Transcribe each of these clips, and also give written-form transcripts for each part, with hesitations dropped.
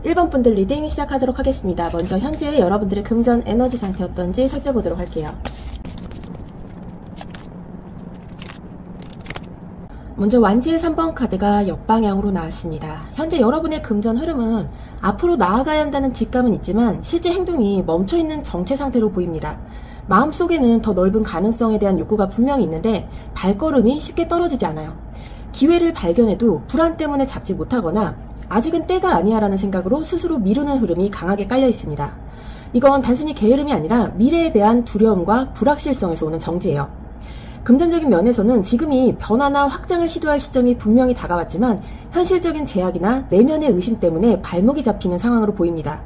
1번 분들 리딩 시작하도록 하겠습니다. 먼저 현재 여러분들의 금전 에너지 상태 어떤지 살펴보도록 할게요. 먼저 완지의 3번 카드가 역방향으로 나왔습니다. 현재 여러분의 금전 흐름은 앞으로 나아가야 한다는 직감은 있지만 실제 행동이 멈춰있는 정체 상태로 보입니다. 마음속에는 더 넓은 가능성에 대한 욕구가 분명히 있는데 발걸음이 쉽게 떨어지지 않아요. 기회를 발견해도 불안 때문에 잡지 못하거나 아직은 때가 아니야 라는 생각으로 스스로 미루는 흐름이 강하게 깔려 있습니다. 이건 단순히 게으름이 아니라 미래에 대한 두려움과 불확실성에서 오는 정지예요. 금전적인 면에서는 지금이 변화나 확장을 시도할 시점이 분명히 다가왔지만 현실적인 제약이나 내면의 의심 때문에 발목이 잡히는 상황으로 보입니다.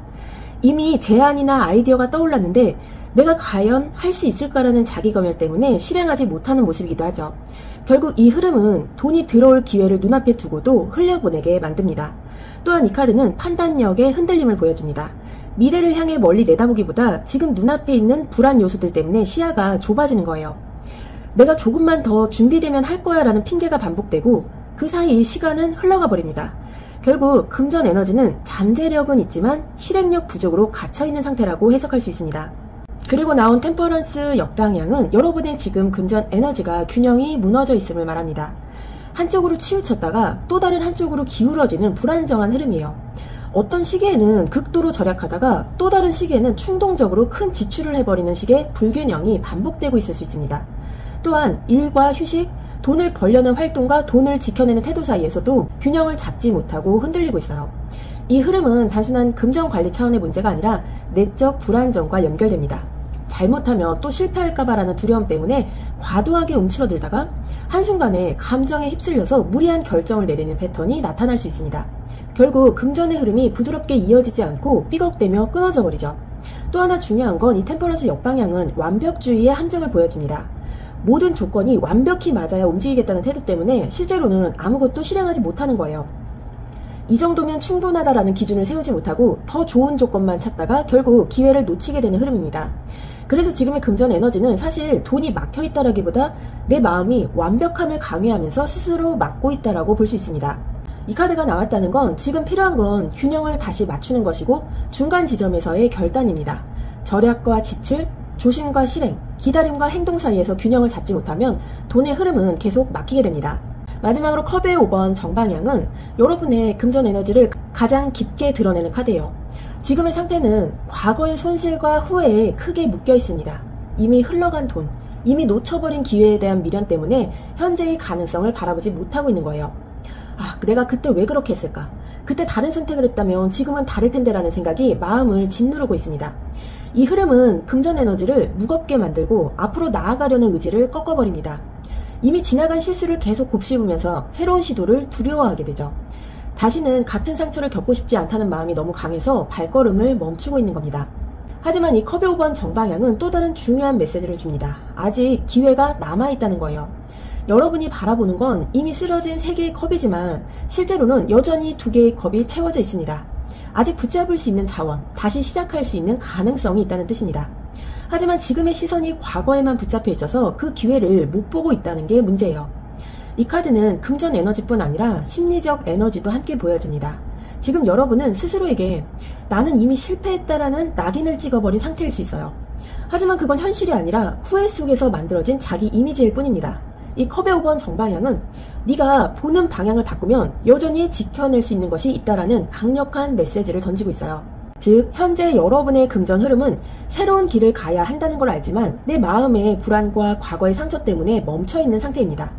이미 제안이나 아이디어가 떠올랐는데 내가 과연 할 수 있을까라는 자기검열 때문에 실행하지 못하는 모습이기도 하죠. 결국 이 흐름은 돈이 들어올 기회를 눈앞에 두고도 흘려보내게 만듭니다. 또한 이 카드는 판단력의 흔들림을 보여줍니다. 미래를 향해 멀리 내다보기보다 지금 눈앞에 있는 불안 요소들 때문에 시야가 좁아지는 거예요. 내가 조금만 더 준비되면 할 거야 라는 핑계가 반복되고 그 사이 시간은 흘러가 버립니다. 결국 금전 에너지는 잠재력은 있지만 실행력 부족으로 갇혀있는 상태라고 해석할 수 있습니다. 그리고 나온 템퍼런스 역방향은 여러분의 지금 금전 에너지가 균형이 무너져 있음을 말합니다. 한쪽으로 치우쳤다가 또 다른 한쪽으로 기울어지는 불안정한 흐름이에요. 어떤 시기에는 극도로 절약하다가 또 다른 시기에는 충동적으로 큰 지출을 해버리는 식의 불균형이 반복되고 있을 수 있습니다. 또한 일과 휴식, 돈을 벌려는 활동과 돈을 지켜내는 태도 사이에서도 균형을 잡지 못하고 흔들리고 있어요. 이 흐름은 단순한 금전 관리 차원의 문제가 아니라 내적 불안정과 연결됩니다. 잘못하면 또 실패할까봐라는 두려움 때문에 과도하게 움츠러들다가 한순간에 감정에 휩쓸려서 무리한 결정을 내리는 패턴이 나타날 수 있습니다. 결국 금전의 흐름이 부드럽게 이어지지 않고 삐걱대며 끊어져 버리죠. 또 하나 중요한 건 이 템퍼런스 역방향은 완벽주의의 함정을 보여줍니다. 모든 조건이 완벽히 맞아야 움직이겠다는 태도 때문에 실제로는 아무것도 실행하지 못하는 거예요. 이 정도면 충분하다라는 기준을 세우지 못하고 더 좋은 조건만 찾다가 결국 기회를 놓치게 되는 흐름입니다. 그래서 지금의 금전 에너지는 사실 돈이 막혀있다라기보다 내 마음이 완벽함을 강요하면서 스스로 막고 있다라고 볼 수 있습니다. 이 카드가 나왔다는 건 지금 필요한 건 균형을 다시 맞추는 것이고 중간 지점에서의 결단입니다. 절약과 지출, 조심과 실행, 기다림과 행동 사이에서 균형을 잡지 못하면 돈의 흐름은 계속 막히게 됩니다. 마지막으로 컵의 5번 정방향은 여러분의 금전 에너지를 가장 깊게 드러내는 카드예요. 지금의 상태는 과거의 손실과 후회에 크게 묶여 있습니다. 이미 흘러간 돈, 이미 놓쳐버린 기회에 대한 미련 때문에 현재의 가능성을 바라보지 못하고 있는 거예요. 내가 그때 왜 그렇게 했을까? 그때 다른 선택을 했다면 지금은 다를 텐데 라는 생각이 마음을 짓누르고 있습니다. 이 흐름은 금전 에너지를 무겁게 만들고 앞으로 나아가려는 의지를 꺾어버립니다. 이미 지나간 실수를 계속 곱씹으면서 새로운 시도를 두려워하게 되죠. 다시는 같은 상처를 겪고 싶지 않다는 마음이 너무 강해서 발걸음을 멈추고 있는 겁니다. 하지만 이 컵의 5번 정방향은 또 다른 중요한 메시지를 줍니다. 아직 기회가 남아있다는 거예요. 여러분이 바라보는 건 이미 쓰러진 3개의 컵이지만 실제로는 여전히 2개의 컵이 채워져 있습니다. 아직 붙잡을 수 있는 자원, 다시 시작할 수 있는 가능성이 있다는 뜻입니다. 하지만 지금의 시선이 과거에만 붙잡혀 있어서 그 기회를 못 보고 있다는 게 문제예요. 이 카드는 금전 에너지뿐 아니라 심리적 에너지도 함께 보여줍니다. 지금 여러분은 스스로에게 나는 이미 실패했다라는 낙인을 찍어버린 상태일 수 있어요. 하지만 그건 현실이 아니라 후회 속에서 만들어진 자기 이미지일 뿐입니다. 이 컵의 5번 정방향은 네가 보는 방향을 바꾸면 여전히 지켜낼 수 있는 것이 있다라는 강력한 메시지를 던지고 있어요. 즉 현재 여러분의 금전 흐름은 새로운 길을 가야 한다는 걸 알지만 내 마음의 불안과 과거의 상처 때문에 멈춰있는 상태입니다.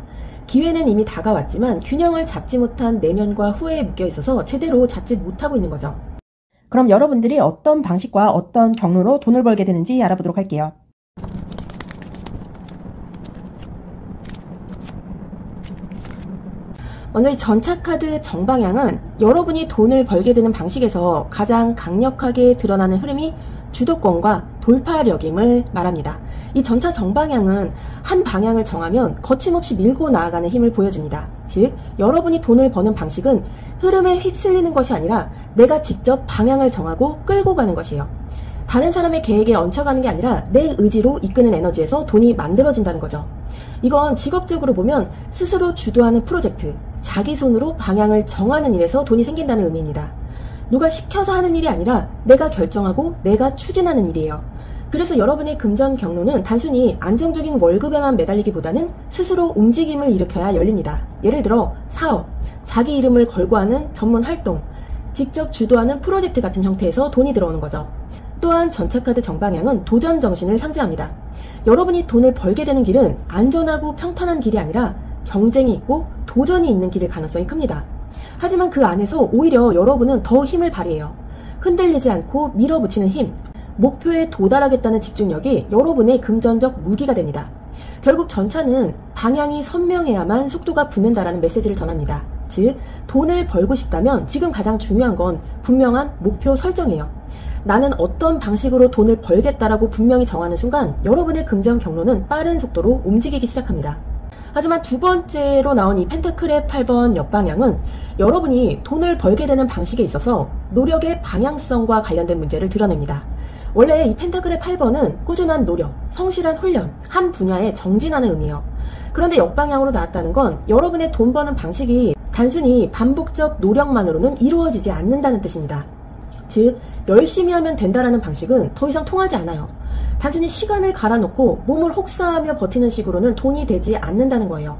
기회는 이미 다가왔지만 균형을 잡지 못한 내면과 후회에 묶여 있어서 제대로 잡지 못하고 있는 거죠. 그럼 여러분들이 어떤 방식과 어떤 경로로 돈을 벌게 되는지 알아보도록 할게요. 먼저 이 전차카드 정방향은 여러분이 돈을 벌게 되는 방식에서 가장 강력하게 드러나는 흐름이 주도권과 돌파력임을 말합니다. 이 전차 정방향은 한 방향을 정하면 거침없이 밀고 나아가는 힘을 보여줍니다. 즉 여러분이 돈을 버는 방식은 흐름에 휩쓸리는 것이 아니라 내가 직접 방향을 정하고 끌고 가는 것이에요. 다른 사람의 계획에 얹혀가는 게 아니라 내 의지로 이끄는 에너지에서 돈이 만들어진다는 거죠. 이건 직업적으로 보면 스스로 주도하는 프로젝트, 자기 손으로 방향을 정하는 일에서 돈이 생긴다는 의미입니다. 누가 시켜서 하는 일이 아니라 내가 결정하고 내가 추진하는 일이에요. 그래서 여러분의 금전 경로는 단순히 안정적인 월급에만 매달리기보다는 스스로 움직임을 일으켜야 열립니다. 예를 들어 사업, 자기 이름을 걸고 하는 전문 활동, 직접 주도하는 프로젝트 같은 형태에서 돈이 들어오는 거죠. 또한 전차카드 정방향은 도전 정신을 상징합니다. 여러분이 돈을 벌게 되는 길은 안전하고 평탄한 길이 아니라 경쟁이 있고 도전이 있는 길일 가능성이 큽니다. 하지만 그 안에서 오히려 여러분은 더 힘을 발휘해요. 흔들리지 않고 밀어붙이는 힘, 목표에 도달하겠다는 집중력이 여러분의 금전적 무기가 됩니다. 결국 전차는 방향이 선명해야만 속도가 붙는다라는 메시지를 전합니다. 즉, 돈을 벌고 싶다면 지금 가장 중요한 건 분명한 목표 설정이에요. 나는 어떤 방식으로 돈을 벌겠다라고 분명히 정하는 순간 여러분의 금전 경로는 빠른 속도로 움직이기 시작합니다. 하지만 두 번째로 나온 이 펜타클의 8번 옆방향은 여러분이 돈을 벌게 되는 방식에 있어서 노력의 방향성과 관련된 문제를 드러냅니다. 원래 이 펜타클의 8번은 꾸준한 노력, 성실한 훈련, 한 분야에 정진하는 의미예요. 그런데 역방향으로 나왔다는 건 여러분의 돈 버는 방식이 단순히 반복적 노력만으로는 이루어지지 않는다는 뜻입니다. 즉, 열심히 하면 된다라는 방식은 더 이상 통하지 않아요. 단순히 시간을 갈아놓고 몸을 혹사하며 버티는 식으로는 돈이 되지 않는다는 거예요.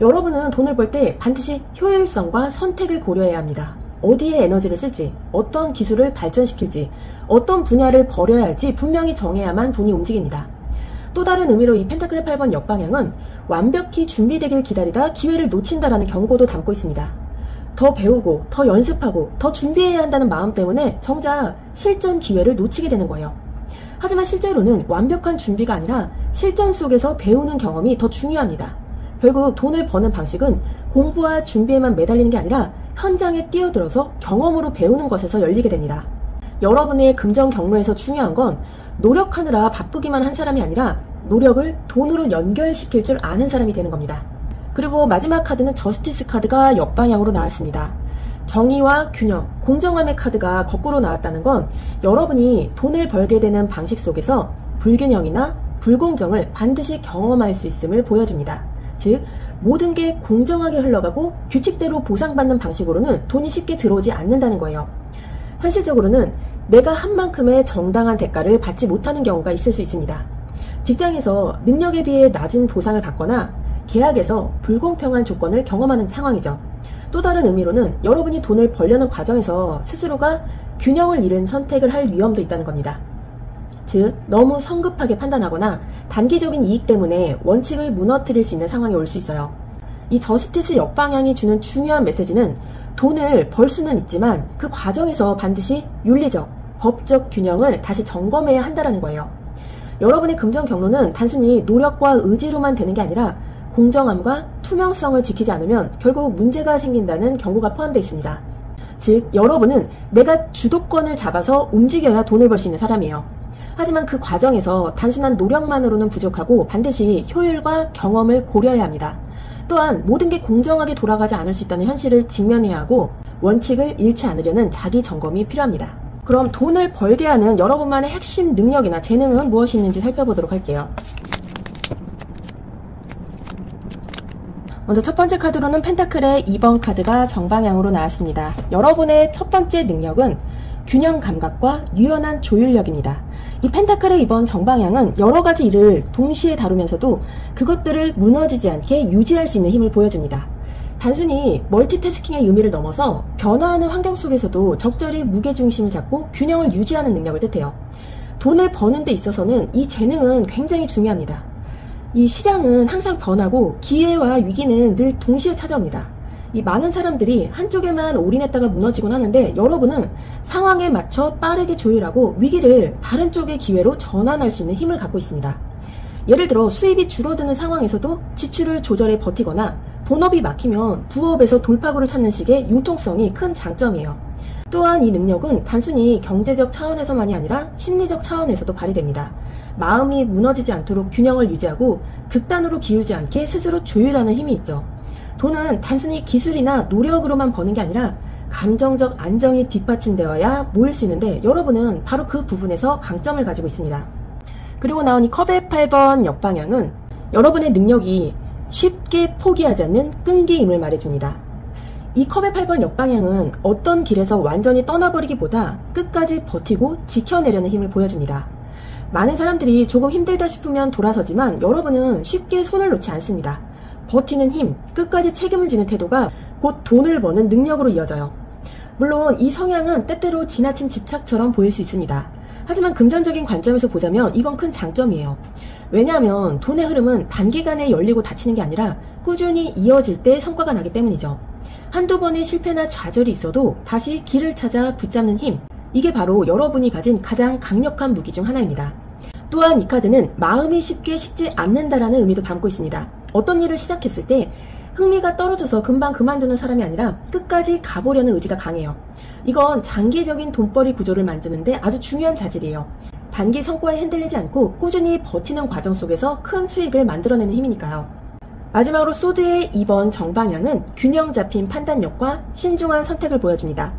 여러분은 돈을 벌 때 반드시 효율성과 선택을 고려해야 합니다. 어디에 에너지를 쓸지, 어떤 기술을 발전시킬지, 어떤 분야를 버려야 할지 분명히 정해야만 돈이 움직입니다. 또 다른 의미로 이 펜타클의 8번 역방향은 완벽히 준비되길 기다리다 기회를 놓친다라는 경고도 담고 있습니다. 더 배우고, 더 연습하고, 더 준비해야 한다는 마음 때문에 정작 실전 기회를 놓치게 되는 거예요. 하지만 실제로는 완벽한 준비가 아니라 실전 속에서 배우는 경험이 더 중요합니다. 결국 돈을 버는 방식은 공부와 준비에만 매달리는 게 아니라 현장에 뛰어들어서 경험으로 배우는 것에서 열리게 됩니다. 여러분의 금전 경로에서 중요한 건 노력하느라 바쁘기만 한 사람이 아니라 노력을 돈으로 연결시킬 줄 아는 사람이 되는 겁니다. 그리고 마지막 카드는 저스티스 카드가 역방향으로 나왔습니다. 정의와 균형, 공정함의 카드가 거꾸로 나왔다는 건 여러분이 돈을 벌게 되는 방식 속에서 불균형이나 불공정을 반드시 경험할 수 있음을 보여줍니다. 즉, 모든 게 공정하게 흘러가고 규칙대로 보상받는 방식으로는 돈이 쉽게 들어오지 않는다는 거예요. 현실적으로는 내가 한 만큼의 정당한 대가를 받지 못하는 경우가 있을 수 있습니다. 직장에서 능력에 비해 낮은 보상을 받거나 계약에서 불공평한 조건을 경험하는 상황이죠. 또 다른 의미로는 여러분이 돈을 벌려는 과정에서 스스로가 균형을 잃은 선택을 할 위험도 있다는 겁니다. 즉, 너무 성급하게 판단하거나 단기적인 이익 때문에 원칙을 무너뜨릴 수 있는 상황이 올 수 있어요. 이 저스티스 역방향이 주는 중요한 메시지는 돈을 벌 수는 있지만 그 과정에서 반드시 윤리적, 법적 균형을 다시 점검해야 한다는 거예요. 여러분의 금전 경로는 단순히 노력과 의지로만 되는 게 아니라 공정함과 투명성을 지키지 않으면 결국 문제가 생긴다는 경고가 포함되어 있습니다. 즉, 여러분은 내가 주도권을 잡아서 움직여야 돈을 벌 수 있는 사람이에요. 하지만 그 과정에서 단순한 노력만으로는 부족하고 반드시 효율과 경험을 고려해야 합니다. 또한 모든 게 공정하게 돌아가지 않을 수 있다는 현실을 직면해야 하고 원칙을 잃지 않으려는 자기 점검이 필요합니다. 그럼 돈을 벌게 하는 여러분만의 핵심 능력이나 재능은 무엇이 있는지 살펴보도록 할게요. 먼저 첫 번째 카드로는 펜타클의 2번 카드가 정방향으로 나왔습니다. 여러분의 첫 번째 능력은 균형 감각과 유연한 조율력입니다. 이 펜타클의 2번 정방향은 여러 가지 일을 동시에 다루면서도 그것들을 무너지지 않게 유지할 수 있는 힘을 보여줍니다. 단순히 멀티태스킹의 의미를 넘어서 변화하는 환경 속에서도 적절히 무게중심을 잡고 균형을 유지하는 능력을 뜻해요. 돈을 버는 데 있어서는 이 재능은 굉장히 중요합니다. 이 시장은 항상 변하고 기회와 위기는 늘 동시에 찾아옵니다. 이 많은 사람들이 한쪽에만 올인했다가 무너지곤 하는데 여러분은 상황에 맞춰 빠르게 조율하고 위기를 다른 쪽의 기회로 전환할 수 있는 힘을 갖고 있습니다. 예를 들어 수입이 줄어드는 상황에서도 지출을 조절해 버티거나 본업이 막히면 부업에서 돌파구를 찾는 식의 융통성이 큰 장점이에요. 또한 이 능력은 단순히 경제적 차원에서만이 아니라 심리적 차원에서도 발휘됩니다. 마음이 무너지지 않도록 균형을 유지하고 극단으로 기울지 않게 스스로 조율하는 힘이 있죠. 돈은 단순히 기술이나 노력으로만 버는 게 아니라 감정적 안정이 뒷받침되어야 모일 수 있는데 여러분은 바로 그 부분에서 강점을 가지고 있습니다. 그리고 나온 이 컵의 8번 역방향은 여러분의 능력이 쉽게 포기하지 않는 끈기임을 말해줍니다. 이 컵의 8번 역방향은 어떤 길에서 완전히 떠나버리기보다 끝까지 버티고 지켜내려는 힘을 보여줍니다. 많은 사람들이 조금 힘들다 싶으면 돌아서지만 여러분은 쉽게 손을 놓지 않습니다. 버티는 힘, 끝까지 책임을 지는 태도가 곧 돈을 버는 능력으로 이어져요. 물론 이 성향은 때때로 지나친 집착처럼 보일 수 있습니다. 하지만 금전적인 관점에서 보자면 이건 큰 장점이에요. 왜냐하면 돈의 흐름은 단기간에 열리고 닫히는 게 아니라 꾸준히 이어질 때 성과가 나기 때문이죠. 한두 번의 실패나 좌절이 있어도 다시 길을 찾아 붙잡는 힘, 이게 바로 여러분이 가진 가장 강력한 무기 중 하나입니다. 또한 이 카드는 마음이 쉽게 식지 않는다라는 의미도 담고 있습니다. 어떤 일을 시작했을 때 흥미가 떨어져서 금방 그만두는 사람이 아니라 끝까지 가보려는 의지가 강해요. 이건 장기적인 돈벌이 구조를 만드는데 아주 중요한 자질이에요. 단기 성과에 흔들리지 않고 꾸준히 버티는 과정 속에서 큰 수익을 만들어내는 힘이니까요. 마지막으로 소드의 2번 정방향은 균형 잡힌 판단력과 신중한 선택을 보여줍니다.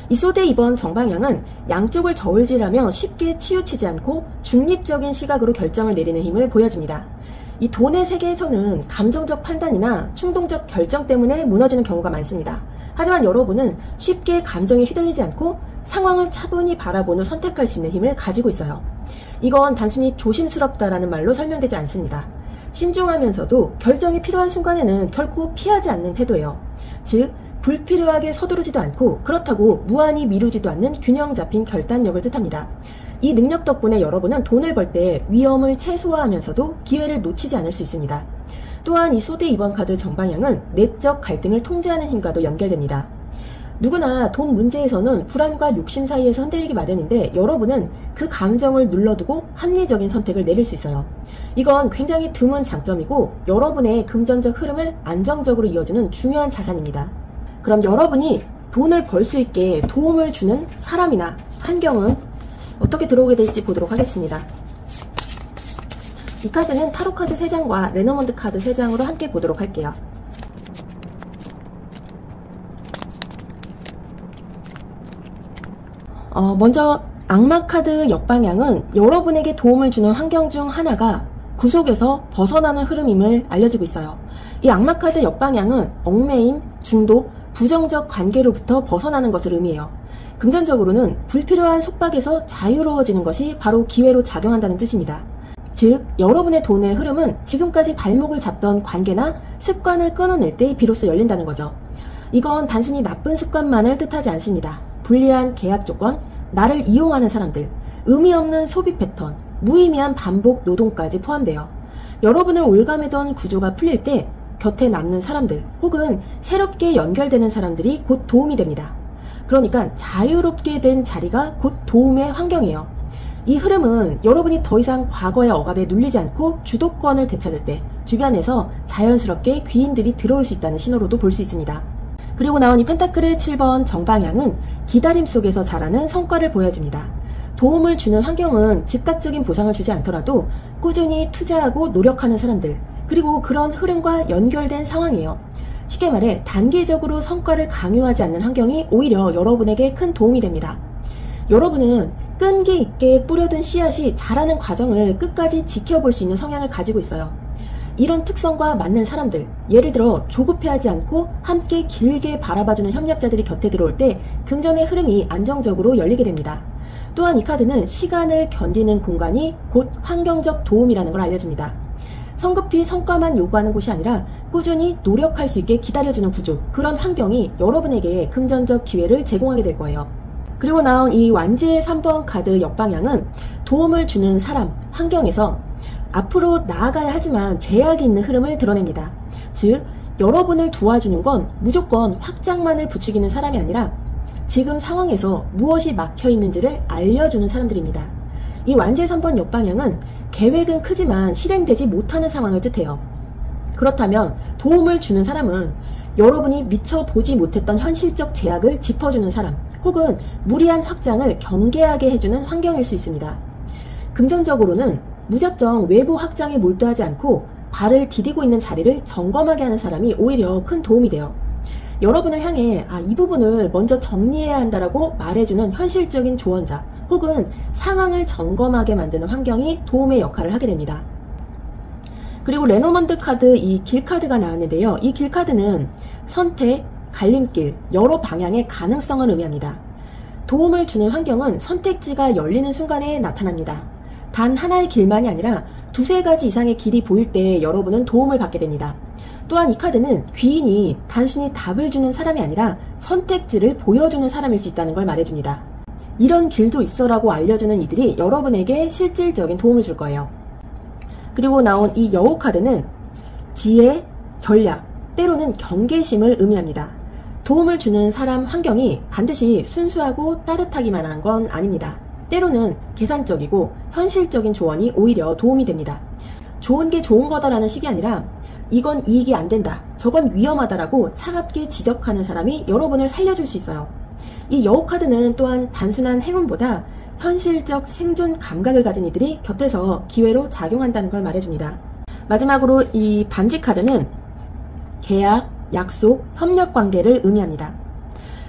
이 소드의 2번 정방향은 양쪽을 저울질하며 쉽게 치우치지 않고 중립적인 시각으로 결정을 내리는 힘을 보여줍니다. 이 돈의 세계에서는 감정적 판단이나 충동적 결정 때문에 무너지는 경우가 많습니다. 하지만 여러분은 쉽게 감정에 휘둘리지 않고 상황을 차분히 바라본 후 선택할 수 있는 힘을 가지고 있어요. 이건 단순히 조심스럽다라는 말로 설명되지 않습니다. 신중하면서도 결정이 필요한 순간에는 결코 피하지 않는 태도예요. 즉, 불필요하게 서두르지도 않고 그렇다고 무한히 미루지도 않는 균형 잡힌 결단력을 뜻합니다. 이 능력 덕분에 여러분은 돈을 벌 때 위험을 최소화하면서도 기회를 놓치지 않을 수 있습니다. 또한 이 소드 2번 카드 정방향은 내적 갈등을 통제하는 힘과도 연결됩니다. 누구나 돈 문제에서는 불안과 욕심 사이에서 흔들리기 마련인데 여러분은 그 감정을 눌러두고 합리적인 선택을 내릴 수 있어요. 이건 굉장히 드문 장점이고 여러분의 금전적 흐름을 안정적으로 이어주는 중요한 자산입니다. 그럼 여러분이 돈을 벌 수 있게 도움을 주는 사람이나 환경은 어떻게 들어오게 될지 보도록 하겠습니다. 이 카드는 타로 카드 3장과 레너먼드 카드 3장으로 함께 보도록 할게요. 먼저 악마 카드 역방향은 여러분에게 도움을 주는 환경 중 하나가 구속에서 벗어나는 흐름임을 알려주고 있어요. 이 악마 카드 역방향은 얽매임, 중독, 부정적 관계로부터 벗어나는 것을 의미해요. 금전적으로는 불필요한 속박에서 자유로워지는 것이 바로 기회로 작용한다는 뜻입니다. 즉, 여러분의 돈의 흐름은 지금까지 발목을 잡던 관계나 습관을 끊어낼 때 비로소 열린다는 거죠. 이건 단순히 나쁜 습관만을 뜻하지 않습니다. 불리한 계약 조건, 나를 이용하는 사람들, 의미 없는 소비 패턴, 무의미한 반복 노동까지 포함돼요. 여러분을 올가매던 구조가 풀릴 때 곁에 남는 사람들 혹은 새롭게 연결되는 사람들이 곧 도움이 됩니다. 그러니까 자유롭게 된 자리가 곧 도움의 환경이에요. 이 흐름은 여러분이 더 이상 과거의 억압에 눌리지 않고 주도권을 되찾을 때 주변에서 자연스럽게 귀인들이 들어올 수 있다는 신호로도 볼 수 있습니다. 그리고 나온 이 펜타클의 7번 정방향은 기다림 속에서 자라는 성과를 보여줍니다. 도움을 주는 환경은 즉각적인 보상을 주지 않더라도 꾸준히 투자하고 노력하는 사람들, 그리고 그런 흐름과 연결된 상황이에요. 쉽게 말해 단기적으로 성과를 강요하지 않는 환경이 오히려 여러분에게 큰 도움이 됩니다. 여러분은 끈기 있게 뿌려둔 씨앗이 자라는 과정을 끝까지 지켜볼 수 있는 성향을 가지고 있어요. 이런 특성과 맞는 사람들, 예를 들어 조급해하지 않고 함께 길게 바라봐주는 협력자들이 곁에 들어올 때 금전의 흐름이 안정적으로 열리게 됩니다. 또한 이 카드는 시간을 견디는 공간이 곧 환경적 도움이라는 걸 알려줍니다. 성급히 성과만 요구하는 곳이 아니라 꾸준히 노력할 수 있게 기다려주는 구조, 그런 환경이 여러분에게 금전적 기회를 제공하게 될 거예요. 그리고 나온 이 완지의 3번 카드 역방향은 도움을 주는 사람, 환경에서 앞으로 나아가야 하지만 제약이 있는 흐름을 드러냅니다. 즉, 여러분을 도와주는 건 무조건 확장만을 부추기는 사람이 아니라 지금 상황에서 무엇이 막혀 있는지를 알려주는 사람들입니다. 이 완지의 3번 역방향은 계획은 크지만 실행되지 못하는 상황을 뜻해요. 그렇다면 도움을 주는 사람은 여러분이 미처 보지 못했던 현실적 제약을 짚어주는 사람, 혹은 무리한 확장을 경계하게 해주는 환경일 수 있습니다. 금전적으로는 무작정 외부 확장에 몰두하지 않고 발을 디디고 있는 자리를 점검하게 하는 사람이 오히려 큰 도움이 돼요. 여러분을 향해 이 부분을 먼저 정리해야 한다라고 말해주는 현실적인 조언자, 혹은 상황을 점검하게 만드는 환경이 도움의 역할을 하게 됩니다. 그리고 레노먼드 카드 이 길 카드가 나왔는데요. 이 길 카드는 선택, 갈림길, 여러 방향의 가능성을 의미합니다. 도움을 주는 환경은 선택지가 열리는 순간에 나타납니다. 단 하나의 길만이 아니라 두세 가지 이상의 길이 보일 때 여러분은 도움을 받게 됩니다. 또한 이 카드는 귀인이 단순히 답을 주는 사람이 아니라 선택지를 보여주는 사람일 수 있다는 걸 말해줍니다. 이런 길도 있어라고 알려주는 이들이 여러분에게 실질적인 도움을 줄 거예요. 그리고 나온 이 여우 카드는 지혜, 전략, 때로는 경계심을 의미합니다. 도움을 주는 사람 환경이 반드시 순수하고 따뜻하기만 한 건 아닙니다. 때로는 계산적이고 현실적인 조언이 오히려 도움이 됩니다. 좋은 게 좋은 거다라는 식이 아니라 이건 이익이 안 된다, 저건 위험하다라고 차갑게 지적하는 사람이 여러분을 살려줄 수 있어요. 이 여우 카드는 또한 단순한 행운보다 현실적 생존 감각을 가진 이들이 곁에서 기회로 작용한다는 걸 말해줍니다. 마지막으로 이 반지 카드는 계약, 약속, 협력 관계를 의미합니다.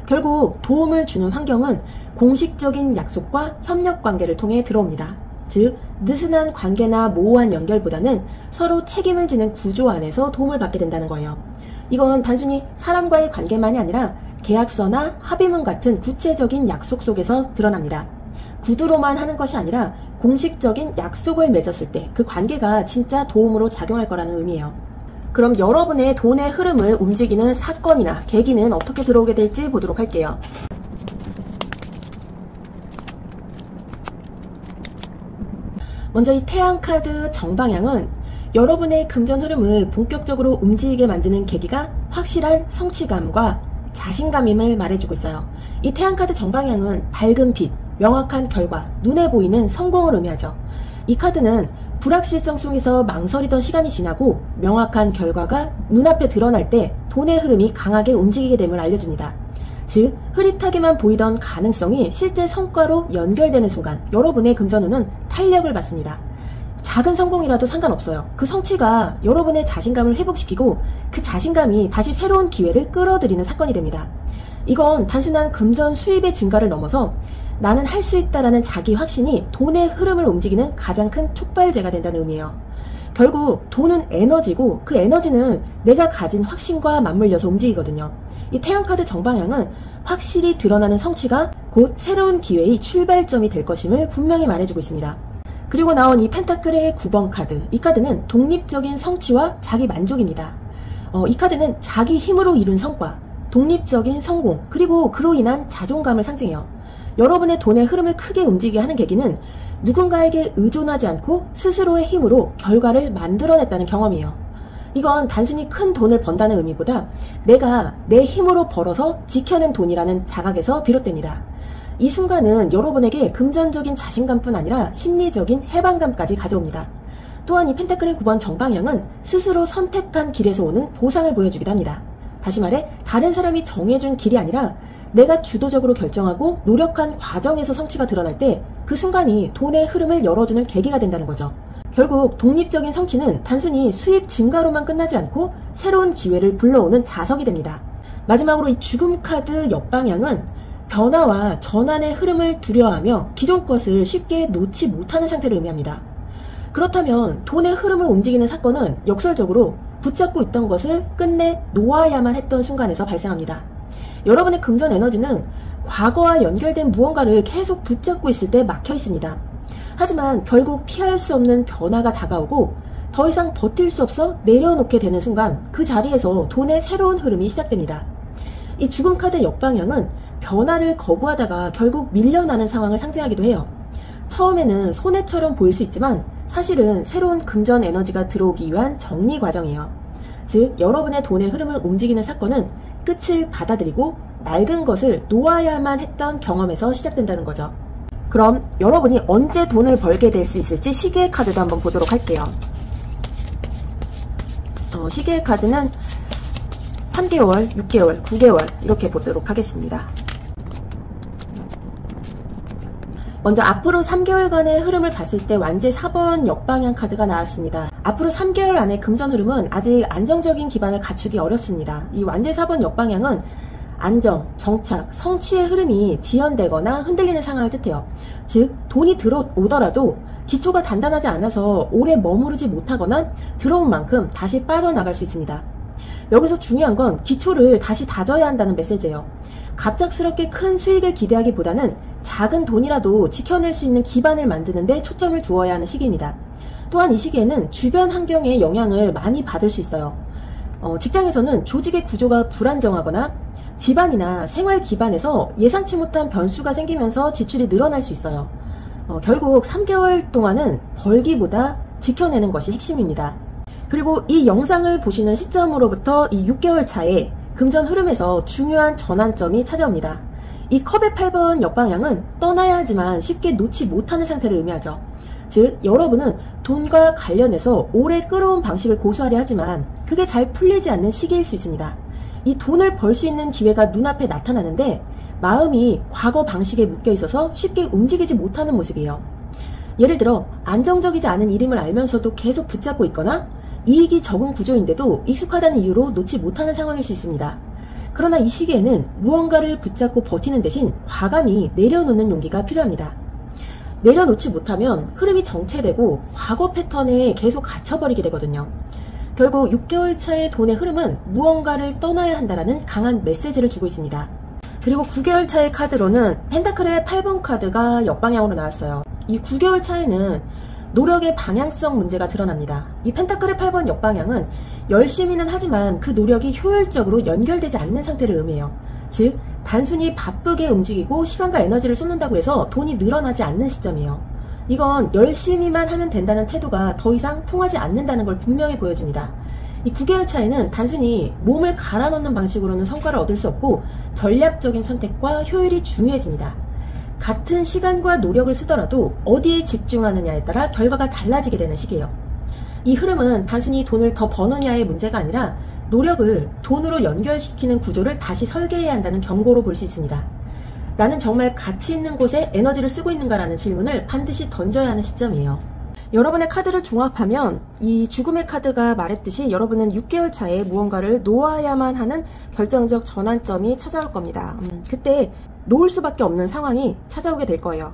결국 도움을 주는 환경은 공식적인 약속과 협력 관계를 통해 들어옵니다. 즉, 느슨한 관계나 모호한 연결보다는 서로 책임을 지는 구조 안에서 도움을 받게 된다는 거예요. 이건 단순히 사람과의 관계만이 아니라 계약서나 합의문 같은 구체적인 약속 속에서 드러납니다. 구두로만 하는 것이 아니라 공식적인 약속을 맺었을 때 그 관계가 진짜 도움으로 작용할 거라는 의미예요. 그럼 여러분의 돈의 흐름을 움직이는 사건이나 계기는 어떻게 들어오게 될지 보도록 할게요. 먼저 이 태양 카드 정방향은 여러분의 금전 흐름을 본격적으로 움직이게 만드는 계기가 확실한 성취감과 자신감임을 말해주고 있어요. 이 태양 카드 정방향은 밝은 빛, 명확한 결과, 눈에 보이는 성공을 의미하죠. 이 카드는 불확실성 속에서 망설이던 시간이 지나고 명확한 결과가 눈앞에 드러날 때 돈의 흐름이 강하게 움직이게 됨을 알려줍니다. 즉, 흐릿하게만 보이던 가능성이 실제 성과로 연결되는 순간 여러분의 금전운은 탄력을 받습니다. 작은 성공이라도 상관없어요. 그 성취가 여러분의 자신감을 회복시키고 그 자신감이 다시 새로운 기회를 끌어들이는 사건이 됩니다. 이건 단순한 금전 수입의 증가를 넘어서 나는 할 수 있다라는 자기 확신이 돈의 흐름을 움직이는 가장 큰 촉발제가 된다는 의미예요. 결국 돈은 에너지고 그 에너지는 내가 가진 확신과 맞물려서 움직이거든요. 이 태양카드 정방향은 확실히 드러나는 성취가 곧 새로운 기회의 출발점이 될 것임을 분명히 말해주고 있습니다. 그리고 나온 이 펜타클의 9번 카드, 이 카드는 독립적인 성취와 자기 만족입니다. 이 카드는 자기 힘으로 이룬 성과, 독립적인 성공, 그리고 그로 인한 자존감을 상징해요. 여러분의 돈의 흐름을 크게 움직이게 하는 계기는 누군가에게 의존하지 않고 스스로의 힘으로 결과를 만들어냈다는 경험이에요. 이건 단순히 큰 돈을 번다는 의미보다 내가 내 힘으로 벌어서 지켜낸 돈이라는 자각에서 비롯됩니다. 이 순간은 여러분에게 금전적인 자신감뿐 아니라 심리적인 해방감까지 가져옵니다. 또한 이 펜타클의 9번 정방향은 스스로 선택한 길에서 오는 보상을 보여주기도 합니다. 다시 말해 다른 사람이 정해준 길이 아니라 내가 주도적으로 결정하고 노력한 과정에서 성취가 드러날 때 그 순간이 돈의 흐름을 열어주는 계기가 된다는 거죠. 결국 독립적인 성취는 단순히 수입 증가로만 끝나지 않고 새로운 기회를 불러오는 자석이 됩니다. 마지막으로 이 죽음 카드 옆방향은 변화와 전환의 흐름을 두려워하며 기존 것을 쉽게 놓지 못하는 상태를 의미합니다. 그렇다면 돈의 흐름을 움직이는 사건은 역설적으로 붙잡고 있던 것을 끝내 놓아야만 했던 순간에서 발생합니다. 여러분의 금전 에너지는 과거와 연결된 무언가를 계속 붙잡고 있을 때 막혀 있습니다. 하지만 결국 피할 수 없는 변화가 다가오고 더 이상 버틸 수 없어 내려놓게 되는 순간 그 자리에서 돈의 새로운 흐름이 시작됩니다. 이 죽음 카드 역방향은 변화를 거부하다가 결국 밀려나는 상황을 상징하기도 해요. 처음에는 손해처럼 보일 수 있지만 사실은 새로운 금전 에너지가 들어오기 위한 정리 과정이에요. 즉, 여러분의 돈의 흐름을 움직이는 사건은 끝을 받아들이고 낡은 것을 놓아야만 했던 경험에서 시작된다는 거죠. 그럼 여러분이 언제 돈을 벌게 될 수 있을지 시계의 카드도 한번 보도록 할게요. 시계의 카드는 3개월, 6개월, 9개월 이렇게 보도록 하겠습니다. 먼저 앞으로 3개월간의 흐름을 봤을 때 완제 4번 역방향 카드가 나왔습니다. 앞으로 3개월 안에 금전 흐름은 아직 안정적인 기반을 갖추기 어렵습니다. 이 완제 4번 역방향은 안정, 정착, 성취의 흐름이 지연되거나 흔들리는 상황을 뜻해요. 즉, 돈이 들어오더라도 기초가 단단하지 않아서 오래 머무르지 못하거나 들어온 만큼 다시 빠져나갈 수 있습니다. 여기서 중요한 건 기초를 다시 다져야 한다는 메시지예요. 갑작스럽게 큰 수익을 기대하기보다는 작은 돈이라도 지켜낼 수 있는 기반을 만드는 데 초점을 두어야 하는 시기입니다. 또한 이 시기에는 주변 환경의 영향을 많이 받을 수 있어요. 직장에서는 조직의 구조가 불안정하거나 집안이나 생활 기반에서 예상치 못한 변수가 생기면서 지출이 늘어날 수 있어요. 결국 3개월 동안은 벌기보다 지켜내는 것이 핵심입니다. 그리고 이 영상을 보시는 시점으로부터 이 6개월 차에 금전 흐름에서 중요한 전환점이 찾아옵니다. 이 컵의 8번 역방향은 떠나야 하지만 쉽게 놓지 못하는 상태를 의미하죠. 즉 여러분은 돈과 관련해서 오래 끌어온 방식을 고수하려 하지만 그게 잘 풀리지 않는 시기일 수 있습니다. 이 돈을 벌 수 있는 기회가 눈앞에 나타나는데 마음이 과거 방식에 묶여 있어서 쉽게 움직이지 못하는 모습이에요. 예를 들어 안정적이지 않은 이름을 알면서도 계속 붙잡고 있거나 이익이 적은 구조인데도 익숙하다는 이유로 놓지 못하는 상황일 수 있습니다. 그러나 이 시기에는 무언가를 붙잡고 버티는 대신 과감히 내려놓는 용기가 필요합니다. 내려놓지 못하면 흐름이 정체되고 과거 패턴에 계속 갇혀버리게 되거든요. 결국 6개월 차의 돈의 흐름은 무언가를 떠나야 한다는 강한 메시지를 주고 있습니다. 그리고 9개월 차의 카드로는 펜타클의 8번 카드가 역방향으로 나왔어요. 이 9개월 차에는 노력의 방향성 문제가 드러납니다. 이 펜타클의 8번 역방향은 열심히는 하지만 그 노력이 효율적으로 연결되지 않는 상태를 의미해요. 즉 단순히 바쁘게 움직이고 시간과 에너지를 쏟는다고 해서 돈이 늘어나지 않는 시점이에요. 이건 열심히만 하면 된다는 태도가 더 이상 통하지 않는다는 걸 분명히 보여줍니다. 이 9개월 차에는 단순히 몸을 갈아 넣는 방식으로는 성과를 얻을 수 없고 전략적인 선택과 효율이 중요해집니다. 같은 시간과 노력을 쓰더라도 어디에 집중하느냐에 따라 결과가 달라지게 되는 시기예요. 이 흐름은 단순히 돈을 더 버느냐의 문제가 아니라 노력을 돈으로 연결시키는 구조를 다시 설계해야 한다는 경고로 볼 수 있습니다. 나는 정말 가치 있는 곳에 에너지를 쓰고 있는가라는 질문을 반드시 던져야 하는 시점이에요. 여러분의 카드를 종합하면 이 죽음의 카드가 말했듯이 여러분은 6개월 차에 무언가를 놓아야만 하는 결정적 전환점이 찾아올 겁니다. 그때 놓을 수밖에 없는 상황이 찾아오게 될 거예요.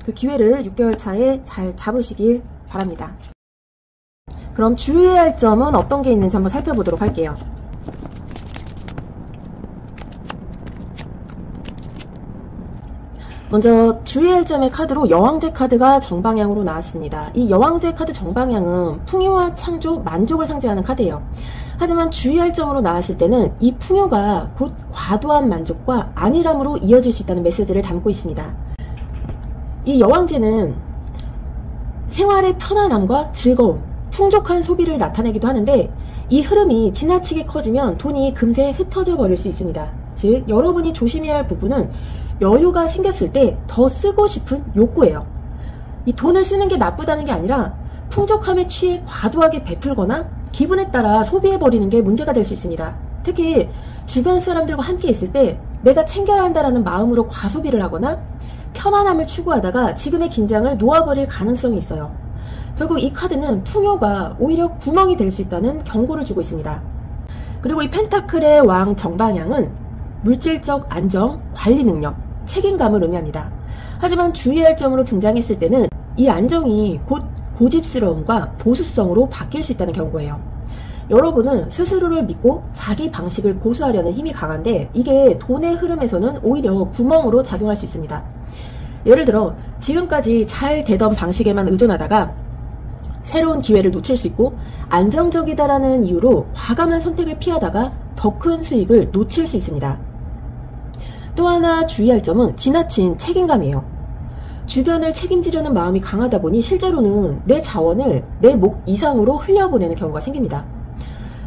그 기회를 6개월 차에 잘 잡으시길 바랍니다. 그럼 주의해야 할 점은 어떤 게 있는지 한번 살펴보도록 할게요. 먼저 주의할 점의 카드로 여왕제 카드가 정방향으로 나왔습니다. 이 여왕제 카드 정방향은 풍요와 창조, 만족을 상징하는 카드예요. 하지만 주의할 점으로 나왔을 때는 이 풍요가 곧 과도한 만족과 안일함으로 이어질 수 있다는 메시지를 담고 있습니다. 이 여왕제는 생활의 편안함과 즐거움, 풍족한 소비를 나타내기도 하는데 이 흐름이 지나치게 커지면 돈이 금세 흩어져 버릴 수 있습니다. 즉 여러분이 조심해야 할 부분은 여유가 생겼을 때 더 쓰고 싶은 욕구예요. 이 돈을 쓰는 게 나쁘다는 게 아니라 풍족함에 취해 과도하게 베풀거나 기분에 따라 소비해버리는 게 문제가 될 수 있습니다. 특히 주변 사람들과 함께 있을 때 내가 챙겨야 한다는 마음으로 과소비를 하거나 편안함을 추구하다가 지금의 긴장을 놓아버릴 가능성이 있어요. 결국 이 카드는 풍요가 오히려 구멍이 될 수 있다는 경고를 주고 있습니다. 그리고 이 펜타클의 왕 정방향은 물질적 안정, 관리 능력, 책임감을 의미합니다. 하지만 주의할 점으로 등장했을 때는 이 안정이 곧 고집스러움과 보수성으로 바뀔 수 있다는 경고예요. 여러분은 스스로를 믿고 자기 방식을 고수하려는 힘이 강한데 이게 돈의 흐름에서는 오히려 구멍으로 작용할 수 있습니다. 예를 들어 지금까지 잘 되던 방식에만 의존하다가 새로운 기회를 놓칠 수 있고 안정적이다라는 이유로 과감한 선택을 피하다가 더 큰 수익을 놓칠 수 있습니다. 또 하나 주의할 점은 지나친 책임감이에요. 주변을 책임지려는 마음이 강하다 보니 실제로는 내 자원을 내 목 이상으로 흘려보내는 경우가 생깁니다.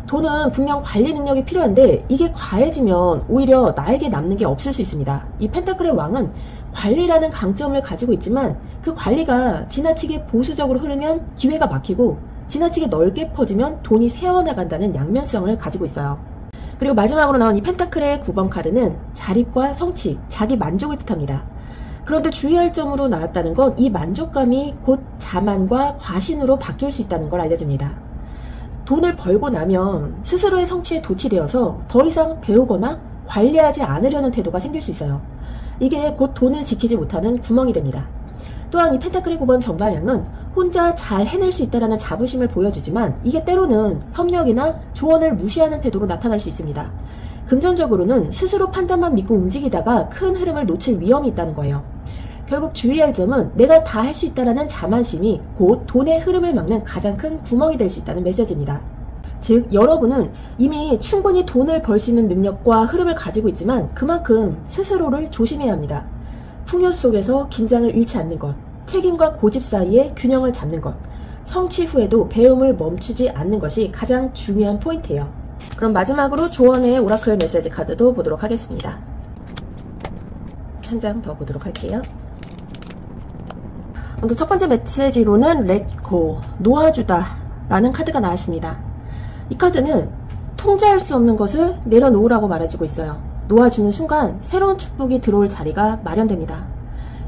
돈은 분명 관리 능력이 필요한데 이게 과해지면 오히려 나에게 남는 게 없을 수 있습니다. 이 펜타클의 왕은 관리라는 강점을 가지고 있지만 그 관리가 지나치게 보수적으로 흐르면 기회가 막히고 지나치게 넓게 퍼지면 돈이 새어나간다는 양면성을 가지고 있어요. 그리고 마지막으로 나온 이 펜타클의 9번 카드는 자립과 성취, 자기 만족을 뜻합니다. 그런데 주의할 점으로 나왔다는 건 이 만족감이 곧 자만과 과신으로 바뀔 수 있다는 걸 알려줍니다. 돈을 벌고 나면 스스로의 성취에 도취되어서 더 이상 배우거나 관리하지 않으려는 태도가 생길 수 있어요. 이게 곧 돈을 지키지 못하는 구멍이 됩니다. 또한 이 펜타클의 9번 정방향은 혼자 잘 해낼 수 있다는 자부심을 보여주지만 이게 때로는 협력이나 조언을 무시하는 태도로 나타날 수 있습니다. 금전적으로는 스스로 판단만 믿고 움직이다가 큰 흐름을 놓칠 위험이 있다는 거예요. 결국 주의할 점은 내가 다 할 수 있다는 자만심이 곧 돈의 흐름을 막는 가장 큰 구멍이 될 수 있다는 메시지입니다. 즉 여러분은 이미 충분히 돈을 벌 수 있는 능력과 흐름을 가지고 있지만 그만큼 스스로를 조심해야 합니다. 풍요 속에서 긴장을 잃지 않는 것, 책임과 고집 사이에 균형을 잡는 것, 성취 후에도 배움을 멈추지 않는 것이 가장 중요한 포인트예요. 그럼 마지막으로 조언의 오라클 메시지 카드도 보도록 하겠습니다. 한 장 더 보도록 할게요. 먼저 첫 번째 메시지로는 Let Go, 놓아주다 라는 카드가 나왔습니다. 이 카드는 통제할 수 없는 것을 내려놓으라고 말해주고 있어요. 놓아주는 순간 새로운 축복이 들어올 자리가 마련됩니다.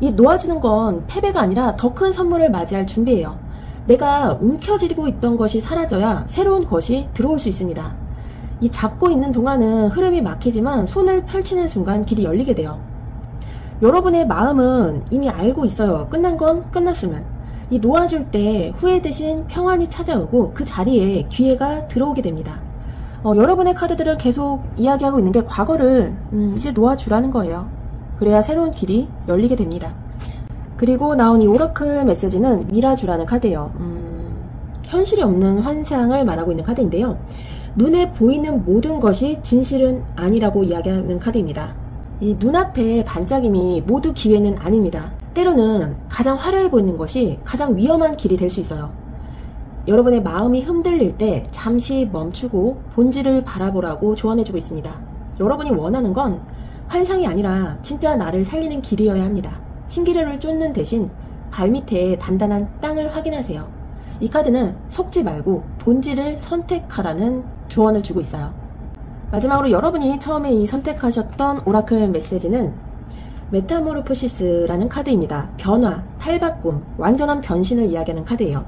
이 놓아주는 건 패배가 아니라 더 큰 선물을 맞이할 준비예요. 내가 움켜쥐고 있던 것이 사라져야 새로운 것이 들어올 수 있습니다. 이 잡고 있는 동안은 흐름이 막히지만 손을 펼치는 순간 길이 열리게 돼요. 여러분의 마음은 이미 알고 있어요. 끝난 건 끝났으면. 이 놓아줄 때 후회 대신 평안이 찾아오고 그 자리에 기회가 들어오게 됩니다. 여러분의 카드들은 계속 이야기하고 있는 게 과거를 이제 놓아주라는 거예요. 그래야 새로운 길이 열리게 됩니다. 그리고 나온 이 오라클 메시지는 미라주라는 카드예요. 현실이 없는 환상을 말하고 있는 카드인데요. 눈에 보이는 모든 것이 진실은 아니라고 이야기하는 카드입니다. 이 눈앞의 반짝임이 모두 기회는 아닙니다. 때로는 가장 화려해 보이는 것이 가장 위험한 길이 될 수 있어요. 여러분의 마음이 흔들릴 때 잠시 멈추고 본질을 바라보라고 조언해주고 있습니다. 여러분이 원하는 건 환상이 아니라 진짜 나를 살리는 길이어야 합니다. 신기루를 쫓는 대신 발밑에 단단한 땅을 확인하세요. 이 카드는 속지 말고 본질을 선택하라는 조언을 주고 있어요. 마지막으로 여러분이 처음에 이 선택하셨던 오라클 메시지는 메타모르포시스라는 카드입니다. 변화, 탈바꿈, 완전한 변신을 이야기하는 카드예요.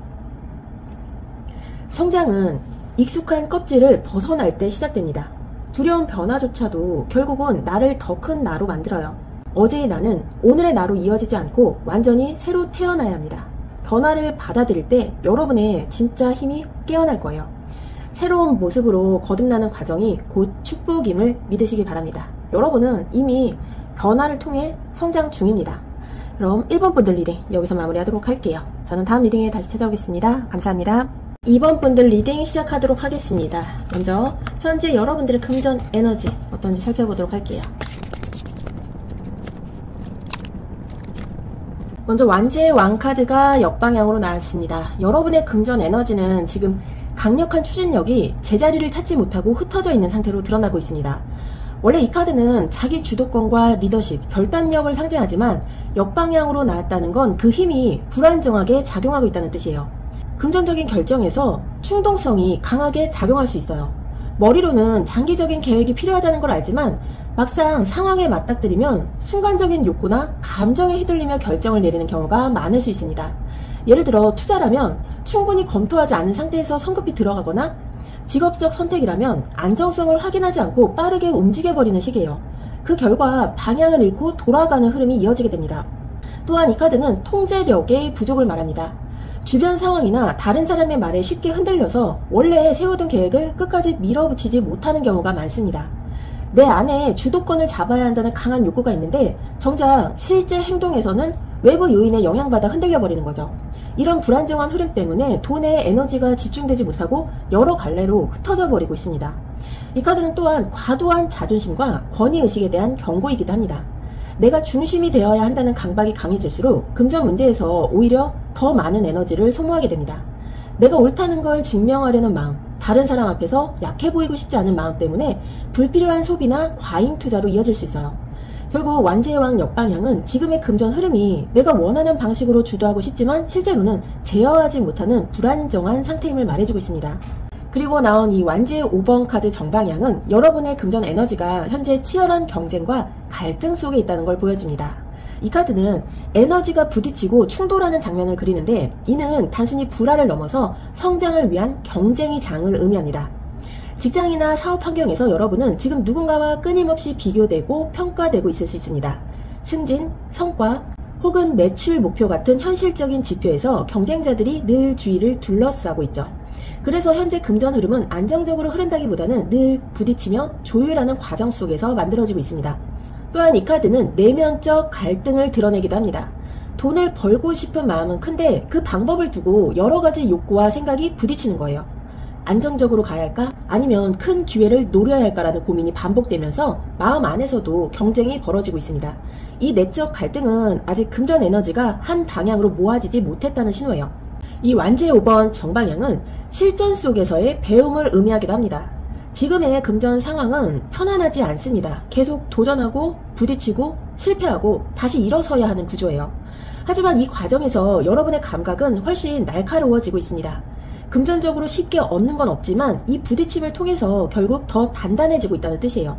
성장은 익숙한 껍질을 벗어날 때 시작됩니다. 두려운 변화조차도 결국은 나를 더 큰 나로 만들어요. 어제의 나는 오늘의 나로 이어지지 않고 완전히 새로 태어나야 합니다. 변화를 받아들일 때 여러분의 진짜 힘이 깨어날 거예요. 새로운 모습으로 거듭나는 과정이 곧 축복임을 믿으시기 바랍니다. 여러분은 이미 변화를 통해 성장 중입니다. 그럼 1번 분들 리딩 여기서 마무리하도록 할게요. 저는 다음 리딩에 다시 찾아오겠습니다. 감사합니다. 2번 분들 리딩 시작하도록 하겠습니다. 먼저 현재 여러분들의 금전 에너지 어떤지 살펴보도록 할게요. 먼저 완제의 왕 카드가 역방향으로 나왔습니다. 여러분의 금전 에너지는 지금 강력한 추진력이 제자리를 찾지 못하고 흩어져 있는 상태로 드러나고 있습니다. 원래 이 카드는 자기 주도권과 리더십, 결단력을 상징하지만 역방향으로 나왔다는 건 그 힘이 불안정하게 작용하고 있다는 뜻이에요. 금전적인 결정에서 충동성이 강하게 작용할 수 있어요. 머리로는 장기적인 계획이 필요하다는 걸 알지만 막상 상황에 맞닥뜨리면 순간적인 욕구나 감정에 휘둘리며 결정을 내리는 경우가 많을 수 있습니다. 예를 들어 투자라면 충분히 검토하지 않은 상태에서 성급히 들어가거나 직업적 선택이라면 안정성을 확인하지 않고 빠르게 움직여버리는 시기예요. 그 결과 방향을 잃고 돌아가는 흐름이 이어지게 됩니다. 또한 이 카드는 통제력의 부족을 말합니다. 주변 상황이나 다른 사람의 말에 쉽게 흔들려서 원래 세워둔 계획을 끝까지 밀어붙이지 못하는 경우가 많습니다. 내 안에 주도권을 잡아야 한다는 강한 욕구가 있는데 정작 실제 행동에서는 외부 요인에 영향받아 흔들려버리는 거죠. 이런 불안정한 흐름 때문에 돈에 에너지가 집중되지 못하고 여러 갈래로 흩어져 버리고 있습니다. 이 카드는 또한 과도한 자존심과 권위의식에 대한 경고이기도 합니다. 내가 중심이 되어야 한다는 강박이 강해질수록 금전 문제에서 오히려 더 많은 에너지를 소모하게 됩니다. 내가 옳다는 걸 증명하려는 마음, 다른 사람 앞에서 약해 보이고 싶지 않은 마음 때문에 불필요한 소비나 과잉 투자로 이어질 수 있어요. 결국 완제의 왕 역방향은 지금의 금전 흐름이 내가 원하는 방식으로 주도하고 싶지만 실제로는 제어하지 못하는 불안정한 상태임을 말해주고 있습니다. 그리고 나온 이 완제의 5번 카드 정방향은 여러분의 금전 에너지가 현재 치열한 경쟁과 갈등 속에 있다는 걸 보여줍니다. 이 카드는 에너지가 부딪히고 충돌하는 장면을 그리는데 이는 단순히 불화를 넘어서 성장을 위한 경쟁의 장을 의미합니다. 직장이나 사업 환경에서 여러분은 지금 누군가와 끊임없이 비교되고 평가되고 있을 수 있습니다. 승진, 성과, 혹은 매출 목표 같은 현실적인 지표에서 경쟁자들이 늘 주의를 둘러싸고 있죠. 그래서 현재 금전 흐름은 안정적으로 흐른다기보다는 늘 부딪히며 조율하는 과정 속에서 만들어지고 있습니다. 또한 이 카드는 내면적 갈등을 드러내기도 합니다. 돈을 벌고 싶은 마음은 큰데 그 방법을 두고 여러 가지 욕구와 생각이 부딪히는 거예요. 안정적으로 가야 할까? 아니면 큰 기회를 노려야 할까라는 고민이 반복되면서 마음 안에서도 경쟁이 벌어지고 있습니다. 이 내적 갈등은 아직 금전 에너지가 한 방향으로 모아지지 못했다는 신호예요. 이 완제 5번 정방향은 실전 속에서의 배움을 의미하기도 합니다. 지금의 금전 상황은 편안하지 않습니다. 계속 도전하고 부딪히고 실패하고 다시 일어서야 하는 구조예요. 하지만 이 과정에서 여러분의 감각은 훨씬 날카로워지고 있습니다. 금전적으로 쉽게 얻는 건 없지만 이 부딪힘을 통해서 결국 더 단단해지고 있다는 뜻이에요.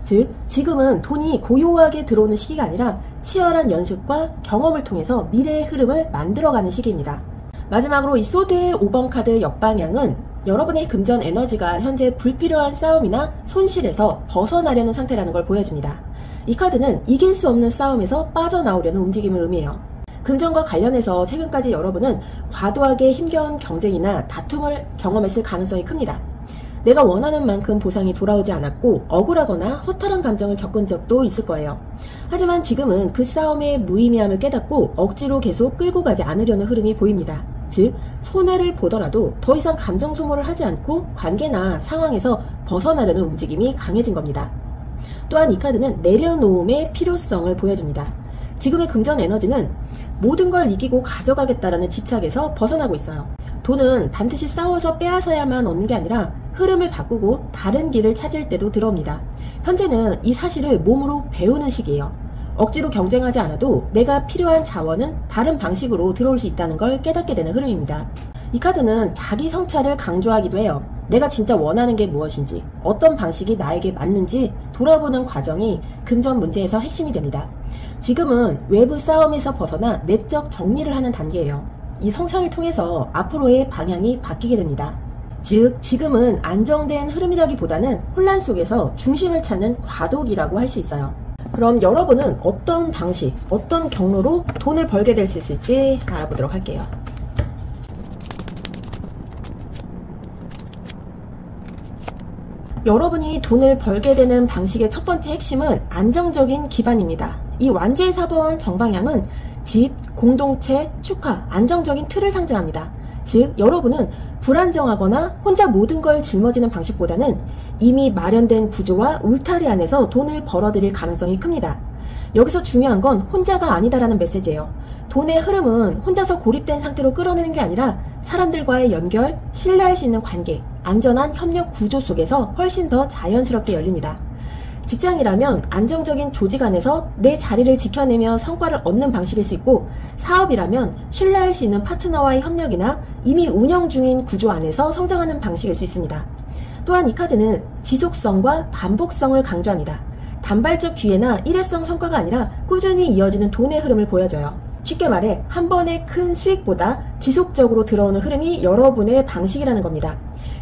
즉, 지금은 돈이 고요하게 들어오는 시기가 아니라 치열한 연습과 경험을 통해서 미래의 흐름을 만들어가는 시기입니다. 마지막으로 이 소드의 5번 카드 역방향은 여러분의 금전 에너지가 현재 불필요한 싸움이나 손실에서 벗어나려는 상태라는 걸 보여줍니다. 이 카드는 이길 수 없는 싸움에서 빠져나오려는 움직임을 의미해요. 금전과 관련해서 최근까지 여러분은 과도하게 힘겨운 경쟁이나 다툼을 경험했을 가능성이 큽니다. 내가 원하는 만큼 보상이 돌아오지 않았고 억울하거나 허탈한 감정을 겪은 적도 있을 거예요. 하지만 지금은 그 싸움의 무의미함을 깨닫고 억지로 계속 끌고 가지 않으려는 흐름이 보입니다. 즉, 손해를 보더라도 더 이상 감정 소모를 하지 않고 관계나 상황에서 벗어나려는 움직임이 강해진 겁니다. 또한 이 카드는 내려놓음의 필요성을 보여줍니다. 지금의 금전 에너지는 모든 걸 이기고 가져가겠다라는 집착에서 벗어나고 있어요. 돈은 반드시 싸워서 빼앗아야만 얻는 게 아니라 흐름을 바꾸고 다른 길을 찾을 때도 들어옵니다. 현재는 이 사실을 몸으로 배우는 시기예요. 억지로 경쟁하지 않아도 내가 필요한 자원은 다른 방식으로 들어올 수 있다는 걸 깨닫게 되는 흐름입니다. 이 카드는 자기 성찰을 강조하기도 해요. 내가 진짜 원하는 게 무엇인지, 어떤 방식이 나에게 맞는지 돌아보는 과정이 금전 문제에서 핵심이 됩니다. 지금은 외부 싸움에서 벗어나 내적 정리를 하는 단계예요. 이 성찰을 통해서 앞으로의 방향이 바뀌게 됩니다. 즉, 지금은 안정된 흐름이라기보다는 혼란 속에서 중심을 찾는 과도기라고 할 수 있어요. 그럼 여러분은 어떤 방식, 어떤 경로로 돈을 벌게 될 수 있을지 알아보도록 할게요. 여러분이 돈을 벌게 되는 방식의 첫 번째 핵심은 안정적인 기반입니다. 이 완제 4번 정방향은 집, 공동체, 축하, 안정적인 틀을 상징합니다. 즉, 여러분은 불안정하거나 혼자 모든 걸 짊어지는 방식보다는 이미 마련된 구조와 울타리 안에서 돈을 벌어들일 가능성이 큽니다. 여기서 중요한 건 혼자가 아니다라는 메시지예요. 돈의 흐름은 혼자서 고립된 상태로 끌어내는 게 아니라 사람들과의 연결, 신뢰할 수 있는 관계, 안전한 협력 구조 속에서 훨씬 더 자연스럽게 열립니다. 직장이라면 안정적인 조직 안에서 내 자리를 지켜내며 성과를 얻는 방식일 수 있고, 사업이라면 신뢰할 수 있는 파트너와의 협력이나 이미 운영 중인 구조 안에서 성장하는 방식일 수 있습니다. 또한 이 카드는 지속성과 반복성을 강조합니다. 단발적 기회나 일회성 성과가 아니라 꾸준히 이어지는 돈의 흐름을 보여줘요. 쉽게 말해 한 번의 큰 수익보다 지속적으로 들어오는 흐름이 여러분의 방식이라는 겁니다.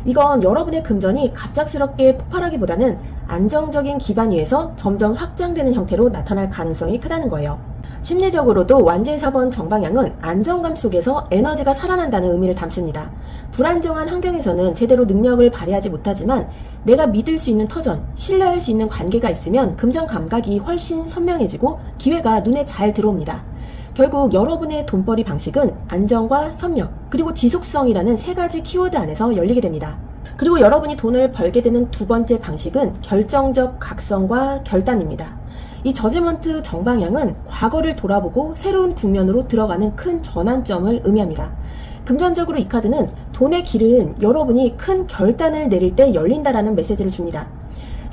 이건 여러분의 금전이 갑작스럽게 폭발하기보다는 안정적인 기반 위에서 점점 확장되는 형태로 나타날 가능성이 크다는 거예요. 심리적으로도 완제 4번 정방향은 안정감 속에서 에너지가 살아난다는 의미를 담습니다. 불안정한 환경에서는 제대로 능력을 발휘하지 못하지만 내가 믿을 수 있는 터전, 신뢰할 수 있는 관계가 있으면 금전 감각이 훨씬 선명해지고 기회가 눈에 잘 들어옵니다. 결국 여러분의 돈벌이 방식은 안정과 협력, 그리고 지속성이라는 세 가지 키워드 안에서 열리게 됩니다. 그리고 여러분이 돈을 벌게 되는 두 번째 방식은 결정적 각성과 결단입니다. 이 저지먼트 정방향은 과거를 돌아보고 새로운 국면으로 들어가는 큰 전환점을 의미합니다. 금전적으로 이 카드는 돈의 길은 여러분이 큰 결단을 내릴 때 열린다라는 메시지를 줍니다.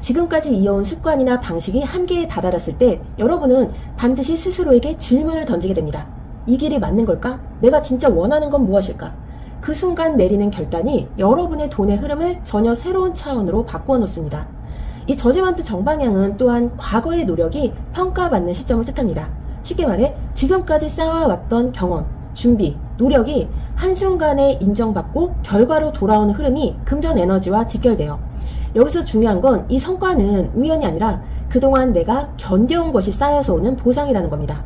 지금까지 이어온 습관이나 방식이 한계에 다다랐을 때 여러분은 반드시 스스로에게 질문을 던지게 됩니다. 이 길이 맞는 걸까? 내가 진짜 원하는 건 무엇일까? 그 순간 내리는 결단이 여러분의 돈의 흐름을 전혀 새로운 차원으로 바꾸어 놓습니다. 이 저지먼트 정방향은 또한 과거의 노력이 평가받는 시점을 뜻합니다. 쉽게 말해 지금까지 쌓아왔던 경험, 준비, 노력이 한순간에 인정받고 결과로 돌아오는 흐름이 금전 에너지와 직결돼요. 여기서 중요한 건 이 성과는 우연이 아니라 그동안 내가 견뎌온 것이 쌓여서 오는 보상이라는 겁니다.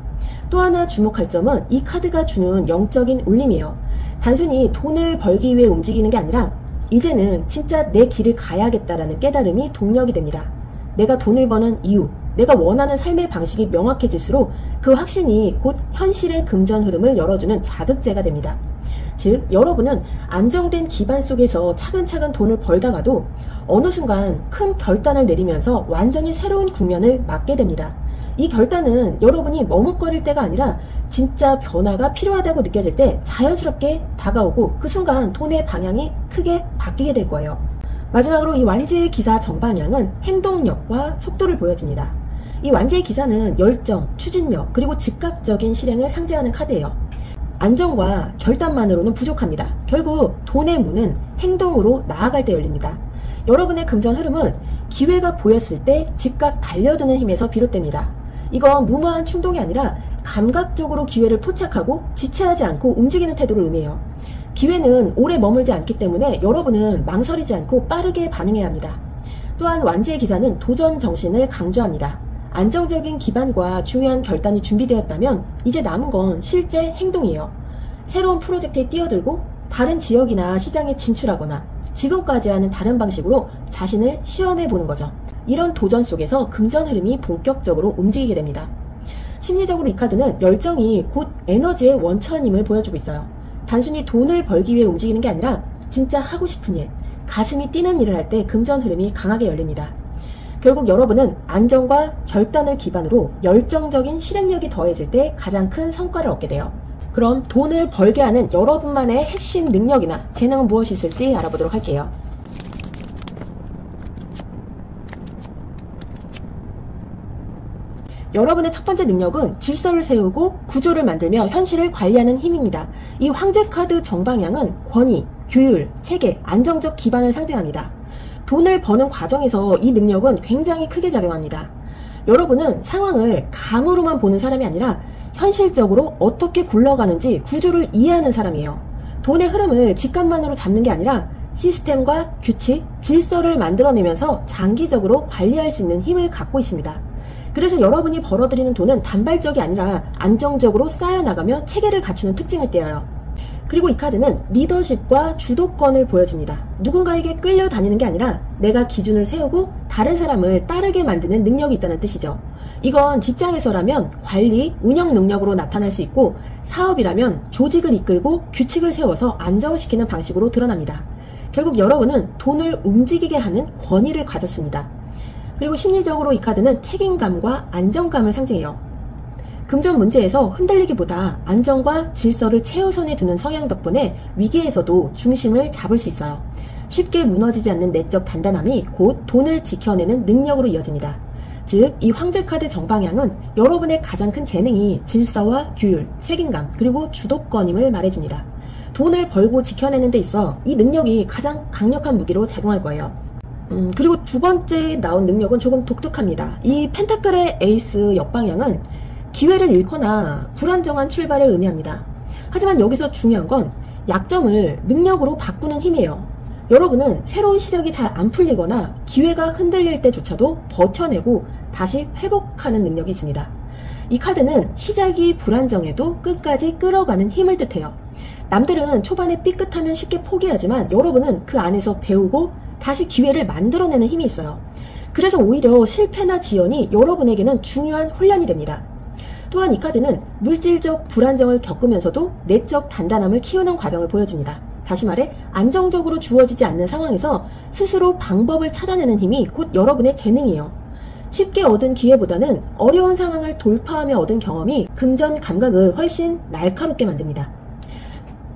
또 하나 주목할 점은 이 카드가 주는 영적인 울림이에요. 단순히 돈을 벌기 위해 움직이는 게 아니라 이제는 진짜 내 길을 가야겠다라는 깨달음이 동력이 됩니다. 내가 돈을 버는 이유, 내가 원하는 삶의 방식이 명확해질수록 그 확신이 곧 현실의 금전 흐름을 열어주는 자극제가 됩니다. 즉, 여러분은 안정된 기반 속에서 차근차근 돈을 벌다가도 어느 순간 큰 결단을 내리면서 완전히 새로운 국면을 맞게 됩니다. 이 결단은 여러분이 머뭇거릴 때가 아니라 진짜 변화가 필요하다고 느껴질 때 자연스럽게 다가오고 그 순간 돈의 방향이 크게 바뀌게 될 거예요. 마지막으로 이 완지의 기사 정방향은 행동력과 속도를 보여줍니다. 이 완지의 기사는 열정, 추진력, 그리고 즉각적인 실행을 상징하는 카드예요. 안정과 결단만으로는 부족합니다. 결국 돈의 문은 행동으로 나아갈 때 열립니다. 여러분의 금전 흐름은 기회가 보였을 때 즉각 달려드는 힘에서 비롯됩니다. 이건 무모한 충동이 아니라 감각적으로 기회를 포착하고 지체하지 않고 움직이는 태도를 의미해요. 기회는 오래 머물지 않기 때문에 여러분은 망설이지 않고 빠르게 반응해야 합니다. 또한 완지의 기사는 도전 정신을 강조합니다. 안정적인 기반과 중요한 결단이 준비되었다면 이제 남은 건 실제 행동이에요. 새로운 프로젝트에 뛰어들고 다른 지역이나 시장에 진출하거나 지금까지 하는 다른 방식으로 자신을 시험해 보는 거죠. 이런 도전 속에서 금전 흐름이 본격적으로 움직이게 됩니다. 심리적으로 이 카드는 열정이 곧 에너지의 원천임을 보여주고 있어요. 단순히 돈을 벌기 위해 움직이는 게 아니라 진짜 하고 싶은 일, 가슴이 뛰는 일을 할 때 금전 흐름이 강하게 열립니다. 결국 여러분은 안정과 결단을 기반으로 열정적인 실행력이 더해질 때 가장 큰 성과를 얻게 돼요. 그럼 돈을 벌게 하는 여러분만의 핵심 능력이나 재능은 무엇이 있을지 알아보도록 할게요. 여러분의 첫 번째 능력은 질서를 세우고 구조를 만들며 현실을 관리하는 힘입니다. 이 황제 카드 정방향은 권위, 규율, 체계, 안정적 기반을 상징합니다. 돈을 버는 과정에서 이 능력은 굉장히 크게 작용합니다. 여러분은 상황을 감으로만 보는 사람이 아니라 현실적으로 어떻게 굴러가는지 구조를 이해하는 사람이에요. 돈의 흐름을 직감만으로 잡는 게 아니라 시스템과 규칙, 질서를 만들어내면서 장기적으로 관리할 수 있는 힘을 갖고 있습니다. 그래서 여러분이 벌어들이는 돈은 단발적이 아니라 안정적으로 쌓여나가며 체계를 갖추는 특징을 띠어요. 그리고 이 카드는 리더십과 주도권을 보여줍니다. 누군가에게 끌려다니는 게 아니라 내가 기준을 세우고 다른 사람을 따르게 만드는 능력이 있다는 뜻이죠. 이건 직장에서라면 관리, 운영 능력으로 나타날 수 있고 사업이라면 조직을 이끌고 규칙을 세워서 안정시키는 방식으로 드러납니다. 결국 여러분은 돈을 움직이게 하는 권위를 가졌습니다. 그리고 심리적으로 이 카드는 책임감과 안정감을 상징해요. 금전 문제에서 흔들리기보다 안정과 질서를 최우선에 두는 성향 덕분에 위기에서도 중심을 잡을 수 있어요. 쉽게 무너지지 않는 내적 단단함이 곧 돈을 지켜내는 능력으로 이어집니다. 즉, 이 황제 카드 정방향은 여러분의 가장 큰 재능이 질서와 규율, 책임감, 그리고 주도권임을 말해줍니다. 돈을 벌고 지켜내는 데 있어 이 능력이 가장 강력한 무기로 작용할 거예요. 그리고 두 번째 나온 능력은 조금 독특합니다. 이 펜타클의 에이스 역방향은 기회를 잃거나 불안정한 출발을 의미합니다. 하지만 여기서 중요한 건 약점을 능력으로 바꾸는 힘이에요. 여러분은 새로운 시작이 잘 안 풀리거나 기회가 흔들릴 때조차도 버텨내고 다시 회복하는 능력이 있습니다. 이 카드는 시작이 불안정해도 끝까지 끌어가는 힘을 뜻해요. 남들은 초반에 삐끗하면 쉽게 포기하지만 여러분은 그 안에서 배우고 다시 기회를 만들어내는 힘이 있어요. 그래서 오히려 실패나 지연이 여러분에게는 중요한 훈련이 됩니다. 또한 이 카드는 물질적 불안정을 겪으면서도 내적 단단함을 키우는 과정을 보여줍니다. 다시 말해 안정적으로 주어지지 않는 상황에서 스스로 방법을 찾아내는 힘이 곧 여러분의 재능이에요. 쉽게 얻은 기회보다는 어려운 상황을 돌파하며 얻은 경험이 금전 감각을 훨씬 날카롭게 만듭니다.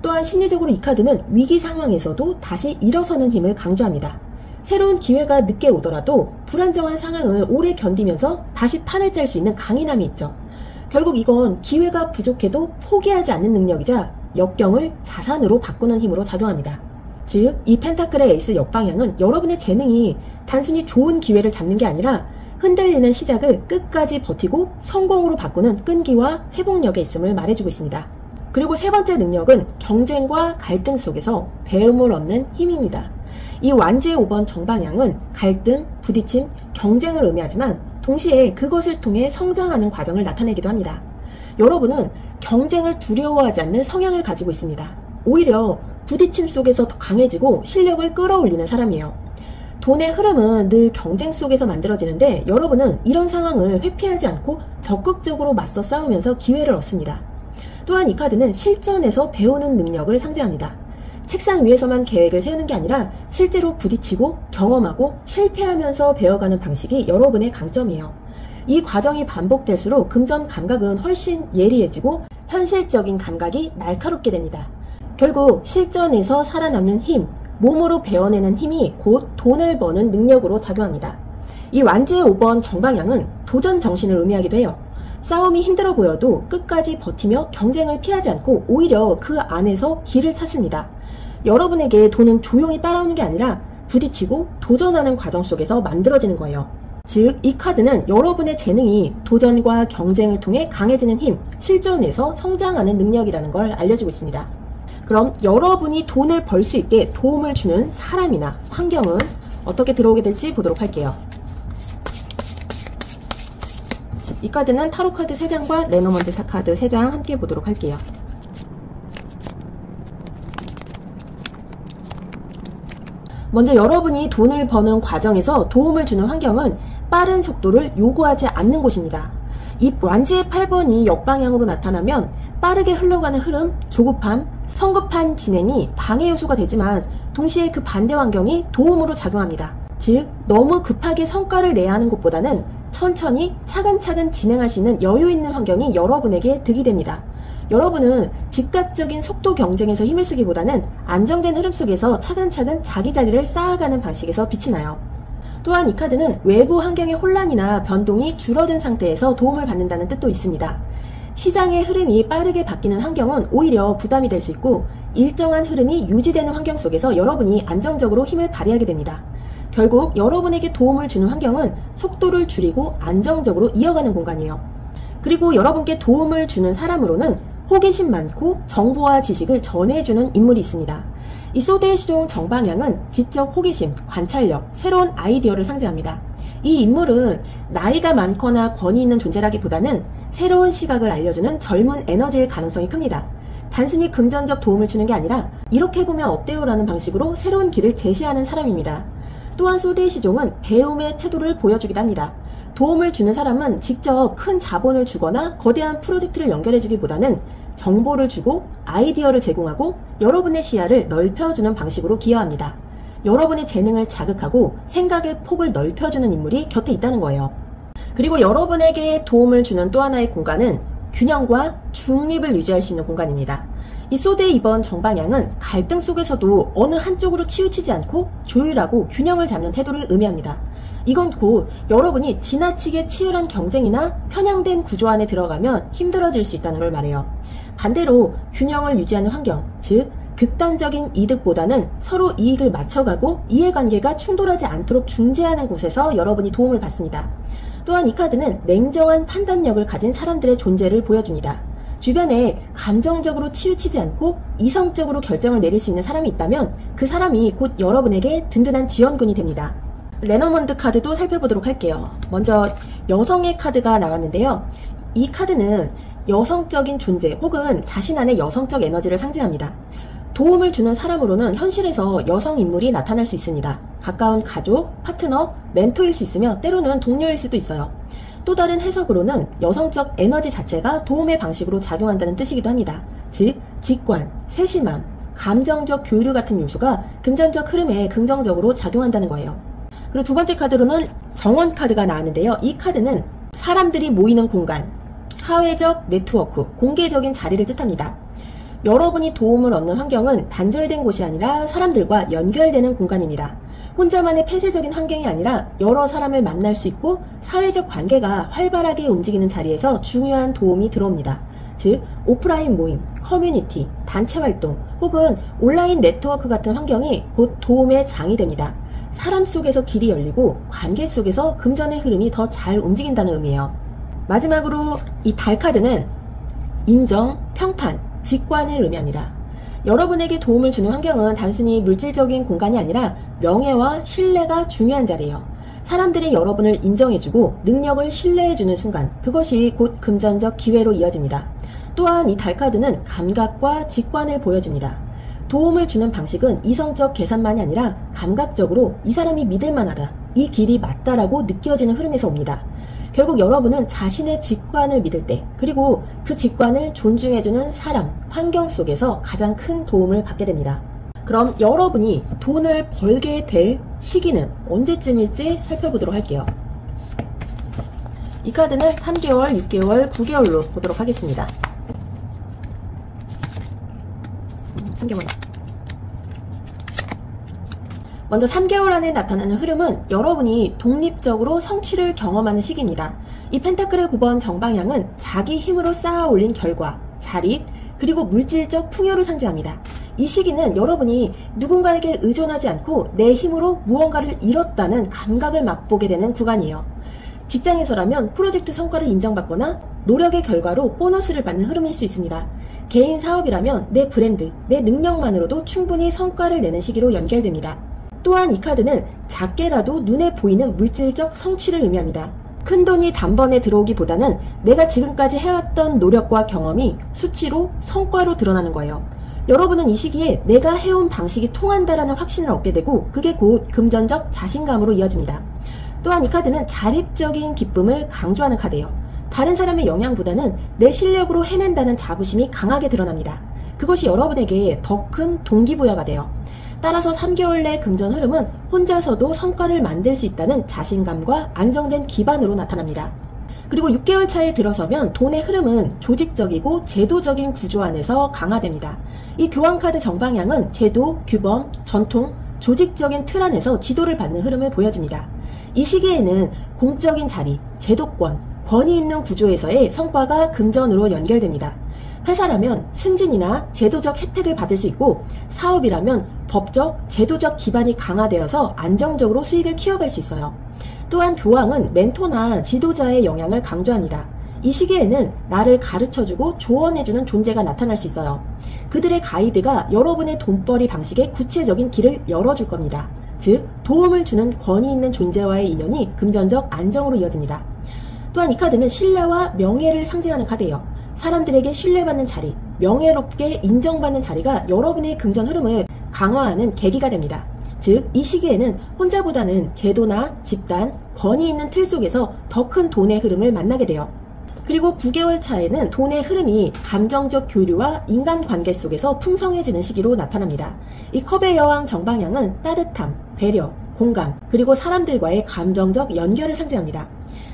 또한 심리적으로 이 카드는 위기 상황에서도 다시 일어서는 힘을 강조합니다. 새로운 기회가 늦게 오더라도 불안정한 상황을 오래 견디면서 다시 판을 짤 수 있는 강인함이 있죠. 결국 이건 기회가 부족해도 포기하지 않는 능력이자 역경을 자산으로 바꾸는 힘으로 작용합니다. 즉, 이 펜타클의 에이스 역방향은 여러분의 재능이 단순히 좋은 기회를 잡는 게 아니라 흔들리는 시작을 끝까지 버티고 성공으로 바꾸는 끈기와 회복력에 있음을 말해주고 있습니다. 그리고 세 번째 능력은 경쟁과 갈등 속에서 배움을 얻는 힘입니다. 이 완지의 5번 정방향은 갈등, 부딪힘, 경쟁을 의미하지만 동시에 그것을 통해 성장하는 과정을 나타내기도 합니다. 여러분은 경쟁을 두려워하지 않는 성향을 가지고 있습니다. 오히려 부딪힘 속에서 더 강해지고 실력을 끌어올리는 사람이에요. 돈의 흐름은 늘 경쟁 속에서 만들어지는데 여러분은 이런 상황을 회피하지 않고 적극적으로 맞서 싸우면서 기회를 얻습니다. 또한 이 카드는 실전에서 배우는 능력을 상징합니다. 책상 위에서만 계획을 세우는 게 아니라 실제로 부딪히고 경험하고 실패하면서 배워가는 방식이 여러분의 강점이에요. 이 과정이 반복될수록 금전 감각은 훨씬 예리해지고 현실적인 감각이 날카롭게 됩니다. 결국 실전에서 살아남는 힘, 몸으로 배워내는 힘이 곧 돈을 버는 능력으로 작용합니다. 이 완지의 5번 정방향은 도전 정신을 의미하기도 해요. 싸움이 힘들어 보여도 끝까지 버티며 경쟁을 피하지 않고 오히려 그 안에서 길을 찾습니다. 여러분에게 돈은 조용히 따라오는 게 아니라 부딪히고 도전하는 과정 속에서 만들어지는 거예요. 즉, 이 카드는 여러분의 재능이 도전과 경쟁을 통해 강해지는 힘, 실전에서 성장하는 능력이라는 걸 알려주고 있습니다. 그럼 여러분이 돈을 벌 수 있게 도움을 주는 사람이나 환경은 어떻게 들어오게 될지 보도록 할게요. 이 카드는 타로 카드 3장과 레노먼드 카드 3장 함께 보도록 할게요. 먼저 여러분이 돈을 버는 과정에서 도움을 주는 환경은 빠른 속도를 요구하지 않는 곳입니다. 이 완지의 8번이 역방향으로 나타나면 빠르게 흘러가는 흐름, 조급함, 성급한 진행이 방해 요소가 되지만 동시에 그 반대 환경이 도움으로 작용합니다. 즉, 너무 급하게 성과를 내야 하는 것보다는 천천히 차근차근 진행할 수 있는 여유 있는 환경이 여러분에게 득이 됩니다. 여러분은 즉각적인 속도 경쟁에서 힘을 쓰기보다는 안정된 흐름 속에서 차근차근 자기 자리를 쌓아가는 방식에서 빛이 나요. 또한 이 카드는 외부 환경의 혼란이나 변동이 줄어든 상태에서 도움을 받는다는 뜻도 있습니다. 시장의 흐름이 빠르게 바뀌는 환경은 오히려 부담이 될 수 있고 일정한 흐름이 유지되는 환경 속에서 여러분이 안정적으로 힘을 발휘하게 됩니다. 결국 여러분에게 도움을 주는 환경은 속도를 줄이고 안정적으로 이어가는 공간이에요. 그리고 여러분께 도움을 주는 사람으로는 호기심 많고 정보와 지식을 전해주는 인물이 있습니다. 이 소드의 시종 정방향은 지적 호기심, 관찰력, 새로운 아이디어를 상징합니다. 이 인물은 나이가 많거나 권위 있는 존재라기보다는 새로운 시각을 알려주는 젊은 에너지일 가능성이 큽니다. 단순히 금전적 도움을 주는 게 아니라 이렇게 보면 어때요? 라는 방식으로 새로운 길을 제시하는 사람입니다. 또한 소드의 시종은 배움의 태도를 보여주기도 합니다. 도움을 주는 사람은 직접 큰 자본을 주거나 거대한 프로젝트를 연결해주기보다는 정보를 주고 아이디어를 제공하고 여러분의 시야를 넓혀주는 방식으로 기여합니다. 여러분의 재능을 자극하고 생각의 폭을 넓혀주는 인물이 곁에 있다는 거예요. 그리고 여러분에게 도움을 주는 또 하나의 공간은 균형과 중립을 유지할 수 있는 공간입니다. 이 소드의 2번 정방향은 갈등 속에서도 어느 한쪽으로 치우치지 않고 조율하고 균형을 잡는 태도를 의미합니다. 이건 곧 여러분이 지나치게 치열한 경쟁이나 편향된 구조 안에 들어가면 힘들어질 수 있다는 걸 말해요. 반대로 균형을 유지하는 환경, 즉 극단적인 이득보다는 서로 이익을 맞춰가고 이해관계가 충돌하지 않도록 중재하는 곳에서 여러분이 도움을 받습니다. 또한 이 카드는 냉정한 판단력을 가진 사람들의 존재를 보여줍니다. 주변에 감정적으로 치우치지 않고 이성적으로 결정을 내릴 수 있는 사람이 있다면 그 사람이 곧 여러분에게 든든한 지원군이 됩니다. 레너먼드 카드도 살펴보도록 할게요. 먼저 여성의 카드가 나왔는데요. 이 카드는 여성적인 존재 혹은 자신 안의 여성적 에너지를 상징합니다. 도움을 주는 사람으로는 현실에서 여성 인물이 나타날 수 있습니다. 가까운 가족, 파트너, 멘토일 수 있으며 때로는 동료일 수도 있어요. 또 다른 해석으로는 여성적 에너지 자체가 도움의 방식으로 작용한다는 뜻이기도 합니다. 즉, 직관, 세심함, 감정적 교류 같은 요소가 금전적 흐름에 긍정적으로 작용한다는 거예요. 그리고 두 번째 카드로는 정원 카드가 나왔는데요. 이 카드는 사람들이 모이는 공간, 사회적 네트워크, 공개적인 자리를 뜻합니다. 여러분이 도움을 얻는 환경은 단절된 곳이 아니라 사람들과 연결되는 공간입니다. 혼자만의 폐쇄적인 환경이 아니라 여러 사람을 만날 수 있고 사회적 관계가 활발하게 움직이는 자리에서 중요한 도움이 들어옵니다. 즉, 오프라인 모임, 커뮤니티, 단체 활동 혹은 온라인 네트워크 같은 환경이 곧 도움의 장이 됩니다. 사람 속에서 길이 열리고 관계 속에서 금전의 흐름이 더 잘 움직인다는 의미예요. 마지막으로 이 달 카드는 인정, 평판, 직관을 의미합니다. 여러분에게 도움을 주는 환경은 단순히 물질적인 공간이 아니라 명예와 신뢰가 중요한 자리예요. 사람들이 여러분을 인정해주고 능력을 신뢰해주는 순간, 그것이 곧 금전적 기회로 이어집니다. 또한 이 달카드는 감각과 직관을 보여줍니다. 도움을 주는 방식은 이성적 계산만이 아니라 감각적으로 이 사람이 믿을만하다, 이 길이 맞다라고 느껴지는 흐름에서 옵니다. 결국 여러분은 자신의 직관을 믿을 때, 그리고 그 직관을 존중해주는 사람, 환경 속에서 가장 큰 도움을 받게 됩니다. 그럼 여러분이 돈을 벌게 될 시기는 언제쯤일지 살펴보도록 할게요. 이 카드는 3개월, 6개월, 9개월로 보도록 하겠습니다. 3개월. 먼저 3개월 안에 나타나는 흐름은 여러분이 독립적으로 성취를 경험하는 시기입니다. 이 펜타클의 9번 정방향은 자기 힘으로 쌓아 올린 결과, 자립, 그리고 물질적 풍요를 상징합니다. 이 시기는 여러분이 누군가에게 의존하지 않고 내 힘으로 무언가를 이뤘다는 감각을 맛보게 되는 구간이에요. 직장에서라면 프로젝트 성과를 인정받거나 노력의 결과로 보너스를 받는 흐름일 수 있습니다. 개인 사업이라면 내 브랜드, 내 능력만으로도 충분히 성과를 내는 시기로 연결됩니다. 또한 이 카드는 작게라도 눈에 보이는 물질적 성취를 의미합니다. 큰 돈이 단번에 들어오기보다는 내가 지금까지 해왔던 노력과 경험이 수치로, 성과로 드러나는 거예요. 여러분은 이 시기에 내가 해온 방식이 통한다라는 확신을 얻게 되고, 그게 곧 금전적 자신감으로 이어집니다. 또한 이 카드는 자립적인 기쁨을 강조하는 카드예요. 다른 사람의 영향보다는 내 실력으로 해낸다는 자부심이 강하게 드러납니다. 그것이 여러분에게 더 큰 동기부여가 돼요. 따라서 3개월 내 금전 흐름은 혼자서도 성과를 만들 수 있다는 자신감과 안정된 기반으로 나타납니다. 그리고 6개월 차에 들어서면 돈의 흐름은 조직적이고 제도적인 구조 안에서 강화됩니다. 이 교환카드 정방향은 제도, 규범, 전통, 조직적인 틀 안에서 지도를 받는 흐름을 보여줍니다. 이 시기에는 공적인 자리, 제도권, 권위 있는 구조에서의 성과가 금전으로 연결됩니다. 회사라면 승진이나 제도적 혜택을 받을 수 있고, 사업이라면 법적, 제도적 기반이 강화되어서 안정적으로 수익을 키워갈 수 있어요. 또한 교황은 멘토나 지도자의 영향을 강조합니다. 이 시기에는 나를 가르쳐주고 조언해주는 존재가 나타날 수 있어요. 그들의 가이드가 여러분의 돈벌이 방식의 구체적인 길을 열어줄 겁니다. 즉, 도움을 주는 권위 있는 존재와의 인연이 금전적 안정으로 이어집니다. 또한 이 카드는 신뢰와 명예를 상징하는 카드예요. 사람들에게 신뢰받는 자리, 명예롭게 인정받는 자리가 여러분의 금전 흐름을 강화하는 계기가 됩니다. 즉, 이 시기에는 혼자보다는 제도나 집단, 권위 있는 틀 속에서 더 큰 돈의 흐름을 만나게 돼요. 그리고 9개월 차에는 돈의 흐름이 감정적 교류와 인간관계 속에서 풍성해지는 시기로 나타납니다. 이 컵의 여왕 정방향은 따뜻함, 배려, 공감, 그리고 사람들과의 감정적 연결을 상징합니다.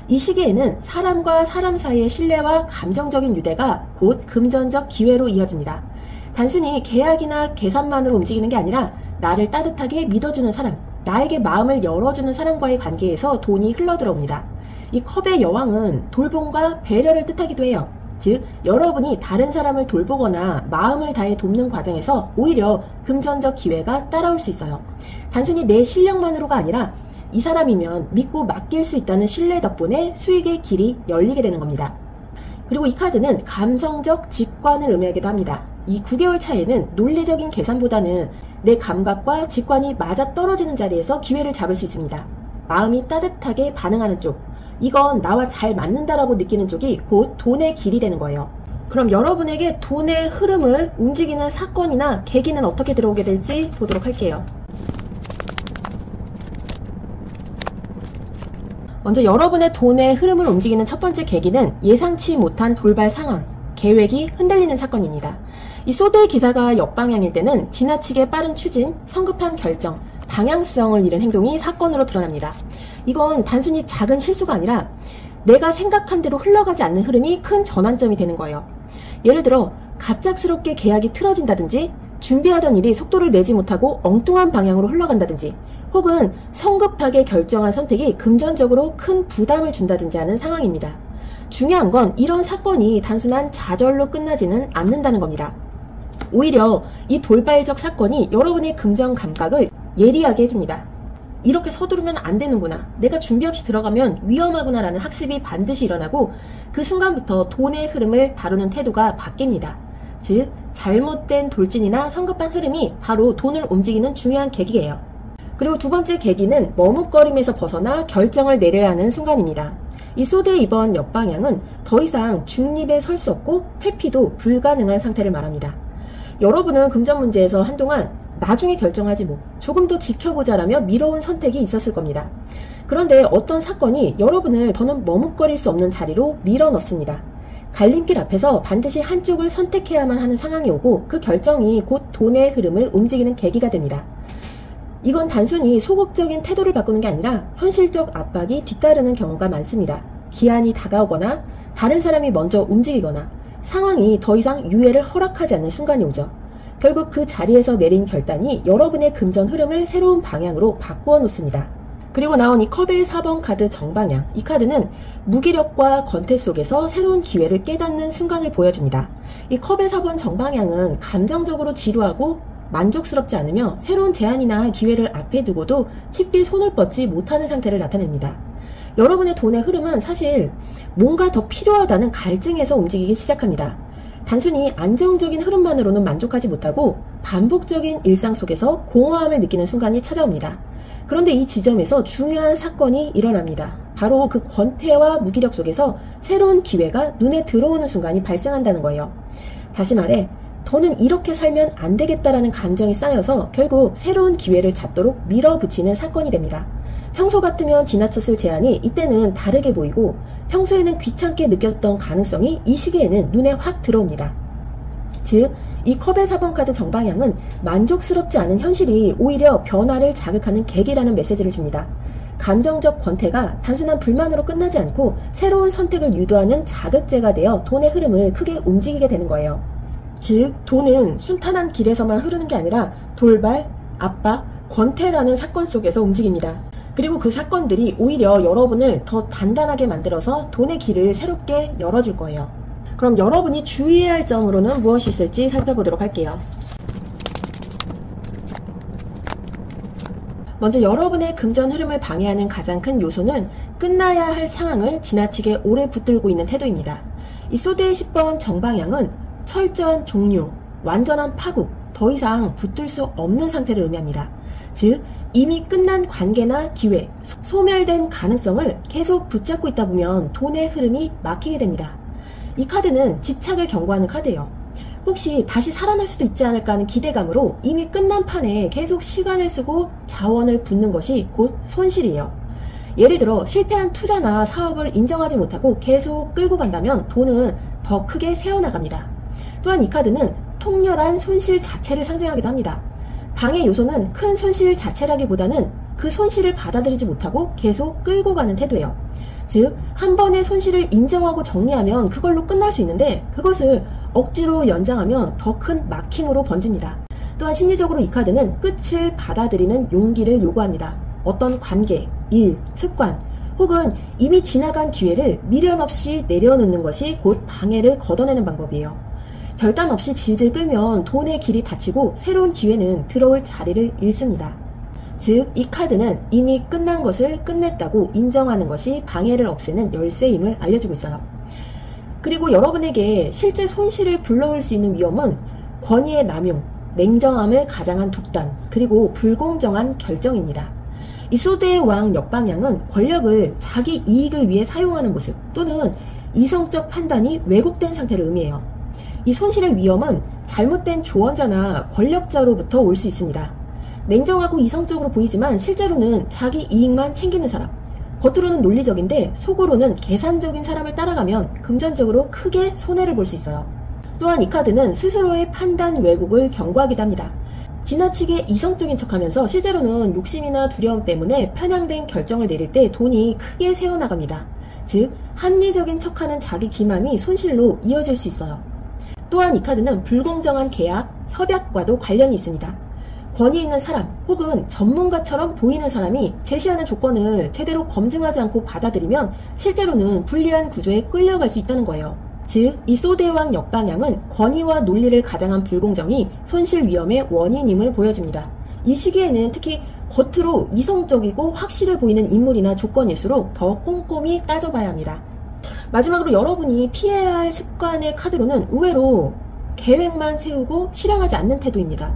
이 시기에는 사람과 사람 사이의 신뢰와 감정적인 유대가 곧 금전적 기회로 이어집니다. 단순히 계약이나 계산만으로 움직이는 게 아니라 나를 따뜻하게 믿어주는 사람, 나에게 마음을 열어주는 사람과의 관계에서 돈이 흘러들어옵니다. 이 컵의 여왕은 돌봄과 배려를 뜻하기도 해요. 즉, 여러분이 다른 사람을 돌보거나 마음을 다해 돕는 과정에서 오히려 금전적 기회가 따라올 수 있어요. 단순히 내 실력만으로가 아니라 이 사람이면 믿고 맡길 수 있다는 신뢰 덕분에 수익의 길이 열리게 되는 겁니다. 그리고 이 카드는 감성적 직관을 의미하기도 합니다. 이 9개월 차에는 논리적인 계산보다는 내 감각과 직관이 맞아떨어지는 자리에서 기회를 잡을 수 있습니다. 마음이 따뜻하게 반응하는 쪽, 이건 나와 잘 맞는다라고 느끼는 쪽이 곧 돈의 길이 되는 거예요. 그럼 여러분에게 돈의 흐름을 움직이는 사건이나 계기는 어떻게 들어오게 될지 보도록 할게요. 먼저 여러분의 돈의 흐름을 움직이는 첫 번째 계기는 예상치 못한 돌발 상황, 계획이 흔들리는 사건입니다. 이 소드의 기사가 역방향일 때는 지나치게 빠른 추진, 성급한 결정, 방향성을 잃은 행동이 사건으로 드러납니다. 이건 단순히 작은 실수가 아니라 내가 생각한 대로 흘러가지 않는 흐름이 큰 전환점이 되는 거예요. 예를 들어 갑작스럽게 계약이 틀어진다든지, 준비하던 일이 속도를 내지 못하고 엉뚱한 방향으로 흘러간다든지, 혹은 성급하게 결정한 선택이 금전적으로 큰 부담을 준다든지 하는 상황입니다. 중요한 건 이런 사건이 단순한 좌절로 끝나지는 않는다는 겁니다. 오히려 이 돌발적 사건이 여러분의 금전 감각을 예리하게 해줍니다. 이렇게 서두르면 안 되는구나, 내가 준비 없이 들어가면 위험하구나 라는 학습이 반드시 일어나고, 그 순간부터 돈의 흐름을 다루는 태도가 바뀝니다. 즉, 잘못된 돌진이나 성급한 흐름이 바로 돈을 움직이는 중요한 계기예요. 그리고 두 번째 계기는 머뭇거림에서 벗어나 결정을 내려야 하는 순간입니다. 이 소대의 이번 역방향은 더 이상 중립에 설 수 없고 회피도 불가능한 상태를 말합니다. 여러분은 금전 문제에서 한동안 나중에 결정하지 뭐 조금 더 지켜보자라며 미뤄온 선택이 있었을 겁니다. 그런데 어떤 사건이 여러분을 더는 머뭇거릴 수 없는 자리로 밀어넣습니다. 갈림길 앞에서 반드시 한쪽을 선택해야만 하는 상황이 오고 그 결정이 곧 돈의 흐름을 움직이는 계기가 됩니다. 이건 단순히 소극적인 태도를 바꾸는 게 아니라 현실적 압박이 뒤따르는 경우가 많습니다. 기한이 다가오거나 다른 사람이 먼저 움직이거나 상황이 더 이상 유예를 허락하지 않는 순간이 오죠. 결국 그 자리에서 내린 결단이 여러분의 금전 흐름을 새로운 방향으로 바꾸어 놓습니다. 그리고 나온 이 컵의 4번 카드 정방향, 이 카드는 무기력과 권태 속에서 새로운 기회를 깨닫는 순간을 보여줍니다. 이 컵의 4번 정방향은 감정적으로 지루하고 만족스럽지 않으며 새로운 제안이나 기회를 앞에 두고도 쉽게 손을 뻗지 못하는 상태를 나타냅니다. 여러분의 돈의 흐름은 사실 뭔가 더 필요하다는 갈증에서 움직이기 시작합니다. 단순히 안정적인 흐름만으로는 만족하지 못하고 반복적인 일상 속에서 공허함을 느끼는 순간이 찾아옵니다. 그런데 이 지점에서 중요한 사건이 일어납니다. 바로 그 권태와 무기력 속에서 새로운 기회가 눈에 들어오는 순간이 발생한다는 거예요. 다시 말해 더는 이렇게 살면 안 되겠다라는 감정이 쌓여서 결국 새로운 기회를 잡도록 밀어붙이는 사건이 됩니다. 평소 같으면 지나쳤을 제안이 이때는 다르게 보이고 평소에는 귀찮게 느꼈던 가능성이 이 시기에는 눈에 확 들어옵니다. 즉, 이 컵의 4번 카드 정방향은 만족스럽지 않은 현실이 오히려 변화를 자극하는 계기라는 메시지를 줍니다. 감정적 권태가 단순한 불만으로 끝나지 않고 새로운 선택을 유도하는 자극제가 되어 돈의 흐름을 크게 움직이게 되는 거예요. 즉, 돈은 순탄한 길에서만 흐르는 게 아니라 돌발, 압박, 권태라는 사건 속에서 움직입니다. 그리고 그 사건들이 오히려 여러분을 더 단단하게 만들어서 돈의 길을 새롭게 열어줄 거예요. 그럼 여러분이 주의해야 할 점으로는 무엇이 있을지 살펴보도록 할게요. 먼저 여러분의 금전 흐름을 방해하는 가장 큰 요소는 끝나야 할 상황을 지나치게 오래 붙들고 있는 태도입니다. 이 소드의 10번 정방향은 철저한 종료, 완전한 파국, 더 이상 붙들 수 없는 상태를 의미합니다. 즉, 이미 끝난 관계나 기회, 소멸된 가능성을 계속 붙잡고 있다 보면 돈의 흐름이 막히게 됩니다. 이 카드는 집착을 경고하는 카드예요. 혹시 다시 살아날 수도 있지 않을까 하는 기대감으로 이미 끝난 판에 계속 시간을 쓰고 자원을 붓는 것이 곧 손실이에요. 예를 들어 실패한 투자나 사업을 인정하지 못하고 계속 끌고 간다면 돈은 더 크게 새어나갑니다. 또한 이 카드는 통렬한 손실 자체를 상징하기도 합니다. 방해 요소는 큰 손실 자체라기보다는 그 손실을 받아들이지 못하고 계속 끌고 가는 태도예요. 즉, 한 번의 손실을 인정하고 정리하면 그걸로 끝날 수 있는데 그것을 억지로 연장하면 더 큰 막힘으로 번집니다. 또한 심리적으로 이 카드는 끝을 받아들이는 용기를 요구합니다. 어떤 관계, 일, 습관 혹은 이미 지나간 기회를 미련 없이 내려놓는 것이 곧 방해를 걷어내는 방법이에요. 결단 없이 질질 끌면 돈의 길이 닫히고 새로운 기회는 들어올 자리를 잃습니다. 즉, 이 카드는 이미 끝난 것을 끝냈다고 인정하는 것이 방해를 없애는 열쇠임을 알려주고 있어요. 그리고 여러분에게 실제 손실을 불러올 수 있는 위험은 권위의 남용, 냉정함을 가장한 독단, 그리고 불공정한 결정입니다. 이 소드의 왕 역방향은 권력을 자기 이익을 위해 사용하는 모습 또는 이성적 판단이 왜곡된 상태를 의미해요. 이 손실의 위험은 잘못된 조언자나 권력자로부터 올 수 있습니다. 냉정하고 이성적으로 보이지만 실제로는 자기 이익만 챙기는 사람, 겉으로는 논리적인데 속으로는 계산적인 사람을 따라가면 금전적으로 크게 손해를 볼 수 있어요. 또한 이 카드는 스스로의 판단 왜곡을 경고하기도 합니다. 지나치게 이성적인 척하면서 실제로는 욕심이나 두려움 때문에 편향된 결정을 내릴 때 돈이 크게 새어나갑니다. 즉, 합리적인 척하는 자기 기만이 손실로 이어질 수 있어요. 또한 이 카드는 불공정한 계약, 협약과도 관련이 있습니다. 권위 있는 사람 혹은 전문가처럼 보이는 사람이 제시하는 조건을 제대로 검증하지 않고 받아들이면 실제로는 불리한 구조에 끌려갈 수 있다는 거예요. 즉, 이 소드의 왕 역방향은 권위와 논리를 가장한 불공정이 손실 위험의 원인임을 보여줍니다. 이 시기에는 특히 겉으로 이성적이고 확실해 보이는 인물이나 조건일수록 더 꼼꼼히 따져봐야 합니다. 마지막으로 여러분이 피해야 할 습관의 카드로는 의외로 계획만 세우고 실행하지 않는 태도입니다.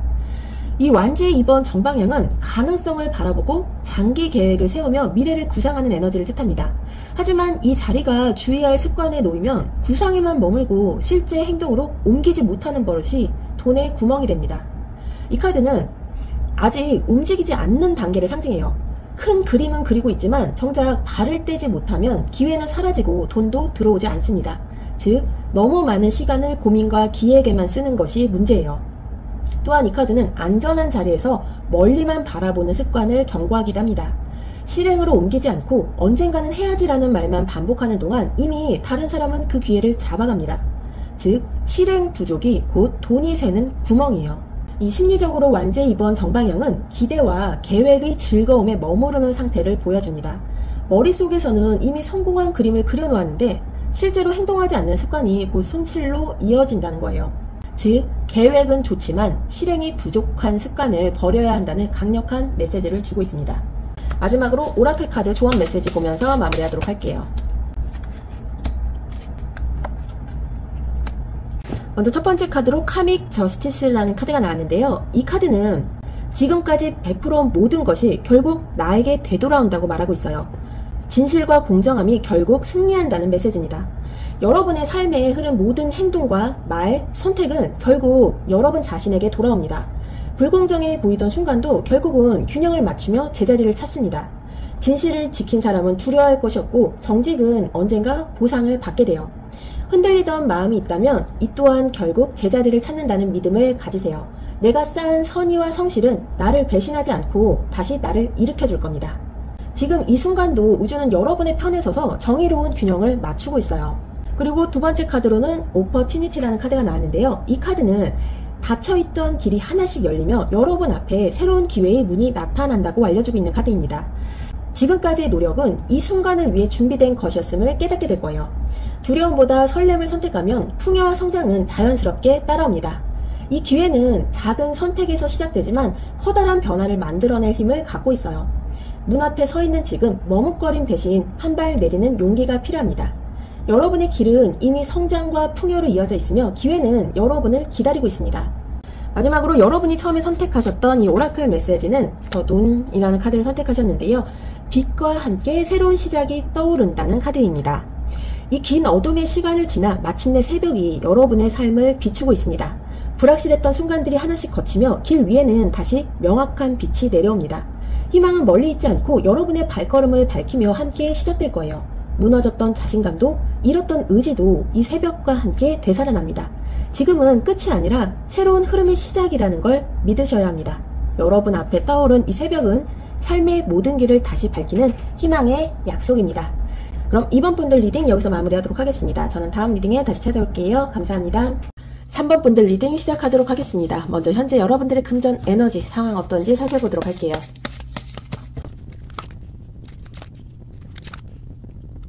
이 완지의 이번 정방향은 가능성을 바라보고 장기 계획을 세우며 미래를 구상하는 에너지를 뜻합니다. 하지만 이 자리가 주의해야 할 습관에 놓이면 구상에만 머물고 실제 행동으로 옮기지 못하는 버릇이 돈의 구멍이 됩니다. 이 카드는 아직 움직이지 않는 단계를 상징해요. 큰 그림은 그리고 있지만 정작 발을 떼지 못하면 기회는 사라지고 돈도 들어오지 않습니다. 즉, 너무 많은 시간을 고민과 기획에만 쓰는 것이 문제예요. 또한 이 카드는 안전한 자리에서 멀리만 바라보는 습관을 경고하기도 합니다. 실행으로 옮기지 않고 언젠가는 해야지라는 말만 반복하는 동안 이미 다른 사람은 그 기회를 잡아갑니다. 즉, 실행 부족이 곧 돈이 새는 구멍이에요. 이 심리적으로 완지의 이번 정방향은 기대와 계획의 즐거움에 머무르는 상태를 보여줍니다. 머릿속에서는 이미 성공한 그림을 그려놓았는데 실제로 행동하지 않는 습관이 곧 손실로 이어진다는 거예요. 즉, 계획은 좋지만 실행이 부족한 습관을 버려야 한다는 강력한 메시지를 주고 있습니다. 마지막으로 오라클 카드 조언 메시지 보면서 마무리하도록 할게요. 먼저 첫 번째 카드로 카믹 저스티스라는 카드가 나왔는데요. 이 카드는 지금까지 100% 모든 것이 결국 나에게 되돌아온다고 말하고 있어요. 진실과 공정함이 결국 승리한다는 메시지입니다. 여러분의 삶에 흐른 모든 행동과 말, 선택은 결국 여러분 자신에게 돌아옵니다. 불공정해 보이던 순간도 결국은 균형을 맞추며 제자리를 찾습니다. 진실을 지킨 사람은 두려워할 것이 없고 정직은 언젠가 보상을 받게 돼요. 흔들리던 마음이 있다면 이 또한 결국 제자리를 찾는다는 믿음을 가지세요. 내가 쌓은 선의와 성실은 나를 배신하지 않고 다시 나를 일으켜줄 겁니다. 지금 이 순간도 우주는 여러분의 편에 서서 정의로운 균형을 맞추고 있어요. 그리고 두 번째 카드로는 오퍼튜니티라는 카드가 나왔는데요. 이 카드는 닫혀있던 길이 하나씩 열리며 여러분 앞에 새로운 기회의 문이 나타난다고 알려주고 있는 카드입니다. 지금까지의 노력은 이 순간을 위해 준비된 것이었음을 깨닫게 될 거예요. 두려움보다 설렘을 선택하면 풍요와 성장은 자연스럽게 따라옵니다. 이 기회는 작은 선택에서 시작되지만 커다란 변화를 만들어낼 힘을 갖고 있어요. 눈앞에 서 있는 지금 머뭇거림 대신 한 발 내리는 용기가 필요합니다. 여러분의 길은 이미 성장과 풍요로 이어져 있으며 기회는 여러분을 기다리고 있습니다. 마지막으로 여러분이 처음에 선택하셨던 이 오라클 메시지는 더 돈이라는 카드를 선택하셨는데요. 빛과 함께 새로운 시작이 떠오른다는 카드입니다. 이 긴 어둠의 시간을 지나 마침내 새벽이 여러분의 삶을 비추고 있습니다. 불확실했던 순간들이 하나씩 거치며 길 위에는 다시 명확한 빛이 내려옵니다. 희망은 멀리 있지 않고 여러분의 발걸음을 밝히며 함께 시작될 거예요. 무너졌던 자신감도 잃었던 의지도 이 새벽과 함께 되살아납니다. 지금은 끝이 아니라 새로운 흐름의 시작이라는 걸 믿으셔야 합니다. 여러분 앞에 떠오른 이 새벽은 삶의 모든 길을 다시 밝히는 희망의 약속입니다. 그럼 이번 분들 리딩 여기서 마무리하도록 하겠습니다. 저는 다음 리딩에 다시 찾아올게요. 감사합니다. 3번 분들 리딩 시작하도록 하겠습니다. 먼저 현재 여러분들의 금전 에너지 상황 어떤지 살펴보도록 할게요.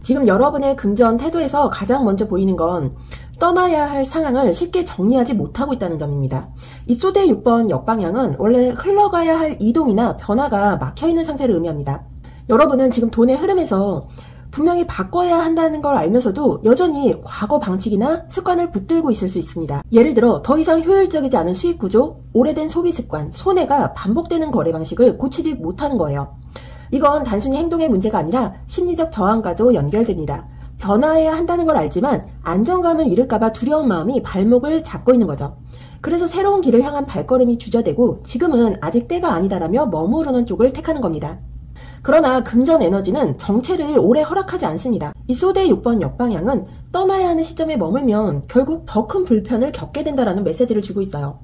지금 여러분의 금전 태도에서 가장 먼저 보이는 건 떠나야 할 상황을 쉽게 정리하지 못하고 있다는 점입니다. 이 소대 6번 역방향은 원래 흘러가야 할 이동이나 변화가 막혀있는 상태를 의미합니다. 여러분은 지금 돈의 흐름에서 분명히 바꿔야 한다는 걸 알면서도 여전히 과거 방식이나 습관을 붙들고 있을 수 있습니다. 예를 들어 더 이상 효율적이지 않은 수익 구조, 오래된 소비 습관, 손해가 반복되는 거래 방식을 고치지 못하는 거예요. 이건 단순히 행동의 문제가 아니라 심리적 저항과도 연결됩니다. 변화해야 한다는 걸 알지만 안정감을 잃을까봐 두려운 마음이 발목을 잡고 있는 거죠. 그래서 새로운 길을 향한 발걸음이 주저되고 지금은 아직 때가 아니다라며 머무르는 쪽을 택하는 겁니다. 그러나 금전 에너지는 정체를 오래 허락하지 않습니다. 이 소대 6번 역방향은 떠나야 하는 시점에 머물면 결국 더 큰 불편을 겪게 된다라는 메시지를 주고 있어요.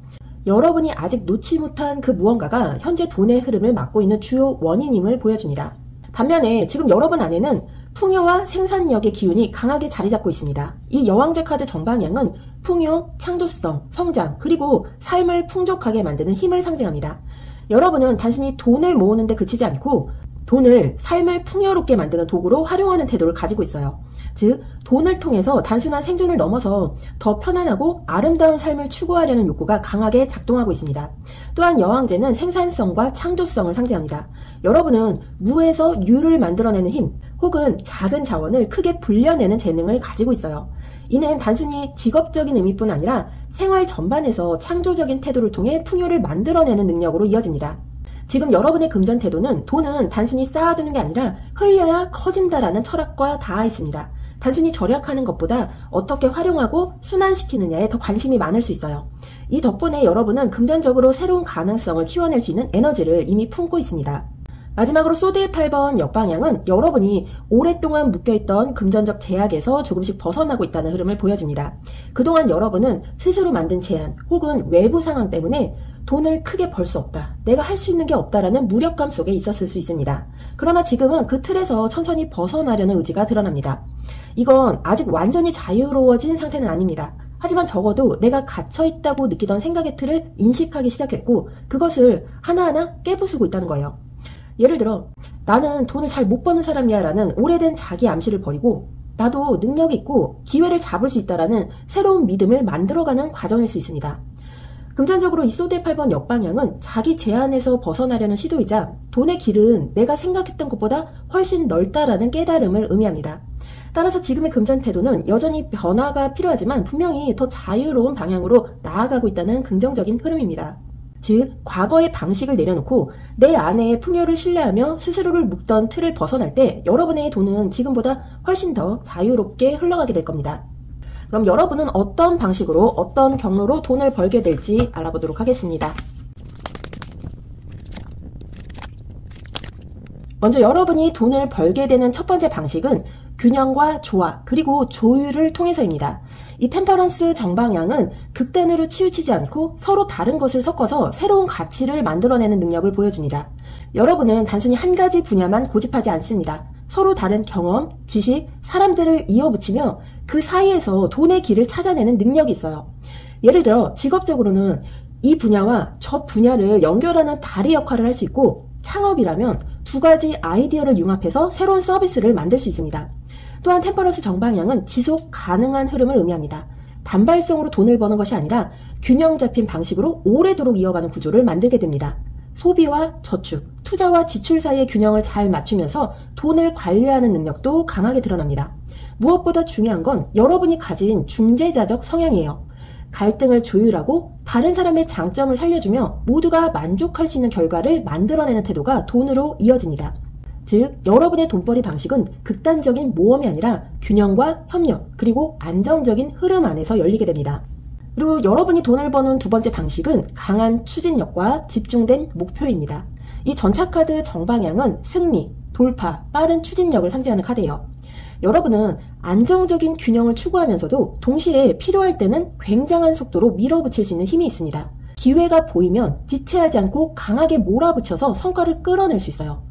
여러분이 아직 놓지 못한 그 무언가가 현재 돈의 흐름을 막고 있는 주요 원인임을 보여줍니다. 반면에 지금 여러분 안에는 풍요와 생산력의 기운이 강하게 자리 잡고 있습니다. 이 여왕제 카드 정방향은 풍요, 창조성, 성장, 그리고 삶을 풍족하게 만드는 힘을 상징합니다. 여러분은 단순히 돈을 모으는 데 그치지 않고 돈을 삶을 풍요롭게 만드는 도구로 활용하는 태도를 가지고 있어요. 즉, 돈을 통해서 단순한 생존을 넘어서 더 편안하고 아름다운 삶을 추구하려는 욕구가 강하게 작동하고 있습니다. 또한 여왕제는 생산성과 창조성을 상징합니다. 여러분은 무에서 유를 만들어내는 힘, 혹은 작은 자원을 크게 불려내는 재능을 가지고 있어요. 이는 단순히 직업적인 의미뿐 아니라 생활 전반에서 창조적인 태도를 통해 풍요를 만들어내는 능력으로 이어집니다. 지금 여러분의 금전 태도는 돈은 단순히 쌓아두는 게 아니라 흘려야 커진다라는 철학과 닿아 있습니다. 단순히 절약하는 것보다 어떻게 활용하고 순환시키느냐에 더 관심이 많을 수 있어요. 이 덕분에 여러분은 금전적으로 새로운 가능성을 키워낼 수 있는 에너지를 이미 품고 있습니다. 마지막으로 소드의 8번 역방향은 여러분이 오랫동안 묶여있던 금전적 제약에서 조금씩 벗어나고 있다는 흐름을 보여줍니다. 그동안 여러분은 스스로 만든 제한 혹은 외부 상황 때문에 돈을 크게 벌 수 없다, 내가 할 수 있는 게 없다라는 무력감 속에 있었을 수 있습니다. 그러나 지금은 그 틀에서 천천히 벗어나려는 의지가 드러납니다. 이건 아직 완전히 자유로워진 상태는 아닙니다. 하지만 적어도 내가 갇혀있다고 느끼던 생각의 틀을 인식하기 시작했고 그것을 하나하나 깨부수고 있다는 거예요. 예를 들어 나는 돈을 잘 못 버는 사람이야 라는 오래된 자기 암시를 버리고 나도 능력이 있고 기회를 잡을 수 있다라는 새로운 믿음을 만들어가는 과정일 수 있습니다. 금전적으로 이 소드의 8번 역방향은 자기 제한에서 벗어나려는 시도이자 돈의 길은 내가 생각했던 것보다 훨씬 넓다라는 깨달음을 의미합니다. 따라서 지금의 금전 태도는 여전히 변화가 필요하지만 분명히 더 자유로운 방향으로 나아가고 있다는 긍정적인 흐름입니다. 즉, 과거의 방식을 내려놓고 내 안에 풍요를 신뢰하며 스스로를 묶던 틀을 벗어날 때 여러분의 돈은 지금보다 훨씬 더 자유롭게 흘러가게 될 겁니다. 그럼 여러분은 어떤 방식으로 어떤 경로로 돈을 벌게 될지 알아보도록 하겠습니다. 먼저 여러분이 돈을 벌게 되는 첫 번째 방식은 균형과 조화 그리고 조율을 통해서입니다. 이 템퍼런스 정방향은 극단으로 치우치지 않고 서로 다른 것을 섞어서 새로운 가치를 만들어내는 능력을 보여줍니다. 여러분은 단순히 한 가지 분야만 고집하지 않습니다. 서로 다른 경험, 지식, 사람들을 이어붙이며 그 사이에서 돈의 길을 찾아내는 능력이 있어요. 예를 들어 직업적으로는 이 분야와 저 분야를 연결하는 다리 역할을 할 수 있고, 창업이라면 두 가지 아이디어를 융합해서 새로운 서비스를 만들 수 있습니다. 또한 템퍼런스 정방향은 지속 가능한 흐름을 의미합니다. 단발성으로 돈을 버는 것이 아니라 균형 잡힌 방식으로 오래도록 이어가는 구조를 만들게 됩니다. 소비와 저축, 투자와 지출 사이의 균형을 잘 맞추면서 돈을 관리하는 능력도 강하게 드러납니다. 무엇보다 중요한 건 여러분이 가진 중재자적 성향이에요. 갈등을 조율하고 다른 사람의 장점을 살려주며 모두가 만족할 수 있는 결과를 만들어내는 태도가 돈으로 이어집니다. 즉, 여러분의 돈벌이 방식은 극단적인 모험이 아니라 균형과 협력, 그리고 안정적인 흐름 안에서 열리게 됩니다. 그리고 여러분이 돈을 버는 두 번째 방식은 강한 추진력과 집중된 목표입니다. 이 전차카드 정방향은 승리, 돌파, 빠른 추진력을 상징하는 카드예요. 여러분은 안정적인 균형을 추구하면서도 동시에 필요할 때는 굉장한 속도로 밀어붙일 수 있는 힘이 있습니다. 기회가 보이면 지체하지 않고 강하게 몰아붙여서 성과를 끌어낼 수 있어요.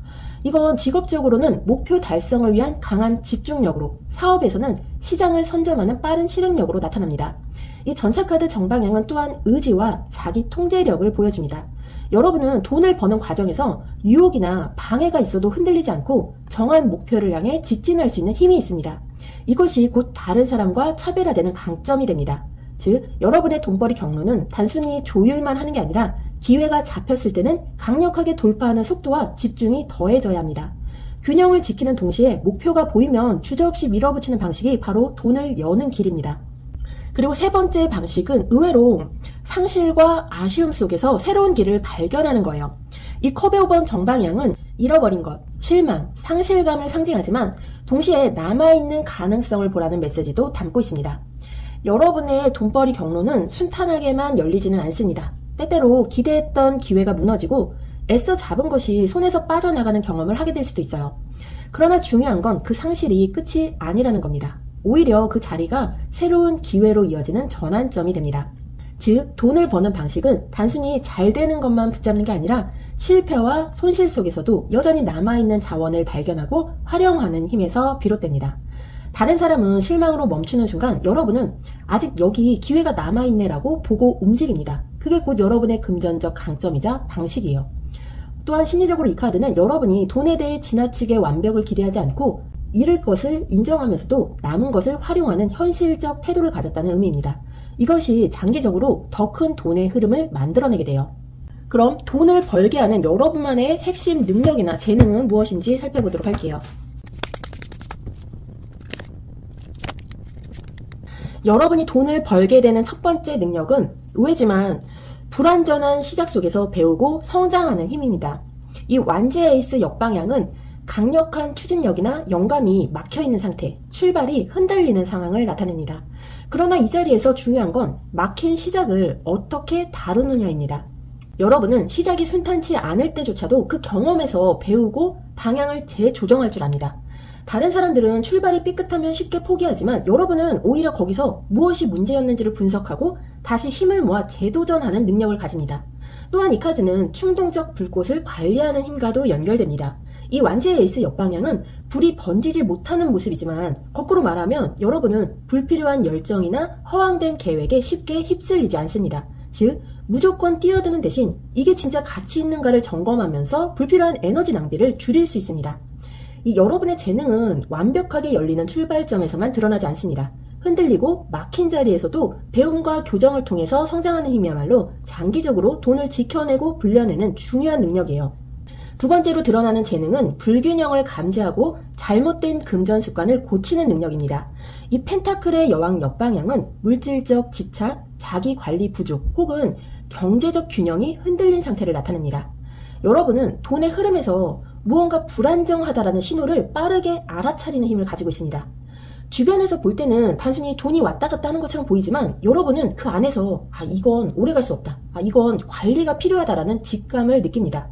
이건 직업적으로는 목표 달성을 위한 강한 집중력으로, 사업에서는 시장을 선점하는 빠른 실행력으로 나타납니다. 이 전차카드 정방향은 또한 의지와 자기 통제력을 보여줍니다. 여러분은 돈을 버는 과정에서 유혹이나 방해가 있어도 흔들리지 않고 정한 목표를 향해 직진할 수 있는 힘이 있습니다. 이것이 곧 다른 사람과 차별화되는 강점이 됩니다. 즉, 여러분의 돈벌이 경로는 단순히 조율만 하는 게 아니라 기회가 잡혔을 때는 강력하게 돌파하는 속도와 집중이 더해져야 합니다. 균형을 지키는 동시에 목표가 보이면 주저없이 밀어붙이는 방식이 바로 돈을 여는 길입니다. 그리고 세 번째 방식은 의외로 상실과 아쉬움 속에서 새로운 길을 발견하는 거예요. 이 컵의 5번 정방향은 잃어버린 것, 실망, 상실감을 상징하지만 동시에 남아있는 가능성을 보라는 메시지도 담고 있습니다. 여러분의 돈벌이 경로는 순탄하게만 열리지는 않습니다. 때때로 기대했던 기회가 무너지고 애써 잡은 것이 손에서 빠져나가는 경험을 하게 될 수도 있어요. 그러나 중요한 건 그 상실이 끝이 아니라는 겁니다. 오히려 그 자리가 새로운 기회로 이어지는 전환점이 됩니다. 즉, 돈을 버는 방식은 단순히 잘 되는 것만 붙잡는 게 아니라 실패와 손실 속에서도 여전히 남아있는 자원을 발견하고 활용하는 힘에서 비롯됩니다. 다른 사람은 실망으로 멈추는 순간 여러분은 아직 여기 기회가 남아있네라고 보고 움직입니다. 그게 곧 여러분의 금전적 강점이자 방식이에요. 또한 심리적으로 이 카드는 여러분이 돈에 대해 지나치게 완벽을 기대하지 않고 잃을 것을 인정하면서도 남은 것을 활용하는 현실적 태도를 가졌다는 의미입니다. 이것이 장기적으로 더 큰 돈의 흐름을 만들어내게 돼요. 그럼 돈을 벌게 하는 여러분만의 핵심 능력이나 재능은 무엇인지 살펴보도록 할게요. 여러분이 돈을 벌게 되는 첫 번째 능력은 의외지만 불완전한 시작 속에서 배우고 성장하는 힘입니다. 이 완제 에이스 역방향은 강력한 추진력이나 영감이 막혀있는 상태, 출발이 흔들리는 상황을 나타냅니다. 그러나 이 자리에서 중요한 건 막힌 시작을 어떻게 다루느냐입니다. 여러분은 시작이 순탄치 않을 때조차도 그 경험에서 배우고 방향을 재조정할 줄 압니다. 다른 사람들은 출발이 삐끗하면 쉽게 포기하지만 여러분은 오히려 거기서 무엇이 문제였는지를 분석하고 다시 힘을 모아 재도전하는 능력을 가집니다. 또한 이 카드는 충동적 불꽃을 관리하는 힘과도 연결됩니다. 이 완제의 에이스 역방향은 불이 번지지 못하는 모습이지만 거꾸로 말하면 여러분은 불필요한 열정이나 허황된 계획에 쉽게 휩쓸리지 않습니다. 즉 무조건 뛰어드는 대신 이게 진짜 가치 있는가를 점검하면서 불필요한 에너지 낭비를 줄일 수 있습니다. 이 여러분의 재능은 완벽하게 열리는 출발점에서만 드러나지 않습니다. 흔들리고 막힌 자리에서도 배움과 교정을 통해서 성장하는 힘이야말로 장기적으로 돈을 지켜내고 불려내는 중요한 능력이에요. 두 번째로 드러나는 재능은 불균형을 감지하고 잘못된 금전 습관을 고치는 능력입니다. 이 펜타클의 여왕 역방향은 물질적 집착, 자기 관리 부족 혹은 경제적 균형이 흔들린 상태를 나타냅니다. 여러분은 돈의 흐름에서 무언가 불안정하다라는 신호를 빠르게 알아차리는 힘을 가지고 있습니다. 주변에서 볼 때는 단순히 돈이 왔다 갔다 하는 것처럼 보이지만 여러분은 그 안에서 이건 오래 갈 수 없다. 이건 관리가 필요하다라는 직감을 느낍니다.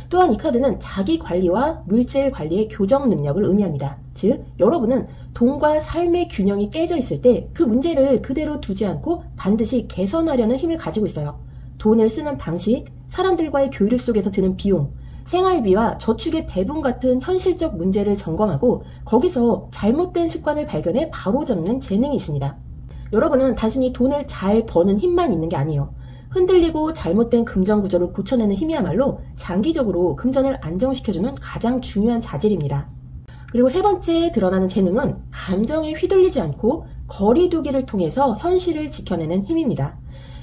또한 이 카드는 자기 관리와 물질 관리의 교정 능력을 의미합니다. 즉, 여러분은 돈과 삶의 균형이 깨져 있을 때 그 문제를 그대로 두지 않고 반드시 개선하려는 힘을 가지고 있어요. 돈을 쓰는 방식, 사람들과의 교류 속에서 드는 비용, 생활비와 저축의 배분 같은 현실적 문제를 점검하고 거기서 잘못된 습관을 발견해 바로잡는 재능이 있습니다. 여러분은 단순히 돈을 잘 버는 힘만 있는 게 아니에요. 흔들리고 잘못된 금전 구조를 고쳐내는 힘이야말로 장기적으로 금전을 안정시켜주는 가장 중요한 자질입니다. 그리고 세 번째 드러나는 재능은 감정에 휘둘리지 않고 거리두기를 통해서 현실을 지켜내는 힘입니다.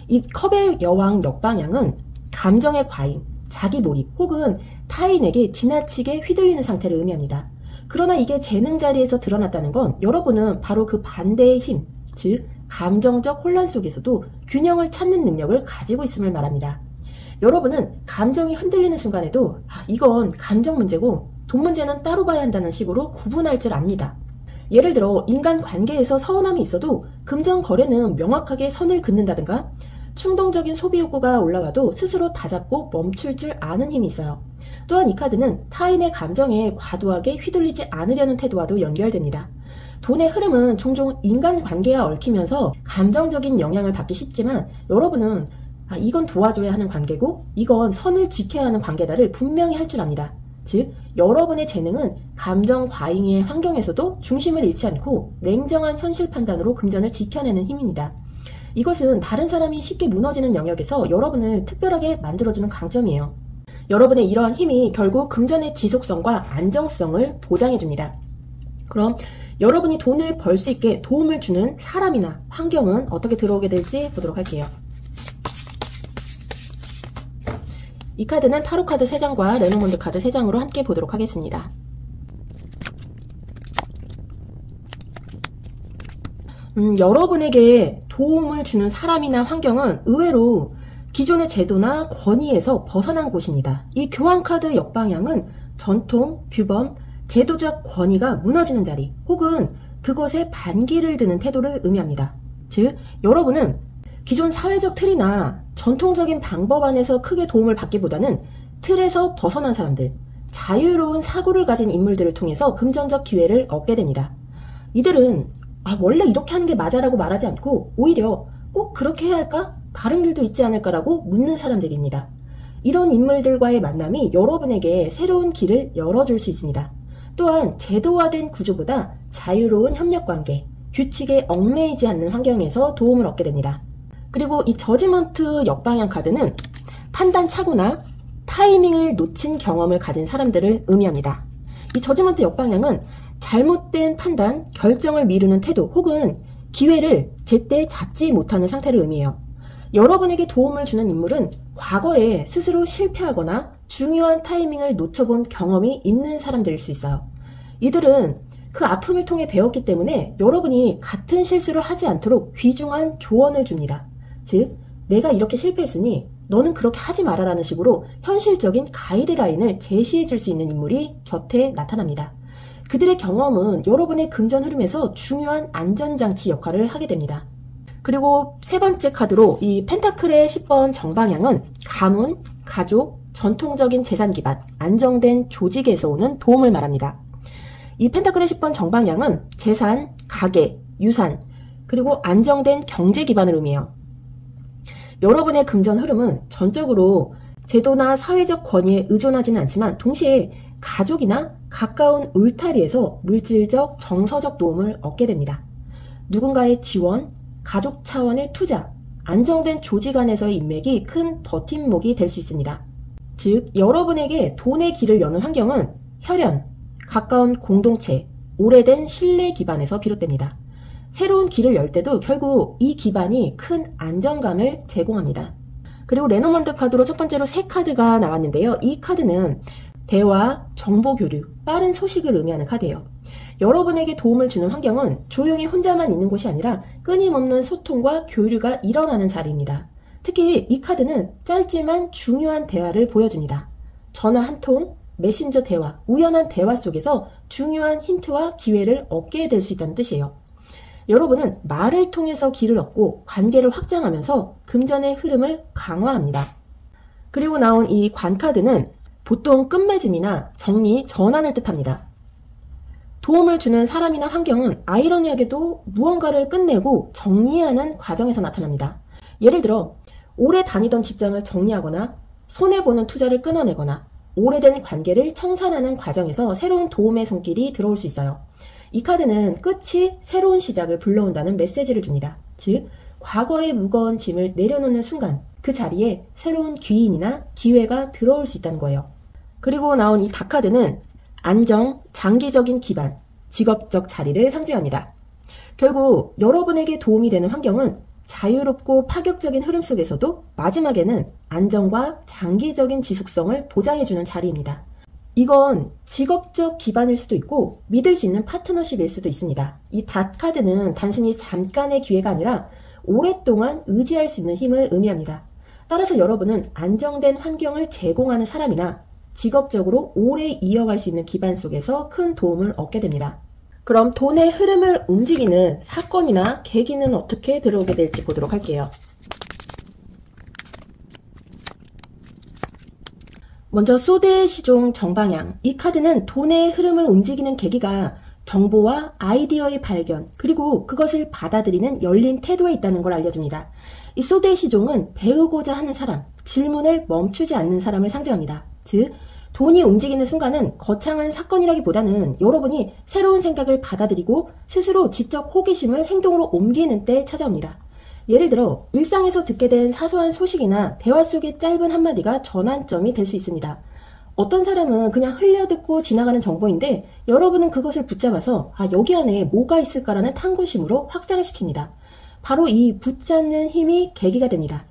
이 컵의 여왕 역방향은 감정의 과잉, 자기 몰입 혹은 타인에게 지나치게 휘둘리는 상태를 의미합니다. 그러나 이게 재능 자리에서 드러났다는 건 여러분은 바로 그 반대의 힘, 즉 감정적 혼란 속에서도 균형을 찾는 능력을 가지고 있음을 말합니다. 여러분은 감정이 흔들리는 순간에도 이건 감정 문제고 돈 문제는 따로 봐야 한다는 식으로 구분할 줄 압니다. 예를 들어 인간관계에서 서운함이 있어도 금전 거래는 명확하게 선을 긋는다든가 충동적인 소비 욕구가 올라와도 스스로 다잡고 멈출 줄 아는 힘이 있어요. 또한 이 카드는 타인의 감정에 과도하게 휘둘리지 않으려는 태도와도 연결됩니다. 돈의 흐름은 종종 인간관계와 얽히면서 감정적인 영향을 받기 쉽지만 여러분은 이건 도와줘야 하는 관계고 이건 선을 지켜야 하는 관계다를 분명히 할 줄 압니다. 즉 여러분의 재능은 감정 과잉의 환경에서도 중심을 잃지 않고 냉정한 현실 판단으로 금전을 지켜내는 힘입니다. 이것은 다른 사람이 쉽게 무너지는 영역에서 여러분을 특별하게 만들어주는 강점이에요. 여러분의 이러한 힘이 결국 금전의 지속성과 안정성을 보장해줍니다. 그럼 여러분이 돈을 벌 수 있게 도움을 주는 사람이나 환경은 어떻게 들어오게 될지 보도록 할게요. 이 카드는 타로 카드 3장과 레노몬드 카드 3장으로 함께 보도록 하겠습니다. 여러분에게 도움을 주는 사람이나 환경은 의외로 기존의 제도나 권위에서 벗어난 곳입니다. 이 교황 카드 역방향은 전통, 규범, 제도적 권위가 무너지는 자리 혹은 그것에 반기를 드는 태도를 의미합니다. 즉, 여러분은 기존 사회적 틀이나 전통적인 방법 안에서 크게 도움을 받기보다는 틀에서 벗어난 사람들, 자유로운 사고를 가진 인물들을 통해서 금전적 기회를 얻게 됩니다. 이들은 원래 이렇게 하는 게 맞아라고 말하지 않고 오히려 꼭 그렇게 해야 할까? 다른 길도 있지 않을까라고 묻는 사람들입니다. 이런 인물들과의 만남이 여러분에게 새로운 길을 열어줄 수 있습니다. 또한 제도화된 구조보다 자유로운 협력관계, 규칙에 얽매이지 않는 환경에서 도움을 얻게 됩니다. 그리고 이 저지먼트 역방향 카드는 판단 착오나 타이밍을 놓친 경험을 가진 사람들을 의미합니다. 이 저지먼트 역방향은 잘못된 판단, 결정을 미루는 태도 혹은 기회를 제때 잡지 못하는 상태를 의미해요. 여러분에게 도움을 주는 인물은 과거에 스스로 실패하거나 중요한 타이밍을 놓쳐본 경험이 있는 사람들일 수 있어요. 이들은 그 아픔을 통해 배웠기 때문에 여러분이 같은 실수를 하지 않도록 귀중한 조언을 줍니다. 즉, 내가 이렇게 실패했으니 너는 그렇게 하지 마라라는 식으로 현실적인 가이드라인을 제시해 줄 수 있는 인물이 곁에 나타납니다. 그들의 경험은 여러분의 금전 흐름에서 중요한 안전장치 역할을 하게 됩니다. 그리고 세 번째 카드로 이 펜타클의 10번 정방향은 가문, 가족, 전통적인 재산 기반, 안정된 조직에서 오는 도움을 말합니다. 이 펜타클의 10번 정방향은 재산, 가계, 유산, 그리고 안정된 경제 기반을 의미해요. 여러분의 금전 흐름은 전적으로 제도나 사회적 권위에 의존하지는 않지만 동시에 가족이나 가까운 울타리에서 물질적, 정서적 도움을 얻게 됩니다. 누군가의 지원, 가족 차원의 투자, 안정된 조직 안에서의 인맥이 큰 버팀목이 될 수 있습니다. 즉, 여러분에게 돈의 길을 여는 환경은 혈연, 가까운 공동체, 오래된 신뢰 기반에서 비롯됩니다. 새로운 길을 열 때도 결국 이 기반이 큰 안정감을 제공합니다. 그리고 레노먼드 카드로 첫 번째로 세 카드가 나왔는데요. 이 카드는 대화, 정보 교류, 빠른 소식을 의미하는 카드예요. 여러분에게 도움을 주는 환경은 조용히 혼자만 있는 곳이 아니라 끊임없는 소통과 교류가 일어나는 자리입니다. 특히 이 카드는 짧지만 중요한 대화를 보여줍니다. 전화 한 통, 메신저 대화, 우연한 대화 속에서 중요한 힌트와 기회를 얻게 될 수 있다는 뜻이에요. 여러분은 말을 통해서 길을 얻고 관계를 확장하면서 금전의 흐름을 강화합니다. 그리고 나온 이 관카드는 보통 끝맺음이나 정리, 전환을 뜻합니다. 도움을 주는 사람이나 환경은 아이러니하게도 무언가를 끝내고 정리하는 과정에서 나타납니다. 예를 들어 오래 다니던 직장을 정리하거나 손해보는 투자를 끊어내거나 오래된 관계를 청산하는 과정에서 새로운 도움의 손길이 들어올 수 있어요. 이 카드는 끝이 새로운 시작을 불러온다는 메시지를 줍니다. 즉, 과거의 무거운 짐을 내려놓는 순간 그 자리에 새로운 귀인이나 기회가 들어올 수 있다는 거예요. 그리고 나온 이 다카드는 안정, 장기적인 기반, 직업적 자리를 상징합니다. 결국 여러분에게 도움이 되는 환경은 자유롭고 파격적인 흐름 속에서도 마지막에는 안정과 장기적인 지속성을 보장해주는 자리입니다. 이건 직업적 기반일 수도 있고 믿을 수 있는 파트너십일 수도 있습니다. 이 닷카드는 단순히 잠깐의 기회가 아니라 오랫동안 의지할 수 있는 힘을 의미합니다. 따라서 여러분은 안정된 환경을 제공하는 사람이나 직업적으로 오래 이어갈 수 있는 기반 속에서 큰 도움을 얻게 됩니다. 그럼 돈의 흐름을 움직이는 사건이나 계기는 어떻게 들어오게 될지 보도록 할게요. 먼저 소드의 시종 정방향. 이 카드는 돈의 흐름을 움직이는 계기가 정보와 아이디어의 발견, 그리고 그것을 받아들이는 열린 태도에 있다는 걸 알려줍니다. 이 소드의 시종은 배우고자 하는 사람, 질문을 멈추지 않는 사람을 상징합니다. 즉, 돈이 움직이는 순간은 거창한 사건이라기보다는 여러분이 새로운 생각을 받아들이고 스스로 지적 호기심을 행동으로 옮기는 때 찾아옵니다. 예를 들어 일상에서 듣게 된 사소한 소식이나 대화 속의 짧은 한마디가 전환점이 될 수 있습니다. 어떤 사람은 그냥 흘려듣고 지나가는 정보인데 여러분은 그것을 붙잡아서 여기 안에 뭐가 있을까라는 탐구심으로 확장시킵니다. 바로 이 붙잡는 힘이 계기가 됩니다.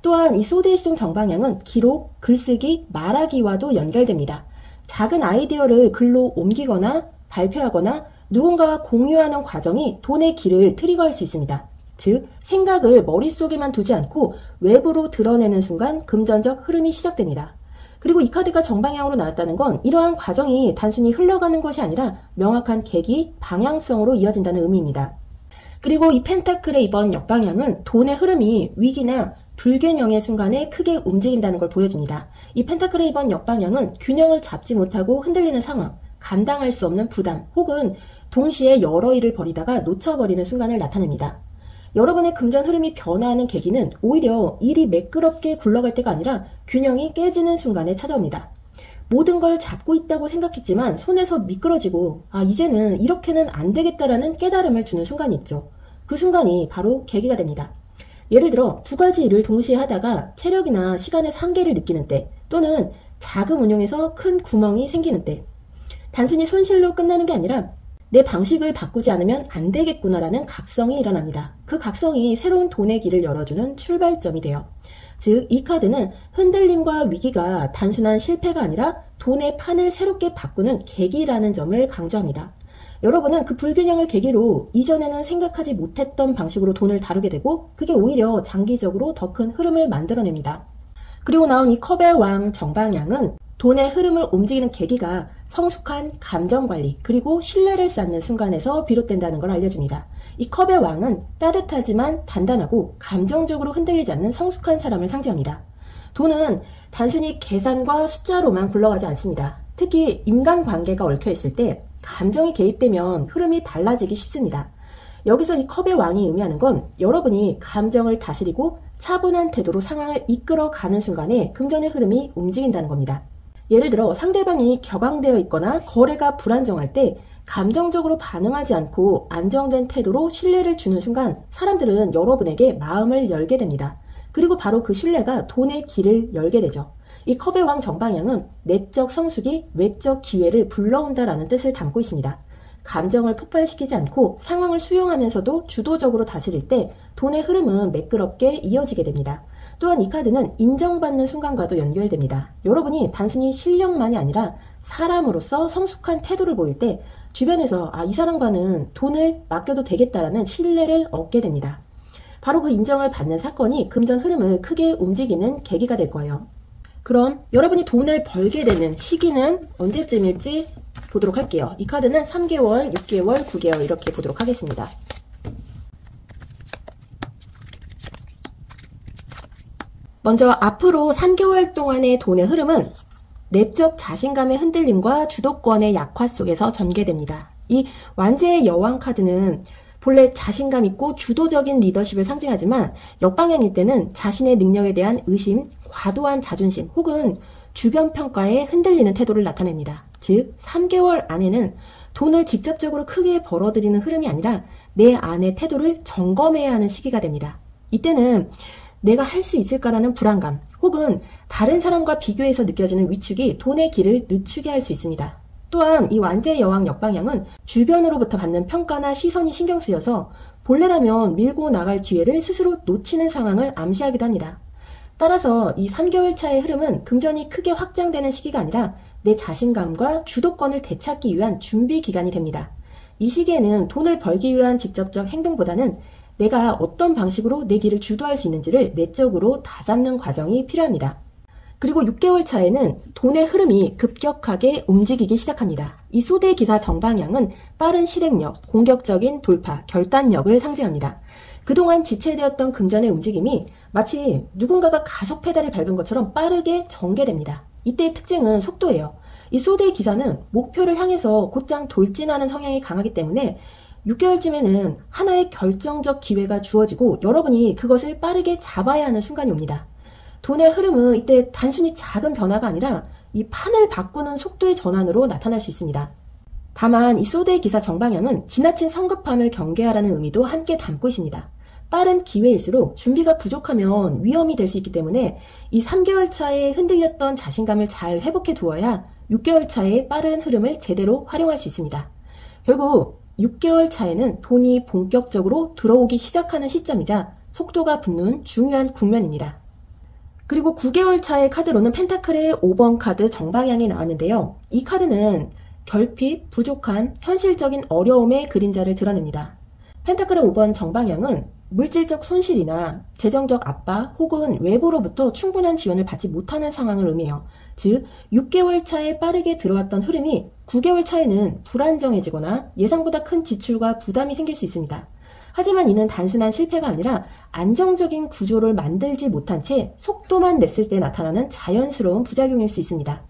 또한 이 소드의 시종 정방향은 기록, 글쓰기, 말하기와도 연결됩니다. 작은 아이디어를 글로 옮기거나 발표하거나 누군가와 공유하는 과정이 돈의 길을 트리거할 수 있습니다. 즉, 생각을 머릿속에만 두지 않고 외부로 드러내는 순간 금전적 흐름이 시작됩니다. 그리고 이 카드가 정방향으로 나왔다는 건 이러한 과정이 단순히 흘러가는 것이 아니라 명확한 계기, 방향성으로 이어진다는 의미입니다. 그리고 이 펜타클의 이번 역방향은 돈의 흐름이 위기나 불균형의 순간에 크게 움직인다는 걸 보여줍니다. 이 펜타클의 이번 역방향은 균형을 잡지 못하고 흔들리는 상황, 감당할 수 없는 부담, 혹은 동시에 여러 일을 벌이다가 놓쳐버리는 순간을 나타냅니다. 여러분의 금전 흐름이 변화하는 계기는 오히려 일이 매끄럽게 굴러갈 때가 아니라 균형이 깨지는 순간에 찾아옵니다. 모든 걸 잡고 있다고 생각했지만 손에서 미끄러지고 이제는 이렇게는 안 되겠다라는 깨달음을 주는 순간이 있죠. 그 순간이 바로 계기가 됩니다. 예를 들어 두 가지 일을 동시에 하다가 체력이나 시간의 한계를 느끼는 때, 또는 자금 운용에서 큰 구멍이 생기는 때, 단순히 손실로 끝나는 게 아니라 내 방식을 바꾸지 않으면 안 되겠구나라는 각성이 일어납니다. 그 각성이 새로운 돈의 길을 열어주는 출발점이 돼요. 즉, 이 카드는 흔들림과 위기가 단순한 실패가 아니라 돈의 판을 새롭게 바꾸는 계기라는 점을 강조합니다. 여러분은 그 불균형을 계기로 이전에는 생각하지 못했던 방식으로 돈을 다루게 되고 그게 오히려 장기적으로 더 큰 흐름을 만들어냅니다. 그리고 나온 이 컵의 왕 정방향은 돈의 흐름을 움직이는 계기가 성숙한 감정관리 그리고 신뢰를 쌓는 순간에서 비롯된다는 걸 알려줍니다. 이 컵의 왕은 따뜻하지만 단단하고 감정적으로 흔들리지 않는 성숙한 사람을 상징합니다. 돈은 단순히 계산과 숫자로만 굴러가지 않습니다. 특히 인간관계가 얽혀있을 때 감정이 개입되면 흐름이 달라지기 쉽습니다. 여기서 이 컵의 왕이 의미하는 건 여러분이 감정을 다스리고 차분한 태도로 상황을 이끌어가는 순간에 금전의 흐름이 움직인다는 겁니다. 예를 들어 상대방이 격앙되어 있거나 거래가 불안정할 때 감정적으로 반응하지 않고 안정된 태도로 신뢰를 주는 순간 사람들은 여러분에게 마음을 열게 됩니다. 그리고 바로 그 신뢰가 돈의 길을 열게 되죠. 이 컵의 왕 정방향은 내적 성숙이 외적 기회를 불러온다라는 뜻을 담고 있습니다. 감정을 폭발시키지 않고 상황을 수용하면서도 주도적으로 다스릴 때 돈의 흐름은 매끄럽게 이어지게 됩니다. 또한 이 카드는 인정받는 순간과도 연결됩니다. 여러분이 단순히 실력만이 아니라 사람으로서 성숙한 태도를 보일 때 주변에서 이 사람과는 돈을 맡겨도 되겠다라는 신뢰를 얻게 됩니다. 바로 그 인정을 받는 사건이 금전 흐름을 크게 움직이는 계기가 될 거예요. 그럼 여러분이 돈을 벌게 되는 시기는 언제쯤일지 보도록 할게요. 이 카드는 3개월, 6개월, 9개월 이렇게 보도록 하겠습니다. 먼저 앞으로 3개월 동안의 돈의 흐름은 내적 자신감의 흔들림과 주도권의 약화 속에서 전개됩니다. 이 완제의 여왕 카드는 본래 자신감 있고 주도적인 리더십을 상징하지만 역방향일 때는 자신의 능력에 대한 의심, 과도한 자존심 혹은 주변 평가에 흔들리는 태도를 나타냅니다. 즉 3개월 안에는 돈을 직접적으로 크게 벌어들이는 흐름이 아니라 내 안의 태도를 점검해야 하는 시기가 됩니다. 이때는 내가 할 수 있을까라는 불안감 혹은 다른 사람과 비교해서 느껴지는 위축이 돈의 길을 늦추게 할 수 있습니다. 또한 이 완제의 여왕 역방향은 주변으로부터 받는 평가나 시선이 신경 쓰여서 본래라면 밀고 나갈 기회를 스스로 놓치는 상황을 암시하기도 합니다. 따라서 이 3개월 차의 흐름은 금전이 크게 확장되는 시기가 아니라 내 자신감과 주도권을 되찾기 위한 준비 기간이 됩니다. 이 시기에는 돈을 벌기 위한 직접적 행동보다는 내가 어떤 방식으로 내 길을 주도할 수 있는지를 내적으로 다잡는 과정이 필요합니다. 그리고 6개월 차에는 돈의 흐름이 급격하게 움직이기 시작합니다. 이 소대 기사 정방향은 빠른 실행력, 공격적인 돌파, 결단력을 상징합니다. 그동안 지체되었던 금전의 움직임이 마치 누군가가 가속 페달을 밟은 것처럼 빠르게 전개됩니다. 이때의 특징은 속도예요. 이 소대 기사는 목표를 향해서 곧장 돌진하는 성향이 강하기 때문에 6개월쯤에는 하나의 결정적 기회가 주어지고 여러분이 그것을 빠르게 잡아야 하는 순간이 옵니다. 돈의 흐름은 이때 단순히 작은 변화가 아니라 이 판을 바꾸는 속도의 전환으로 나타날 수 있습니다. 다만 이 소대의 기사 정방향은 지나친 성급함을 경계하라는 의미도 함께 담고 있습니다. 빠른 기회일수록 준비가 부족하면 위험이 될 수 있기 때문에 이 3개월 차에 흔들렸던 자신감을 잘 회복해 두어야 6개월 차의 빠른 흐름을 제대로 활용할 수 있습니다. 결국 6개월 차에는 돈이 본격적으로 들어오기 시작하는 시점이자 속도가 붙는 중요한 국면입니다. 그리고 9개월 차의 카드로는 펜타클의 5번 카드 정방향이 나왔는데요. 이 카드는 결핍, 부족한, 현실적인 어려움의 그림자를 드러냅니다. 펜타클의 5번 정방향은 물질적 손실이나 재정적 압박 혹은 외부로부터 충분한 지원을 받지 못하는 상황을 의미해요. 즉 6개월 차에 빠르게 들어왔던 흐름이 9개월 차에는 불안정해지거나 예상보다 큰 지출과 부담이 생길 수 있습니다. 하지만 이는 단순한 실패가 아니라 안정적인 구조를 만들지 못한 채 속도만 냈을 때 나타나는 자연스러운 부작용일 수 있습니다.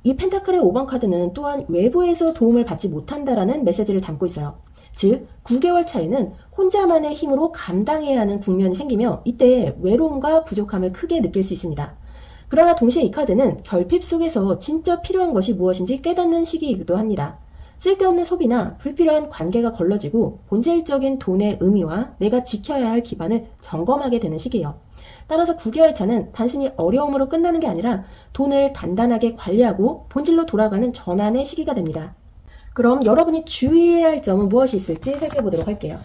이 펜타클의 5번 카드는 또한 외부에서 도움을 받지 못한다라는 메시지를 담고 있어요. 즉 9개월 차에는 혼자만의 힘으로 감당해야 하는 국면이 생기며 이때 외로움과 부족함을 크게 느낄 수 있습니다. 그러나 동시에 이 카드는 결핍 속에서 진짜 필요한 것이 무엇인지 깨닫는 시기이기도 합니다. 쓸데없는 소비나 불필요한 관계가 걸러지고 본질적인 돈의 의미와 내가 지켜야 할 기반을 점검하게 되는 시기예요. 따라서 9개월 차는 단순히 어려움으로 끝나는 게 아니라 돈을 단단하게 관리하고 본질로 돌아가는 전환의 시기가 됩니다. 그럼 여러분이 주의해야 할 점은 무엇이 있을지 살펴보도록 할게요.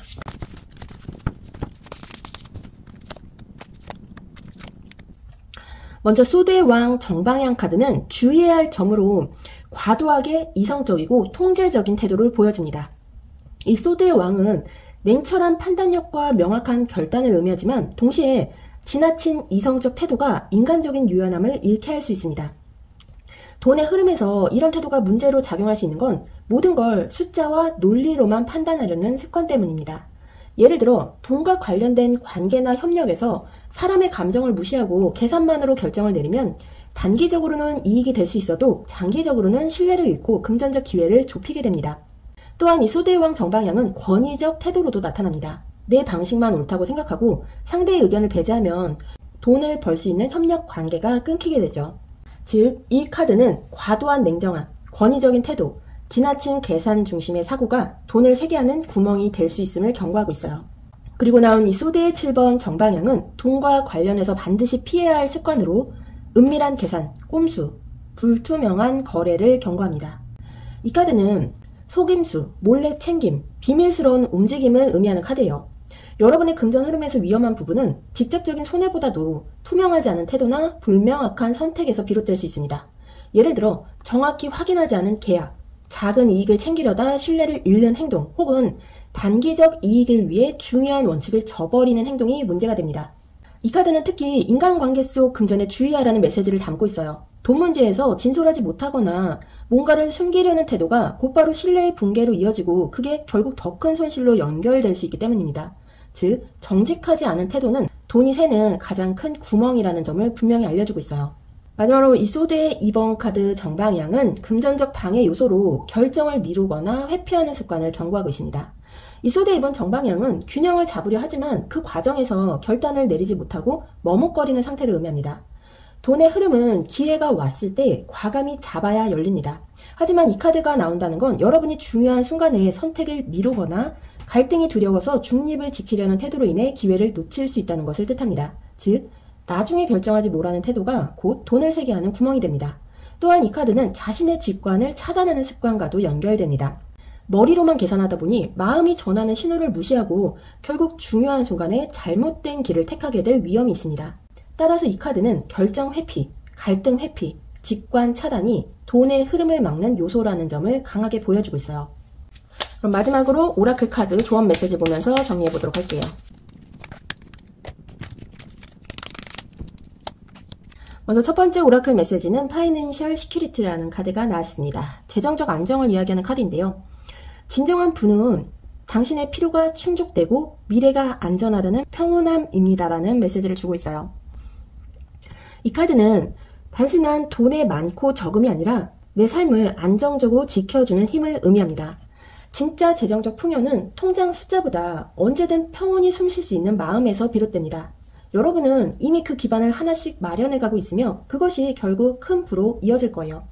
먼저 소대의 왕 정방향 카드는 주의해야 할 점으로 과도하게 이성적이고 통제적인 태도를 보여줍니다. 이 소드의 왕은 냉철한 판단력과 명확한 결단을 의미하지만 동시에 지나친 이성적 태도가 인간적인 유연함을 잃게 할 수 있습니다. 돈의 흐름에서 이런 태도가 문제로 작용할 수 있는 건 모든 걸 숫자와 논리로만 판단하려는 습관 때문입니다. 예를 들어 돈과 관련된 관계나 협력에서 사람의 감정을 무시하고 계산만으로 결정을 내리면 단기적으로는 이익이 될 수 있어도 장기적으로는 신뢰를 잃고 금전적 기회를 좁히게 됩니다. 또한 이 소드의 왕 정방향은 권위적 태도로도 나타납니다. 내 방식만 옳다고 생각하고 상대의 의견을 배제하면 돈을 벌 수 있는 협력 관계가 끊기게 되죠. 즉, 이 카드는 과도한 냉정함, 권위적인 태도, 지나친 계산 중심의 사고가 돈을 새게 하는 구멍이 될 수 있음을 경고하고 있어요. 그리고 나온 이 소드의 7번 정방향은 돈과 관련해서 반드시 피해야 할 습관으로 은밀한 계산, 꼼수, 불투명한 거래를 경고합니다. 이 카드는 속임수, 몰래 챙김, 비밀스러운 움직임을 의미하는 카드예요. 여러분의 금전 흐름에서 위험한 부분은 직접적인 손해보다도 투명하지 않은 태도나 불명확한 선택에서 비롯될 수 있습니다. 예를 들어 정확히 확인하지 않은 계약, 작은 이익을 챙기려다 신뢰를 잃는 행동, 혹은 단기적 이익을 위해 중요한 원칙을 저버리는 행동이 문제가 됩니다. 이 카드는 특히 인간관계 속 금전에 주의하라는 메시지를 담고 있어요. 돈 문제에서 진솔하지 못하거나 뭔가를 숨기려는 태도가 곧바로 신뢰의 붕괴로 이어지고 그게 결국 더 큰 손실로 연결될 수 있기 때문입니다. 즉, 정직하지 않은 태도는 돈이 새는 가장 큰 구멍이라는 점을 분명히 알려주고 있어요. 마지막으로 이 소드의 2번 카드 정방향은 금전적 방해 요소로 결정을 미루거나 회피하는 습관을 경고하고 있습니다. 이 소드의 2번 정방향은 균형을 잡으려 하지만 그 과정에서 결단을 내리지 못하고 머뭇거리는 상태를 의미합니다. 돈의 흐름은 기회가 왔을 때 과감히 잡아야 열립니다. 하지만 이 카드가 나온다는 건 여러분이 중요한 순간에 선택을 미루거나 갈등이 두려워서 중립을 지키려는 태도로 인해 기회를 놓칠 수 있다는 것을 뜻합니다. 즉, 나중에 결정하지 뭐라는 태도가 곧 돈을 새게 하는 구멍이 됩니다. 또한 이 카드는 자신의 직관을 차단하는 습관과도 연결됩니다. 머리로만 계산하다 보니 마음이 전하는 신호를 무시하고 결국 중요한 순간에 잘못된 길을 택하게 될 위험이 있습니다. 따라서 이 카드는 결정 회피, 갈등 회피, 직관 차단이 돈의 흐름을 막는 요소라는 점을 강하게 보여주고 있어요. 그럼 마지막으로 오라클 카드 조언 메시지 보면서 정리해 보도록 할게요. 먼저 첫 번째 오라클 메시지는 파이낸셜 시큐리티라는 카드가 나왔습니다. 재정적 안정을 이야기하는 카드인데요. 진정한 부는 당신의 필요가 충족되고 미래가 안전하다는 평온함입니다라는 메시지를 주고 있어요. 이 카드는 단순한 돈의 많고 적음이 아니라 내 삶을 안정적으로 지켜주는 힘을 의미합니다. 진짜 재정적 풍요는 통장 숫자보다 언제든 평온히 숨 쉴 수 있는 마음에서 비롯됩니다. 여러분은 이미 그 기반을 하나씩 마련해 가고 있으며 그것이 결국 큰 부로 이어질 거예요.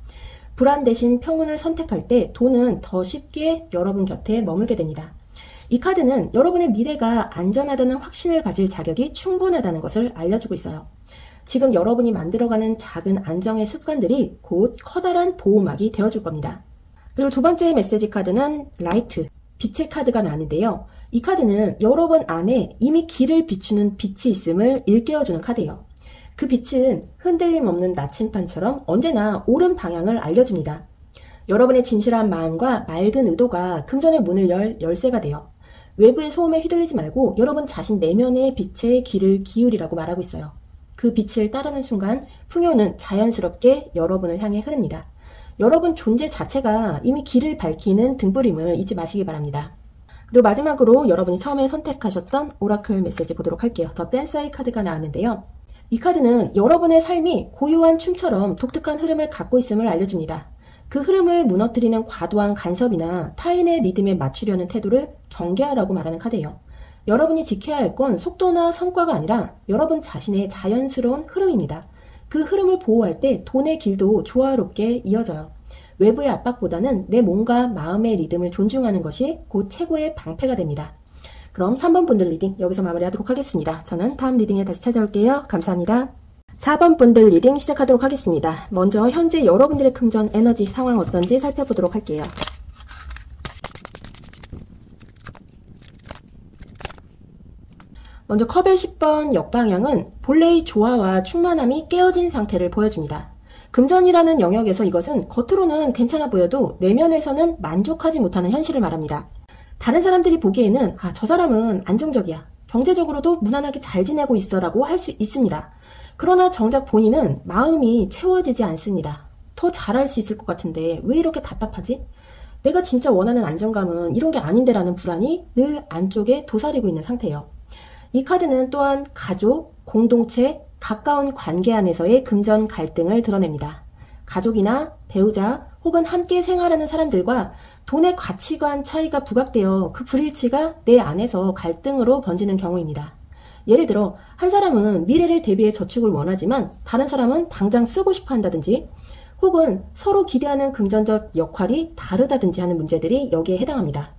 불안 대신 평온을 선택할 때 돈은 더 쉽게 여러분 곁에 머물게 됩니다. 이 카드는 여러분의 미래가 안전하다는 확신을 가질 자격이 충분하다는 것을 알려주고 있어요. 지금 여러분이 만들어가는 작은 안정의 습관들이 곧 커다란 보호막이 되어줄 겁니다. 그리고 두 번째 메시지 카드는 라이트, 빛의 카드가 나왔는데요. 이 카드는 여러분 안에 이미 길을 비추는 빛이 있음을 일깨워주는 카드예요. 그 빛은 흔들림 없는 나침반처럼 언제나 옳은 방향을 알려줍니다. 여러분의 진실한 마음과 맑은 의도가 금전의 문을 열 열쇠가 돼요. 외부의 소음에 휘둘리지 말고 여러분 자신 내면의 빛에 귀를 기울이라고 말하고 있어요. 그 빛을 따르는 순간 풍요는 자연스럽게 여러분을 향해 흐릅니다. 여러분 존재 자체가 이미 길을 밝히는 등불임을 잊지 마시기 바랍니다. 그리고 마지막으로 여러분이 처음에 선택하셨던 오라클 메시지 보도록 할게요. 더 댄서의 카드가 나왔는데요. 이 카드는 여러분의 삶이 고요한 춤처럼 독특한 흐름을 갖고 있음을 알려줍니다. 그 흐름을 무너뜨리는 과도한 간섭이나 타인의 리듬에 맞추려는 태도를 경계하라고 말하는 카드예요. 여러분이 지켜야 할 건 속도나 성과가 아니라 여러분 자신의 자연스러운 흐름입니다. 그 흐름을 보호할 때 돈의 길도 조화롭게 이어져요. 외부의 압박보다는 내 몸과 마음의 리듬을 존중하는 것이 곧 최고의 방패가 됩니다. 그럼 3번 분들 리딩 여기서 마무리하도록 하겠습니다. 저는 다음 리딩에 다시 찾아올게요. 감사합니다. 4번 분들 리딩 시작하도록 하겠습니다. 먼저 현재 여러분들의 금전 에너지 상황 어떤지 살펴보도록 할게요. 먼저 컵의 10번 역방향은 본래의 조화와 충만함이 깨어진 상태를 보여줍니다. 금전이라는 영역에서 이것은 겉으로는 괜찮아 보여도 내면에서는 만족하지 못하는 현실을 말합니다. 다른 사람들이 보기에는 저 사람은 안정적이야, 경제적으로도 무난하게 잘 지내고 있어 라고 할 수 있습니다. 그러나 정작 본인은 마음이 채워지지 않습니다. 더 잘할 수 있을 것 같은데 왜 이렇게 답답하지? 내가 진짜 원하는 안정감은 이런 게 아닌데 라는 불안이 늘 안쪽에 도사리고 있는 상태예요. 이 카드는 또한 가족, 공동체, 가까운 관계 안에서의 금전 갈등을 드러냅니다. 가족이나 배우자 혹은 함께 생활하는 사람들과 돈의 가치관 차이가 부각되어 그 불일치가 내 안에서 갈등으로 번지는 경우입니다. 예를 들어 한 사람은 미래를 대비해 저축을 원하지만 다른 사람은 당장 쓰고 싶어 한다든지, 혹은 서로 기대하는 금전적 역할이 다르다든지 하는 문제들이 여기에 해당합니다.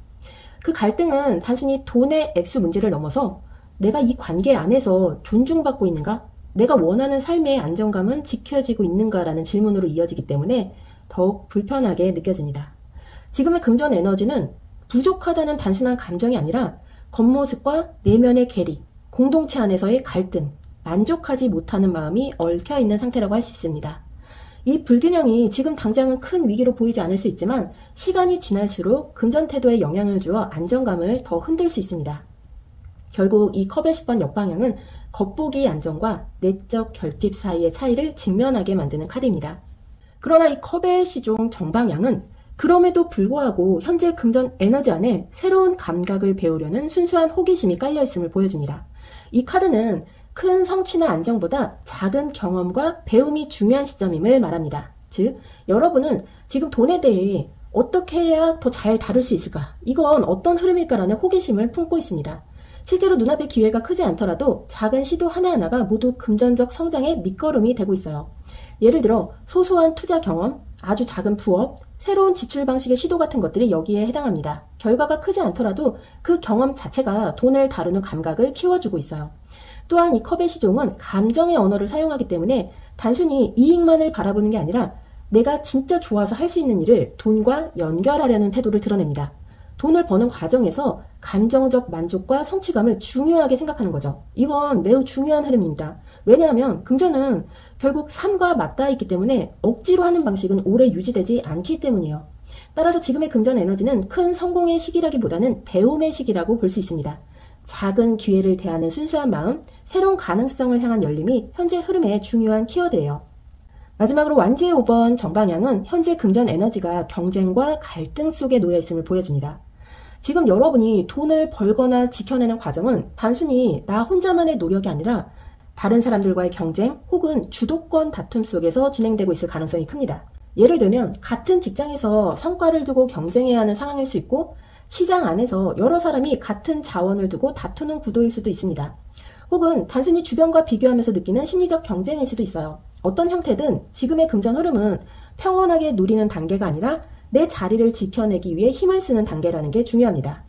그 갈등은 단순히 돈의 액수 문제를 넘어서 내가 이 관계 안에서 존중받고 있는가? 내가 원하는 삶의 안정감은 지켜지고 있는가라는 질문으로 이어지기 때문에 더욱 불편하게 느껴집니다. 지금의 금전 에너지는 부족하다는 단순한 감정이 아니라 겉모습과 내면의 괴리, 공동체 안에서의 갈등, 만족하지 못하는 마음이 얽혀있는 상태라고 할 수 있습니다. 이 불균형이 지금 당장은 큰 위기로 보이지 않을 수 있지만 시간이 지날수록 금전 태도에 영향을 주어 안정감을 더 흔들 수 있습니다. 결국 이 컵의 10번 역방향은 겉보기 안정과 내적 결핍 사이의 차이를 직면하게 만드는 카드입니다. 그러나 이 컵의 시종 정방향은 그럼에도 불구하고 현재 금전 에너지 안에 새로운 감각을 배우려는 순수한 호기심이 깔려있음을 보여줍니다. 이 카드는 큰 성취나 안정보다 작은 경험과 배움이 중요한 시점임을 말합니다. 즉, 여러분은 지금 돈에 대해 어떻게 해야 더 잘 다룰 수 있을까? 이건 어떤 흐름일까라는 호기심을 품고 있습니다. 실제로 눈앞의 기회가 크지 않더라도 작은 시도 하나하나가 모두 금전적 성장의 밑거름이 되고 있어요. 예를 들어 소소한 투자 경험, 아주 작은 부업, 새로운 지출 방식의 시도 같은 것들이 여기에 해당합니다. 결과가 크지 않더라도 그 경험 자체가 돈을 다루는 감각을 키워주고 있어요. 또한 이 컵의 시종은 감정의 언어를 사용하기 때문에 단순히 이익만을 바라보는 게 아니라 내가 진짜 좋아서 할 수 있는 일을 돈과 연결하려는 태도를 드러냅니다. 돈을 버는 과정에서 감정적 만족과 성취감을 중요하게 생각하는 거죠. 이건 매우 중요한 흐름입니다. 왜냐하면 금전은 결국 삶과 맞닿아 있기 때문에 억지로 하는 방식은 오래 유지되지 않기 때문이에요. 따라서 지금의 금전 에너지는 큰 성공의 시기라기보다는 배움의 시기라고 볼 수 있습니다. 작은 기회를 대하는 순수한 마음, 새로운 가능성을 향한 열림이 현재 흐름의 중요한 키워드예요. 마지막으로 완지의 5번 정방향은 현재 금전 에너지가 경쟁과 갈등 속에 놓여 있음을 보여줍니다. 지금 여러분이 돈을 벌거나 지켜내는 과정은 단순히 나 혼자만의 노력이 아니라 다른 사람들과의 경쟁 혹은 주도권 다툼 속에서 진행되고 있을 가능성이 큽니다. 예를 들면 같은 직장에서 성과를 두고 경쟁해야 하는 상황일 수 있고, 시장 안에서 여러 사람이 같은 자원을 두고 다투는 구도일 수도 있습니다. 혹은 단순히 주변과 비교하면서 느끼는 심리적 경쟁일 수도 있어요. 어떤 형태든 지금의 금전 흐름은 평온하게 누리는 단계가 아니라 내 자리를 지켜내기 위해 힘을 쓰는 단계라는 게 중요합니다.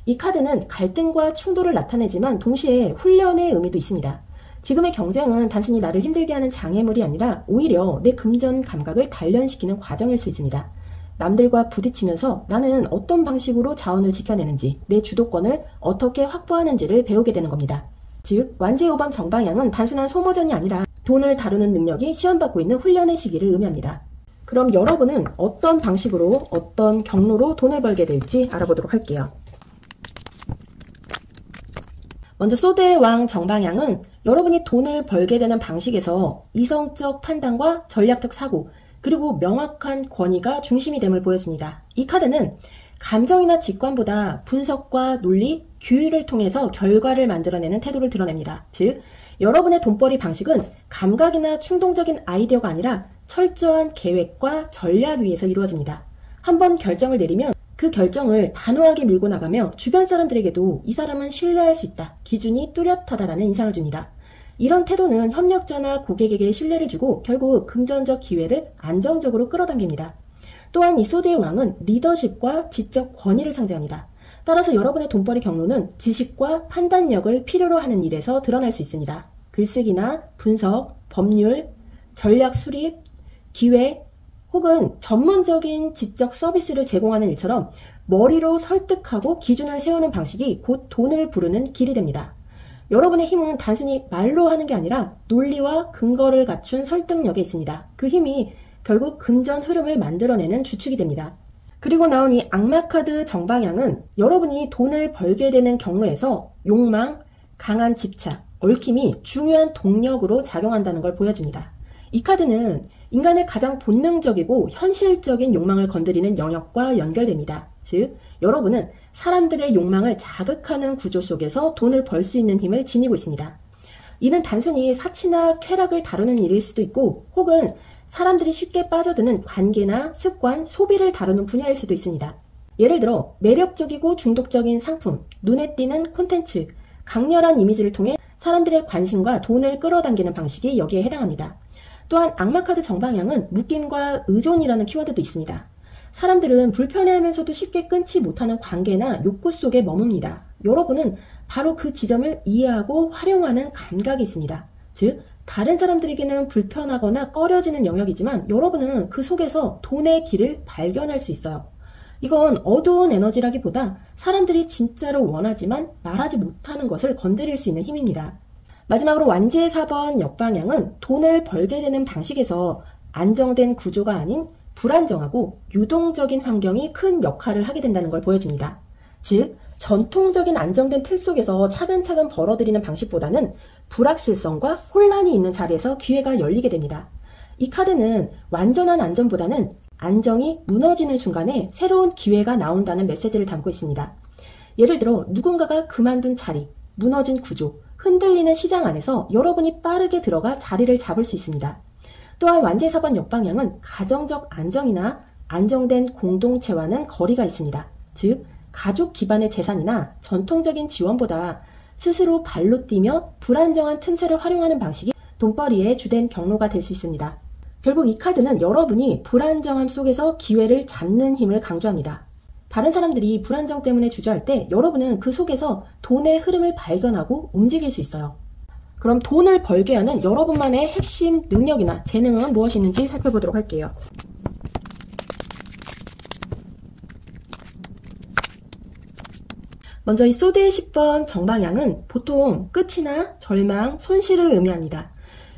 이 카드는 갈등과 충돌을 나타내지만 동시에 훈련의 의미도 있습니다. 지금의 경쟁은 단순히 나를 힘들게 하는 장애물이 아니라 오히려 내 금전 감각을 단련시키는 과정일 수 있습니다. 남들과 부딪히면서 나는 어떤 방식으로 자원을 지켜내는지, 내 주도권을 어떻게 확보하는지를 배우게 되는 겁니다. 즉, 완지의 5번 정방향은 단순한 소모전이 아니라 돈을 다루는 능력이 시험받고 있는 훈련의 시기를 의미합니다. 그럼 여러분은 어떤 방식으로, 어떤 경로로 돈을 벌게 될지 알아보도록 할게요. 먼저 소드의 왕 정방향은 여러분이 돈을 벌게 되는 방식에서 이성적 판단과 전략적 사고, 그리고 명확한 권위가 중심이 됨을 보여줍니다. 이 카드는 감정이나 직관보다 분석과 논리, 규율을 통해서 결과를 만들어내는 태도를 드러냅니다. 즉, 여러분의 돈벌이 방식은 감각이나 충동적인 아이디어가 아니라 철저한 계획과 전략 위에서 이루어집니다. 한번 결정을 내리면 그 결정을 단호하게 밀고 나가며 주변 사람들에게도 이 사람은 신뢰할 수 있다, 기준이 뚜렷하다라는 인상을 줍니다. 이런 태도는 협력자나 고객에게 신뢰를 주고 결국 금전적 기회를 안정적으로 끌어당깁니다. 또한 이 소드의 왕은 리더십과 지적 권위를 상징합니다. 따라서 여러분의 돈벌이 경로는 지식과 판단력을 필요로 하는 일에서 드러날 수 있습니다. 글쓰기나 분석, 법률, 전략 수립, 기획, 혹은 전문적인 지적 서비스를 제공하는 일처럼 머리로 설득하고 기준을 세우는 방식이 곧 돈을 부르는 길이 됩니다. 여러분의 힘은 단순히 말로 하는 게 아니라 논리와 근거를 갖춘 설득력에 있습니다. 그 힘이 결국 금전 흐름을 만들어내는 주축이 됩니다. 그리고 나온 이 악마카드 정방향은 여러분이 돈을 벌게 되는 경로에서 욕망, 강한 집착, 얽힘이 중요한 동력으로 작용한다는 걸 보여줍니다. 이 카드는 인간의 가장 본능적이고 현실적인 욕망을 건드리는 영역과 연결됩니다. 즉, 여러분은 사람들의 욕망을 자극하는 구조 속에서 돈을 벌 수 있는 힘을 지니고 있습니다. 이는 단순히 사치나 쾌락을 다루는 일일 수도 있고, 혹은 사람들이 쉽게 빠져드는 관계나 습관, 소비를 다루는 분야일 수도 있습니다. 예를 들어 매력적이고 중독적인 상품, 눈에 띄는 콘텐츠, 강렬한 이미지를 통해 사람들의 관심과 돈을 끌어당기는 방식이 여기에 해당합니다. 또한 악마카드 정방향은 묶임과 의존이라는 키워드도 있습니다. 사람들은 불편해하면서도 쉽게 끊지 못하는 관계나 욕구 속에 머뭅니다. 여러분은 바로 그 지점을 이해하고 활용하는 감각이 있습니다. 즉, 다른 사람들에게는 불편하거나 꺼려지는 영역이지만 여러분은 그 속에서 돈의 길을 발견할 수 있어요. 이건 어두운 에너지라기보다 사람들이 진짜로 원하지만 말하지 못하는 것을 건드릴 수 있는 힘입니다. 마지막으로 완지의 4번 역방향은 돈을 벌게 되는 방식에서 안정된 구조가 아닌 불안정하고 유동적인 환경이 큰 역할을 하게 된다는 걸 보여줍니다. 즉, 전통적인 안정된 틀 속에서 차근차근 벌어들이는 방식보다는 불확실성과 혼란이 있는 자리에서 기회가 열리게 됩니다. 이 카드는 완전한 안정보다는 안정이 무너지는 순간에 새로운 기회가 나온다는 메시지를 담고 있습니다. 예를 들어 누군가가 그만둔 자리, 무너진 구조, 흔들리는 시장 안에서 여러분이 빠르게 들어가 자리를 잡을 수 있습니다. 또한 완지의 4번 역방향은 가정적 안정이나 안정된 공동체와는 거리가 있습니다. 즉, 가족 기반의 재산이나 전통적인 지원보다 스스로 발로 뛰며 불안정한 틈새를 활용하는 방식이 돈벌이의 주된 경로가 될 수 있습니다. 결국 이 카드는 여러분이 불안정함 속에서 기회를 잡는 힘을 강조합니다. 다른 사람들이 불안정 때문에 주저할 때 여러분은 그 속에서 돈의 흐름을 발견하고 움직일 수 있어요. 그럼 돈을 벌게 하는 여러분만의 핵심 능력이나 재능은 무엇이 있는지 살펴보도록 할게요. 먼저 이 소드의 10번 정방향은 보통 끝이나 절망, 손실을 의미합니다.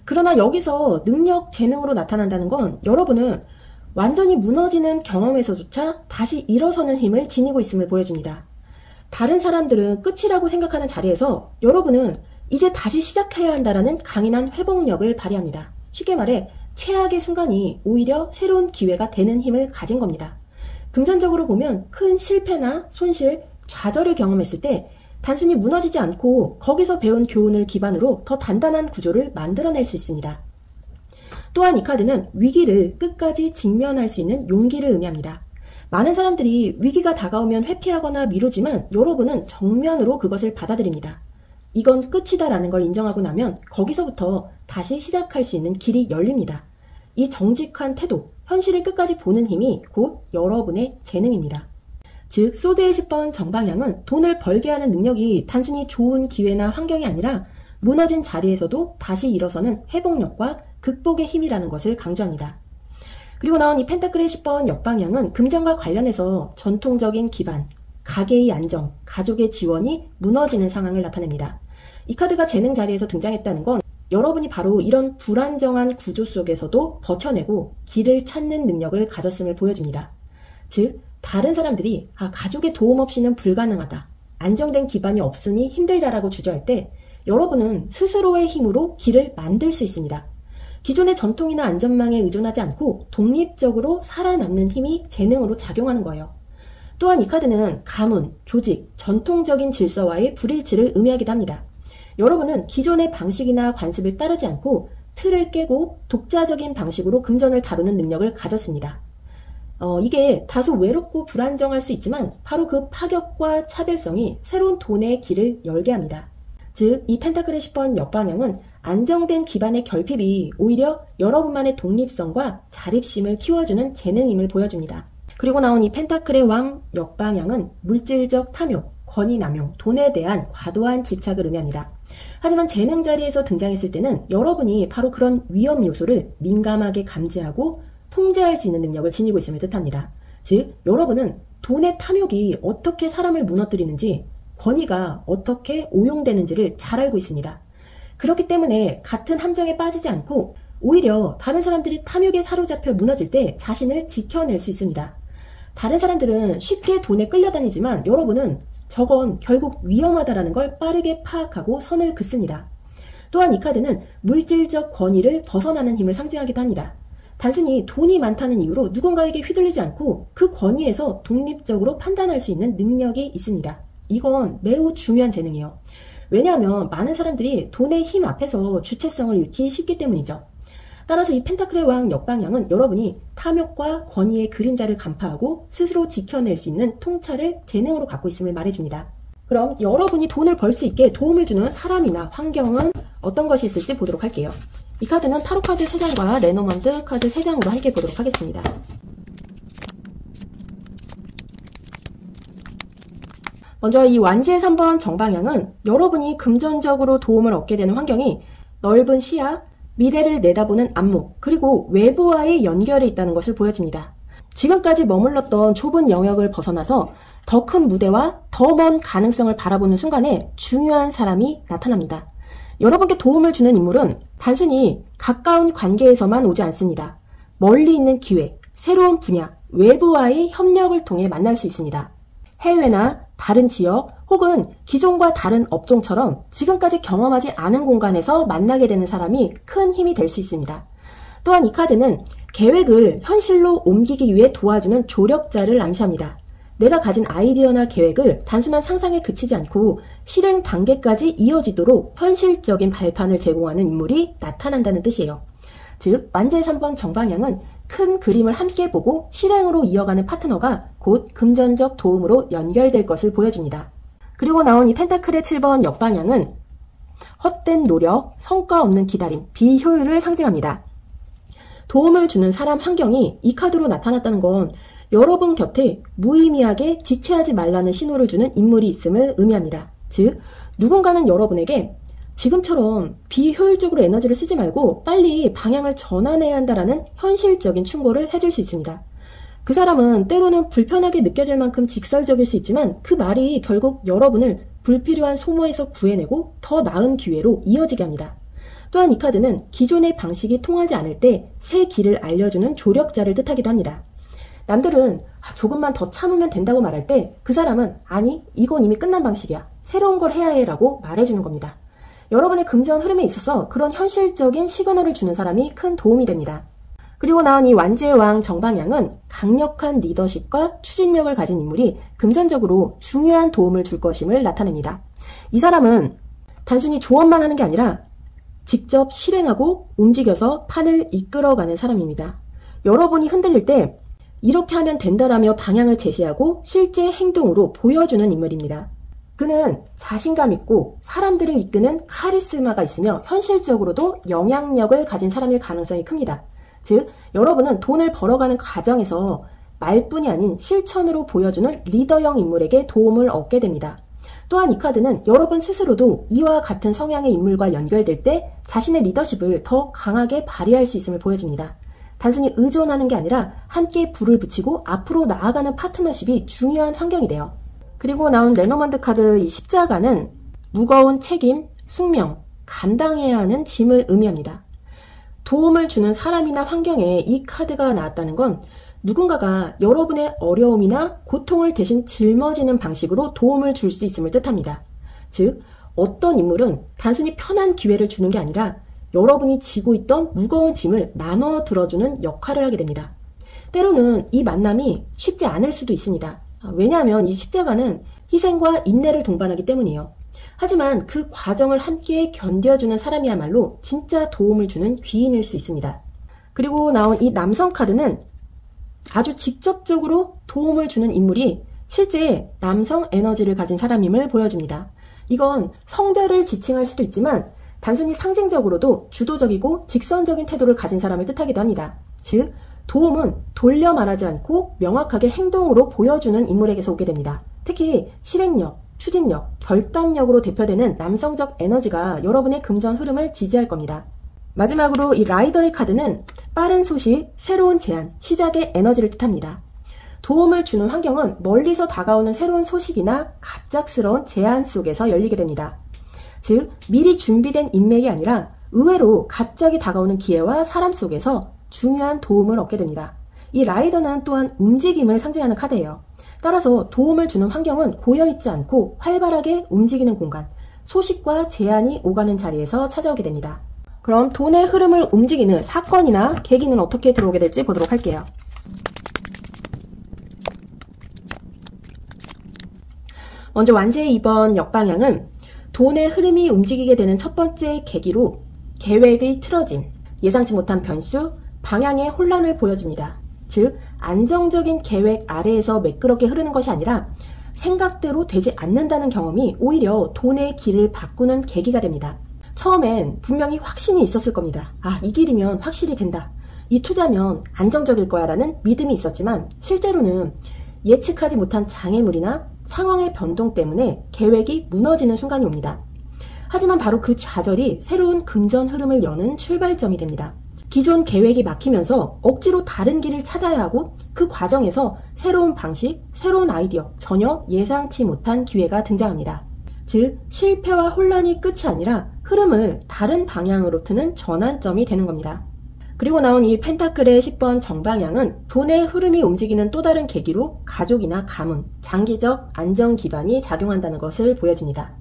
그러나 여기서 능력, 재능으로 나타난다는 건 여러분은 완전히 무너지는 경험에서조차 다시 일어서는 힘을 지니고 있음을 보여줍니다. 다른 사람들은 끝이라고 생각하는 자리에서 여러분은 이제 다시 시작해야 한다는 강인한 회복력을 발휘합니다. 쉽게 말해 최악의 순간이 오히려 새로운 기회가 되는 힘을 가진 겁니다. 금전적으로 보면 큰 실패나 손실, 좌절을 경험했을 때 단순히 무너지지 않고 거기서 배운 교훈을 기반으로 더 단단한 구조를 만들어낼 수 있습니다. 또한 이 카드는 위기를 끝까지 직면할 수 있는 용기를 의미합니다. 많은 사람들이 위기가 다가오면 회피하거나 미루지만 여러분은 정면으로 그것을 받아들입니다. 이건 끝이다라는 걸 인정하고 나면 거기서부터 다시 시작할 수 있는 길이 열립니다. 이 정직한 태도, 현실을 끝까지 보는 힘이 곧 여러분의 재능입니다. 즉, 소드의 10번 정방향은 돈을 벌게 하는 능력이 단순히 좋은 기회나 환경이 아니라 무너진 자리에서도 다시 일어서는 회복력과 극복의 힘이라는 것을 강조합니다. 그리고 나온 이 펜타클의 10번 역방향은 금전과 관련해서 전통적인 기반, 가계의 안정, 가족의 지원이 무너지는 상황을 나타냅니다. 이 카드가 재능 자리에서 등장했다는 건 여러분이 바로 이런 불안정한 구조 속에서도 버텨내고 길을 찾는 능력을 가졌음을 보여줍니다. 즉, 다른 사람들이 가족의 도움 없이는 불가능하다, 안정된 기반이 없으니 힘들다라고 주저할 때 여러분은 스스로의 힘으로 길을 만들 수 있습니다. 기존의 전통이나 안전망에 의존하지 않고 독립적으로 살아남는 힘이 재능으로 작용하는 거예요. 또한 이 카드는 가문, 조직, 전통적인 질서와의 불일치를 의미하기도 합니다. 여러분은 기존의 방식이나 관습을 따르지 않고 틀을 깨고 독자적인 방식으로 금전을 다루는 능력을 가졌습니다. 이게 다소 외롭고 불안정할 수 있지만 바로 그 파격과 차별성이 새로운 돈의 길을 열게 합니다. 즉, 이 펜타클의 10번 역방향은 안정된 기반의 결핍이 오히려 여러분만의 독립성과 자립심을 키워주는 재능임을 보여줍니다. 그리고 나온 이 펜타클의 왕 역방향은 물질적 탐욕, 권위 남용, 돈에 대한 과도한 집착을 의미합니다. 하지만 재능 자리에서 등장했을 때는 여러분이 바로 그런 위험 요소를 민감하게 감지하고 통제할 수 있는 능력을 지니고 있음을 뜻합니다. 즉, 여러분은 돈의 탐욕이 어떻게 사람을 무너뜨리는지, 권위가 어떻게 오용되는지를 잘 알고 있습니다. 그렇기 때문에 같은 함정에 빠지지 않고 오히려 다른 사람들이 탐욕에 사로잡혀 무너질 때 자신을 지켜낼 수 있습니다. 다른 사람들은 쉽게 돈에 끌려다니지만 여러분은 저건 결국 위험하다라는 걸 빠르게 파악하고 선을 긋습니다. 또한 이 카드는 물질적 권위를 벗어나는 힘을 상징하기도 합니다. 단순히 돈이 많다는 이유로 누군가에게 휘둘리지 않고 그 권위에서 독립적으로 판단할 수 있는 능력이 있습니다. 이건 매우 중요한 재능이에요. 왜냐하면 많은 사람들이 돈의 힘 앞에서 주체성을 잃기 쉽기 때문이죠. 따라서 이 펜타클의 왕 역방향은 여러분이 탐욕과 권위의 그림자를 간파하고 스스로 지켜낼 수 있는 통찰을 재능으로 갖고 있음을 말해줍니다. 그럼 여러분이 돈을 벌 수 있게 도움을 주는 사람이나 환경은 어떤 것이 있을지 보도록 할게요. 이 카드는 타로 카드 3장과 레노먼드 카드 3장으로 함께 보도록 하겠습니다. 먼저 이 완지의 3번 정방향은 여러분이 금전적으로 도움을 얻게 되는 환경이 넓은 시야, 미래를 내다보는 안목, 그리고 외부와의 연결이 있다는 것을 보여줍니다. 지금까지 머물렀던 좁은 영역을 벗어나서 더 큰 무대와 더 먼 가능성을 바라보는 순간에 중요한 사람이 나타납니다. 여러분께 도움을 주는 인물은 단순히 가까운 관계에서만 오지 않습니다. 멀리 있는 기회, 새로운 분야, 외부와의 협력을 통해 만날 수 있습니다. 해외나 다른 지역 혹은 기존과 다른 업종처럼 지금까지 경험하지 않은 공간에서 만나게 되는 사람이 큰 힘이 될 수 있습니다. 또한 이 카드는 계획을 현실로 옮기기 위해 도와주는 조력자를 암시합니다. 내가 가진 아이디어나 계획을 단순한 상상에 그치지 않고 실행 단계까지 이어지도록 현실적인 발판을 제공하는 인물이 나타난다는 뜻이에요. 즉, 완제의 3번 정방향은 큰 그림을 함께 보고 실행으로 이어가는 파트너가 곧 금전적 도움으로 연결될 것을 보여줍니다. 그리고 나온 이 펜타클의 7번 역방향은 헛된 노력, 성과 없는 기다림, 비효율을 상징합니다. 도움을 주는 사람 환경이 이 카드로 나타났다는 건 여러분 곁에 무의미하게 지체하지 말라는 신호를 주는 인물이 있음을 의미합니다. 즉, 누군가는 여러분에게 지금처럼 비효율적으로 에너지를 쓰지 말고 빨리 방향을 전환해야 한다라는 현실적인 충고를 해줄 수 있습니다. 그 사람은 때로는 불편하게 느껴질 만큼 직설적일 수 있지만 그 말이 결국 여러분을 불필요한 소모에서 구해내고 더 나은 기회로 이어지게 합니다. 또한 이 카드는 기존의 방식이 통하지 않을 때 새 길을 알려주는 조력자를 뜻하기도 합니다. 남들은 조금만 더 참으면 된다고 말할 때 그 사람은 아니, 이건 이미 끝난 방식이야. 새로운 걸 해야 해 라고 말해주는 겁니다. 여러분의 금전 흐름에 있어서 그런 현실적인 시그널을 주는 사람이 큰 도움이 됩니다. 그리고 나온 이 완제의 왕 정방향은 강력한 리더십과 추진력을 가진 인물이 금전적으로 중요한 도움을 줄 것임을 나타냅니다. 이 사람은 단순히 조언만 하는 게 아니라 직접 실행하고 움직여서 판을 이끌어가는 사람입니다. 여러분이 흔들릴 때 이렇게 하면 된다라며 방향을 제시하고 실제 행동으로 보여주는 인물입니다. 그는 자신감 있고 사람들을 이끄는 카리스마가 있으며 현실적으로도 영향력을 가진 사람일 가능성이 큽니다. 즉, 여러분은 돈을 벌어가는 과정에서 말뿐이 아닌 실천으로 보여주는 리더형 인물에게 도움을 얻게 됩니다. 또한 이 카드는 여러분 스스로도 이와 같은 성향의 인물과 연결될 때 자신의 리더십을 더 강하게 발휘할 수 있음을 보여줍니다. 단순히 의존하는 게 아니라 함께 불을 붙이고 앞으로 나아가는 파트너십이 중요한 환경이 돼요. 그리고 나온 레노먼드 카드 이 십자가는 무거운 책임, 숙명, 감당해야 하는 짐을 의미합니다. 도움을 주는 사람이나 환경에 이 카드가 나왔다는 건 누군가가 여러분의 어려움이나 고통을 대신 짊어지는 방식으로 도움을 줄 수 있음을 뜻합니다. 즉, 어떤 인물은 단순히 편한 기회를 주는 게 아니라 여러분이 지고 있던 무거운 짐을 나눠 들어주는 역할을 하게 됩니다. 때로는 이 만남이 쉽지 않을 수도 있습니다. 왜냐하면 이 십자가는 희생과 인내를 동반하기 때문이에요. 하지만 그 과정을 함께 견뎌주는 사람이야말로 진짜 도움을 주는 귀인일 수 있습니다. 그리고 나온 이 남성 카드는 아주 직접적으로 도움을 주는 인물이 실제 남성 에너지를 가진 사람임을 보여줍니다. 이건 성별을 지칭할 수도 있지만 단순히 상징적으로도 주도적이고 직선적인 태도를 가진 사람을 뜻하기도 합니다. 즉, 도움은 돌려 말하지 않고 명확하게 행동으로 보여주는 인물에게서 오게 됩니다. 특히 실행력, 추진력, 결단력으로 대표되는 남성적 에너지가 여러분의 금전 흐름을 지지할 겁니다. 마지막으로 이 라이더의 카드는 빠른 소식, 새로운 제안, 시작의 에너지를 뜻합니다. 도움을 주는 환경은 멀리서 다가오는 새로운 소식이나 갑작스러운 제안 속에서 열리게 됩니다. 즉, 미리 준비된 인맥이 아니라 의외로 갑자기 다가오는 기회와 사람 속에서 중요한 도움을 얻게 됩니다. 이 라이더는 또한 움직임을 상징하는 카드예요. 따라서 도움을 주는 환경은 고여있지 않고 활발하게 움직이는 공간, 소식과 제안이 오가는 자리에서 찾아오게 됩니다. 그럼 돈의 흐름을 움직이는 사건이나 계기는 어떻게 들어오게 될지 보도록 할게요. 먼저 완제의 이번 역방향은 돈의 흐름이 움직이게 되는 첫 번째 계기로 계획의 틀어짐, 예상치 못한 변수, 방향의 혼란을 보여줍니다. 즉, 안정적인 계획 아래에서 매끄럽게 흐르는 것이 아니라 생각대로 되지 않는다는 경험이 오히려 돈의 길을 바꾸는 계기가 됩니다. 처음엔 분명히 확신이 있었을 겁니다. 아, 이 길이면 확실히 된다. 이 투자면 안정적일 거야 라는 믿음이 있었지만 실제로는 예측하지 못한 장애물이나 상황의 변동 때문에 계획이 무너지는 순간이 옵니다. 하지만 바로 그 좌절이 새로운 금전 흐름을 여는 출발점이 됩니다. 기존 계획이 막히면서 억지로 다른 길을 찾아야 하고 그 과정에서 새로운 방식, 새로운 아이디어, 전혀 예상치 못한 기회가 등장합니다. 즉, 실패와 혼란이 끝이 아니라 흐름을 다른 방향으로 트는 전환점이 되는 겁니다. 그리고 나온 이 펜타클의 10번 정방향은 돈의 흐름이 움직이는 또 다른 계기로 가족이나 가문, 장기적 안정 기반이 작용한다는 것을 보여줍니다.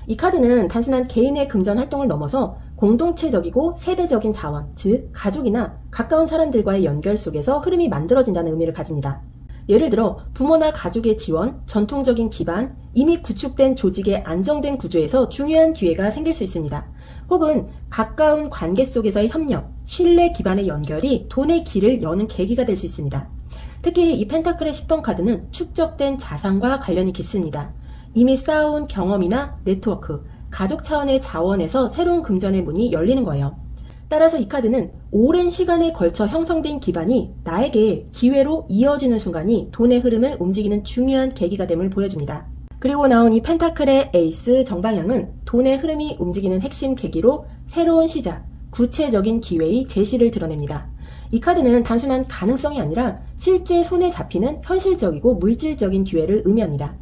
이 카드는 단순한 개인의 금전 활동을 넘어서 공동체적이고 세대적인 자원, 즉 가족이나 가까운 사람들과의 연결 속에서 흐름이 만들어진다는 의미를 가집니다. 예를 들어 부모나 가족의 지원, 전통적인 기반, 이미 구축된 조직의 안정된 구조에서 중요한 기회가 생길 수 있습니다. 혹은 가까운 관계 속에서의 협력, 신뢰 기반의 연결이 돈의 길을 여는 계기가 될 수 있습니다. 특히 이 펜타클의 10번 카드는 축적된 자산과 관련이 깊습니다. 이미 쌓아온 경험이나 네트워크, 가족 차원의 자원에서 새로운 금전의 문이 열리는 거예요. 따라서 이 카드는 오랜 시간에 걸쳐 형성된 기반이 나에게 기회로 이어지는 순간이 돈의 흐름을 움직이는 중요한 계기가 됨을 보여줍니다. 그리고 나온 이 펜타클의 에이스 정방향은 돈의 흐름이 움직이는 핵심 계기로 새로운 시작, 구체적인 기회의 제시를 드러냅니다. 이 카드는 단순한 가능성이 아니라 실제 손에 잡히는 현실적이고 물질적인 기회를 의미합니다.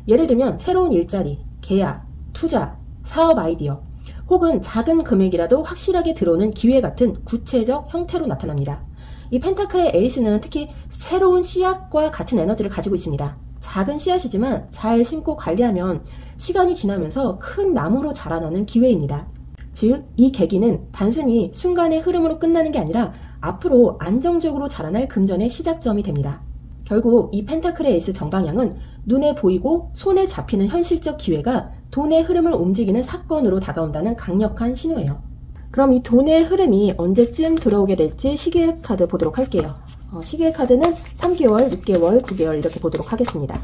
예를 들면 새로운 일자리, 계약, 투자, 사업 아이디어, 혹은 작은 금액이라도 확실하게 들어오는 기회 같은 구체적 형태로 나타납니다. 이 펜타클의 에이스는 특히 새로운 씨앗과 같은 에너지를 가지고 있습니다. 작은 씨앗이지만 잘 심고 관리하면 시간이 지나면서 큰 나무로 자라나는 기회입니다. 즉, 이 계기는 단순히 순간의 흐름으로 끝나는 게 아니라 앞으로 안정적으로 자라날 금전의 시작점이 됩니다. 결국 이 펜타클의 에이스 정방향은 눈에 보이고 손에 잡히는 현실적 기회가 돈의 흐름을 움직이는 사건으로 다가온다는 강력한 신호예요. 그럼 이 돈의 흐름이 언제쯤 들어오게 될지 시계 카드 보도록 할게요. 시계 카드는 3개월, 6개월, 9개월 이렇게 보도록 하겠습니다.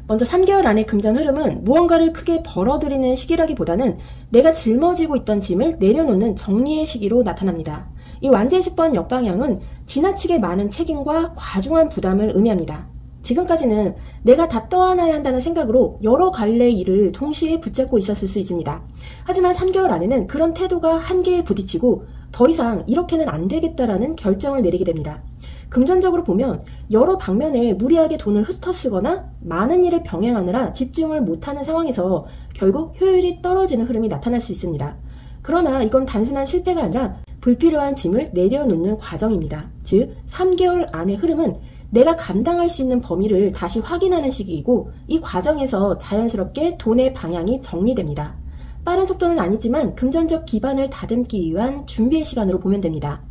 먼저 3개월 안의 금전 흐름은 무언가를 크게 벌어들이는 시기라기보다는 내가 짊어지고 있던 짐을 내려놓는 정리의 시기로 나타납니다. 이 완제의 10번 역방향은 지나치게 많은 책임과 과중한 부담을 의미합니다. 지금까지는 내가 다 떠안아야 한다는 생각으로 여러 갈래의 일을 동시에 붙잡고 있었을 수 있습니다. 하지만 3개월 안에는 그런 태도가 한계에 부딪히고 더 이상 이렇게는 안 되겠다라는 결정을 내리게 됩니다. 금전적으로 보면 여러 방면에 무리하게 돈을 흩어쓰거나 많은 일을 병행하느라 집중을 못하는 상황에서 결국 효율이 떨어지는 흐름이 나타날 수 있습니다. 그러나 이건 단순한 실패가 아니라 불필요한 짐을 내려놓는 과정입니다. 즉, 3개월 안의 흐름은 내가 감당할 수 있는 범위를 다시 확인하는 시기이고 이 과정에서 자연스럽게 돈의 방향이 정리됩니다. 빠른 속도는 아니지만 금전적 기반을 다듬기 위한 준비의 시간으로 보면 됩니다.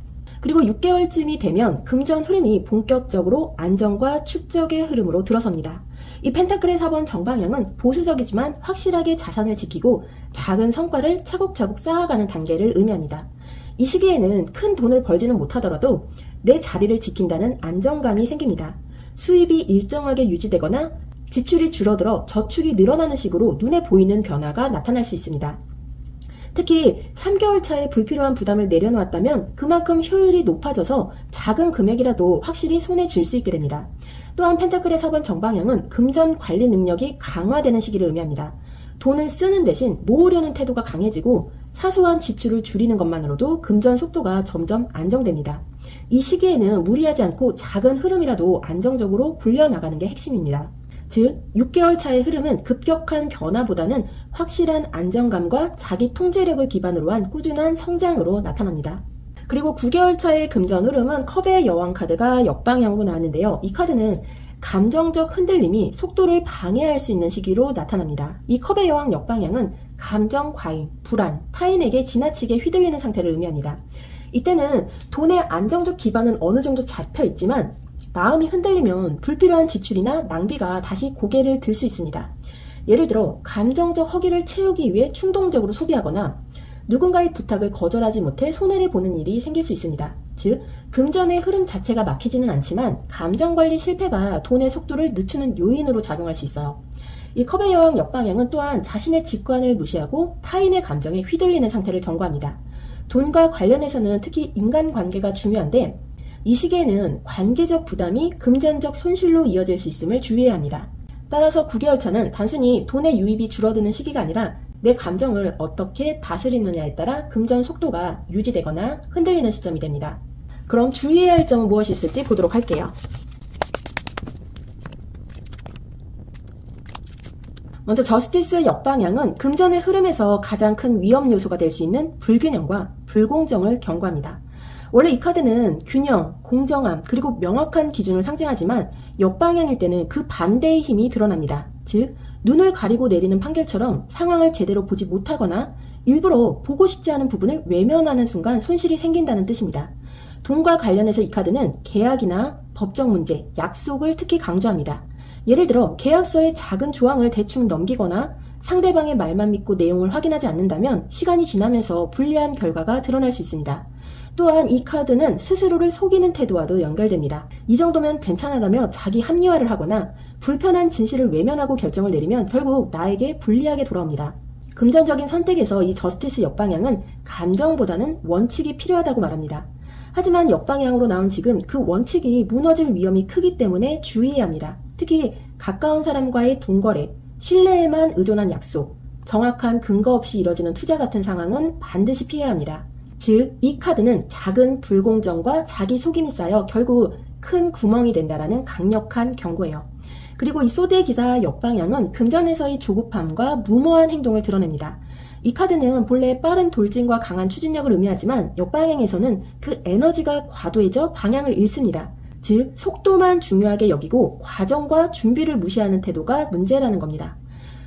그리고 6개월쯤이 되면 금전 흐름이 본격적으로 안정과 축적의 흐름으로 들어섭니다. 이 펜타클의 4번 정방향은 보수적이지만 확실하게 자산을 지키고 작은 성과를 차곡차곡 쌓아가는 단계를 의미합니다. 이 시기에는 큰 돈을 벌지는 못하더라도 내 자리를 지킨다는 안정감이 생깁니다. 수입이 일정하게 유지되거나 지출이 줄어들어 저축이 늘어나는 식으로 눈에 보이는 변화가 나타날 수 있습니다. 특히 3개월 차에 불필요한 부담을 내려놓았다면 그만큼 효율이 높아져서 작은 금액이라도 확실히 손에 쥘 수 있게 됩니다. 또한 펜타클의 4번 정방향은 금전 관리 능력이 강화되는 시기를 의미합니다. 돈을 쓰는 대신 모으려는 태도가 강해지고 사소한 지출을 줄이는 것만으로도 금전 속도가 점점 안정됩니다. 이 시기에는 무리하지 않고 작은 흐름이라도 안정적으로 굴려나가는 게 핵심입니다. 즉, 6개월 차의 흐름은 급격한 변화보다는 확실한 안정감과 자기 통제력을 기반으로 한 꾸준한 성장으로 나타납니다. 그리고 9개월 차의 금전 흐름은 컵의 여왕 카드가 역방향으로 나왔는데요. 이 카드는 감정적 흔들림이 속도를 방해할 수 있는 시기로 나타납니다. 이 컵의 여왕 역방향은 감정 과잉, 불안, 타인에게 지나치게 휘둘리는 상태를 의미합니다. 이때는 돈의 안정적 기반은 어느 정도 잡혀 있지만 마음이 흔들리면 불필요한 지출이나 낭비가 다시 고개를 들 수 있습니다. 예를 들어 감정적 허기를 채우기 위해 충동적으로 소비하거나 누군가의 부탁을 거절하지 못해 손해를 보는 일이 생길 수 있습니다. 즉, 금전의 흐름 자체가 막히지는 않지만 감정관리 실패가 돈의 속도를 늦추는 요인으로 작용할 수 있어요. 이 컵의 여왕 역방향은 또한 자신의 직관을 무시하고 타인의 감정에 휘둘리는 상태를 경고합니다. 돈과 관련해서는 특히 인간관계가 중요한데 이 시기에는 관계적 부담이 금전적 손실로 이어질 수 있음을 주의해야 합니다. 따라서 9개월 차는 단순히 돈의 유입이 줄어드는 시기가 아니라 내 감정을 어떻게 다스리느냐에 따라 금전 속도가 유지되거나 흔들리는 시점이 됩니다. 그럼 주의해야 할 점은 무엇이 있을지 보도록 할게요. 먼저 저스티스 역방향은 금전의 흐름에서 가장 큰 위험 요소가 될 수 있는 불균형과 불공정을 경고합니다. 원래 이 카드는 균형, 공정함, 그리고 명확한 기준을 상징하지만 역방향일 때는 그 반대의 힘이 드러납니다. 즉, 눈을 가리고 내리는 판결처럼 상황을 제대로 보지 못하거나 일부러 보고 싶지 않은 부분을 외면하는 순간 손실이 생긴다는 뜻입니다. 돈과 관련해서 이 카드는 계약이나 법적 문제, 약속을 특히 강조합니다. 예를 들어 계약서의 작은 조항을 대충 넘기거나 상대방의 말만 믿고 내용을 확인하지 않는다면 시간이 지나면서 불리한 결과가 드러날 수 있습니다. 또한 이 카드는 스스로를 속이는 태도와도 연결됩니다. 이 정도면 괜찮아라며 자기 합리화를 하거나 불편한 진실을 외면하고 결정을 내리면 결국 나에게 불리하게 돌아옵니다. 금전적인 선택에서 이 저스티스 역방향은 감정보다는 원칙이 필요하다고 말합니다. 하지만 역방향으로 나온 지금 그 원칙이 무너질 위험이 크기 때문에 주의해야 합니다. 특히 가까운 사람과의 돈거래, 신뢰에만 의존한 약속, 정확한 근거 없이 이뤄지는 투자 같은 상황은 반드시 피해야 합니다. 즉, 이 카드는 작은 불공정과 자기 속임이 쌓여 결국 큰 구멍이 된다라는 강력한 경고예요. 그리고 이 소드의 기사 역방향은 금전에서의 조급함과 무모한 행동을 드러냅니다. 이 카드는 본래 빠른 돌진과 강한 추진력을 의미하지만 역방향에서는 그 에너지가 과도해져 방향을 잃습니다. 즉, 속도만 중요하게 여기고 과정과 준비를 무시하는 태도가 문제라는 겁니다.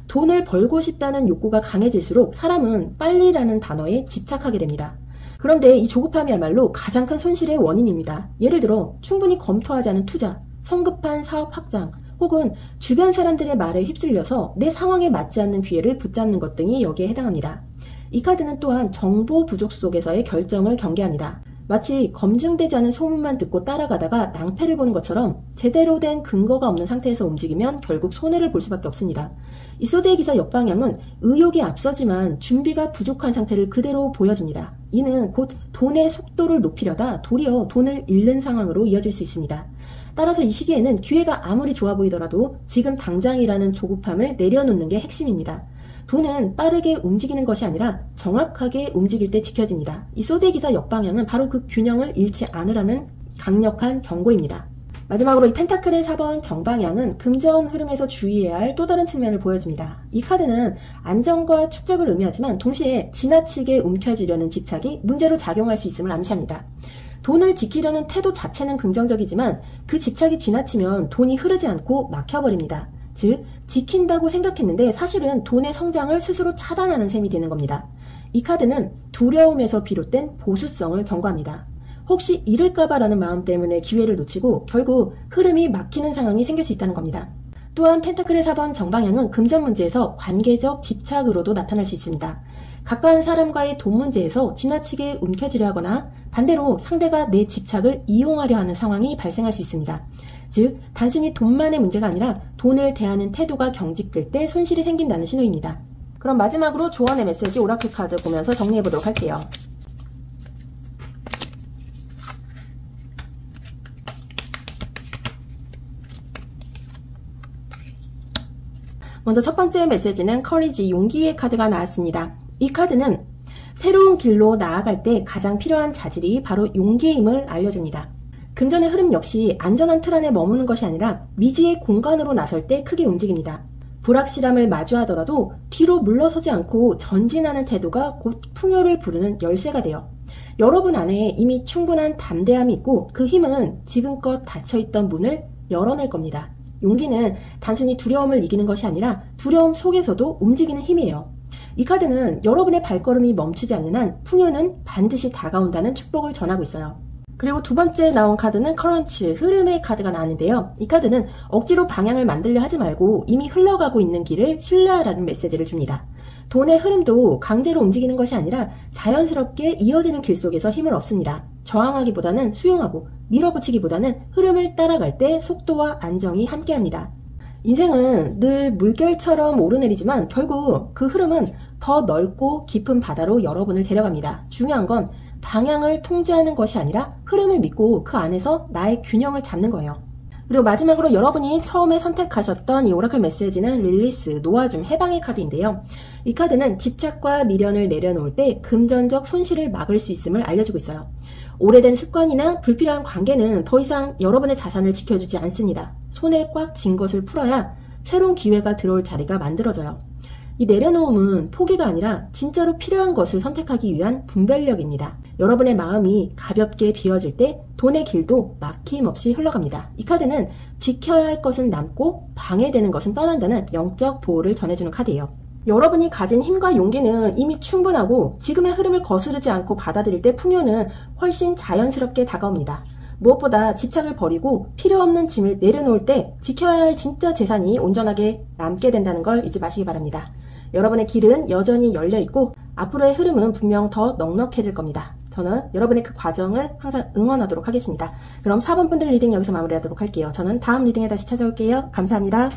돈을 벌고 싶다는 욕구가 강해질수록 사람은 빨리라는 단어에 집착하게 됩니다. 그런데 이 조급함이야말로 가장 큰 손실의 원인입니다. 예를 들어 충분히 검토하지 않은 투자, 성급한 사업 확장, 혹은 주변 사람들의 말에 휩쓸려서 내 상황에 맞지 않는 기회를 붙잡는 것 등이 여기에 해당합니다. 이 카드는 또한 정보 부족 속에서의 결정을 경계합니다. 마치 검증되지 않은 소문만 듣고 따라가다가 낭패를 보는 것처럼 제대로 된 근거가 없는 상태에서 움직이면 결국 손해를 볼 수밖에 없습니다. 이 소드의 기사 역방향은 의욕이 앞서지만 준비가 부족한 상태를 그대로 보여줍니다. 이는 곧 돈의 속도를 높이려다 도리어 돈을 잃는 상황으로 이어질 수 있습니다. 따라서 이 시기에는 기회가 아무리 좋아 보이더라도 지금 당장이라는 조급함을 내려놓는 게 핵심입니다. 돈은 빠르게 움직이는 것이 아니라 정확하게 움직일 때 지켜집니다. 이 소드의 기사 역방향은 바로 그 균형을 잃지 않으라는 강력한 경고입니다. 마지막으로 이 펜타클의 4번 정방향은 금전 흐름에서 주의해야 할 또 다른 측면을 보여줍니다. 이 카드는 안정과 축적을 의미하지만 동시에 지나치게 움켜쥐려는 집착이 문제로 작용할 수 있음을 암시합니다. 돈을 지키려는 태도 자체는 긍정적이지만 그 집착이 지나치면 돈이 흐르지 않고 막혀버립니다. 즉, 지킨다고 생각했는데 사실은 돈의 성장을 스스로 차단하는 셈이 되는 겁니다. 이 카드는 두려움에서 비롯된 보수성을 경고합니다. 혹시 잃을까봐라는 마음 때문에 기회를 놓치고 결국 흐름이 막히는 상황이 생길 수 있다는 겁니다. 또한 펜타클의 4번 정방향은 금전 문제에서 관계적 집착으로도 나타날 수 있습니다. 가까운 사람과의 돈 문제에서 지나치게 움켜쥐려 하거나 반대로 상대가 내 집착을 이용하려 하는 상황이 발생할 수 있습니다. 즉, 단순히 돈만의 문제가 아니라 돈을 대하는 태도가 경직될 때 손실이 생긴다는 신호입니다. 그럼 마지막으로 조언의 메시지 오라클 카드 보면서 정리해보도록 할게요. 먼저 첫 번째 메시지는 커리지, 용기의 카드가 나왔습니다. 이 카드는 새로운 길로 나아갈 때 가장 필요한 자질이 바로 용기임을 알려줍니다. 금전의 흐름 역시 안전한 틀 안에 머무는 것이 아니라 미지의 공간으로 나설 때 크게 움직입니다. 불확실함을 마주하더라도 뒤로 물러서지 않고 전진하는 태도가 곧 풍요를 부르는 열쇠가 돼요. 여러분 안에 이미 충분한 담대함이 있고 그 힘은 지금껏 닫혀있던 문을 열어낼 겁니다. 용기는 단순히 두려움을 이기는 것이 아니라 두려움 속에서도 움직이는 힘이에요. 이 카드는 여러분의 발걸음이 멈추지 않는 한 풍요는 반드시 다가온다는 축복을 전하고 있어요. 그리고 두 번째 나온 카드는 커런츠, 흐름의 카드가 나왔는데요. 이 카드는 억지로 방향을 만들려 하지 말고 이미 흘러가고 있는 길을 신뢰하라는 메시지를 줍니다. 돈의 흐름도 강제로 움직이는 것이 아니라 자연스럽게 이어지는 길 속에서 힘을 얻습니다. 저항하기보다는 수용하고 밀어붙이기보다는 흐름을 따라갈 때 속도와 안정이 함께합니다. 인생은 늘 물결처럼 오르내리지만 결국 그 흐름은 더 넓고 깊은 바다로 여러분을 데려갑니다. 중요한 건 방향을 통제하는 것이 아니라 흐름을 믿고 그 안에서 나의 균형을 잡는 거예요. 그리고 마지막으로 여러분이 처음에 선택하셨던 이 오라클 메시지는 릴리스, 놓아줌, 해방의 카드인데요. 이 카드는 집착과 미련을 내려놓을 때 금전적 손실을 막을 수 있음을 알려주고 있어요. 오래된 습관이나 불필요한 관계는 더 이상 여러분의 자산을 지켜주지 않습니다. 손에 꽉 쥔 것을 풀어야 새로운 기회가 들어올 자리가 만들어져요. 이 내려놓음은 포기가 아니라 진짜로 필요한 것을 선택하기 위한 분별력입니다. 여러분의 마음이 가볍게 비워질 때 돈의 길도 막힘없이 흘러갑니다. 이 카드는 지켜야 할 것은 남고 방해되는 것은 떠난다는 영적 보호를 전해주는 카드예요. 여러분이 가진 힘과 용기는 이미 충분하고 지금의 흐름을 거스르지 않고 받아들일 때 풍요는 훨씬 자연스럽게 다가옵니다. 무엇보다 집착을 버리고 필요 없는 짐을 내려놓을 때 지켜야 할 진짜 재산이 온전하게 남게 된다는 걸 잊지 마시기 바랍니다. 여러분의 길은 여전히 열려있고 앞으로의 흐름은 분명 더 넉넉해질 겁니다. 저는 여러분의 그 과정을 항상 응원하도록 하겠습니다. 그럼 4번 분들 리딩 여기서 마무리하도록 할게요. 저는 다음 리딩에 다시 찾아올게요. 감사합니다.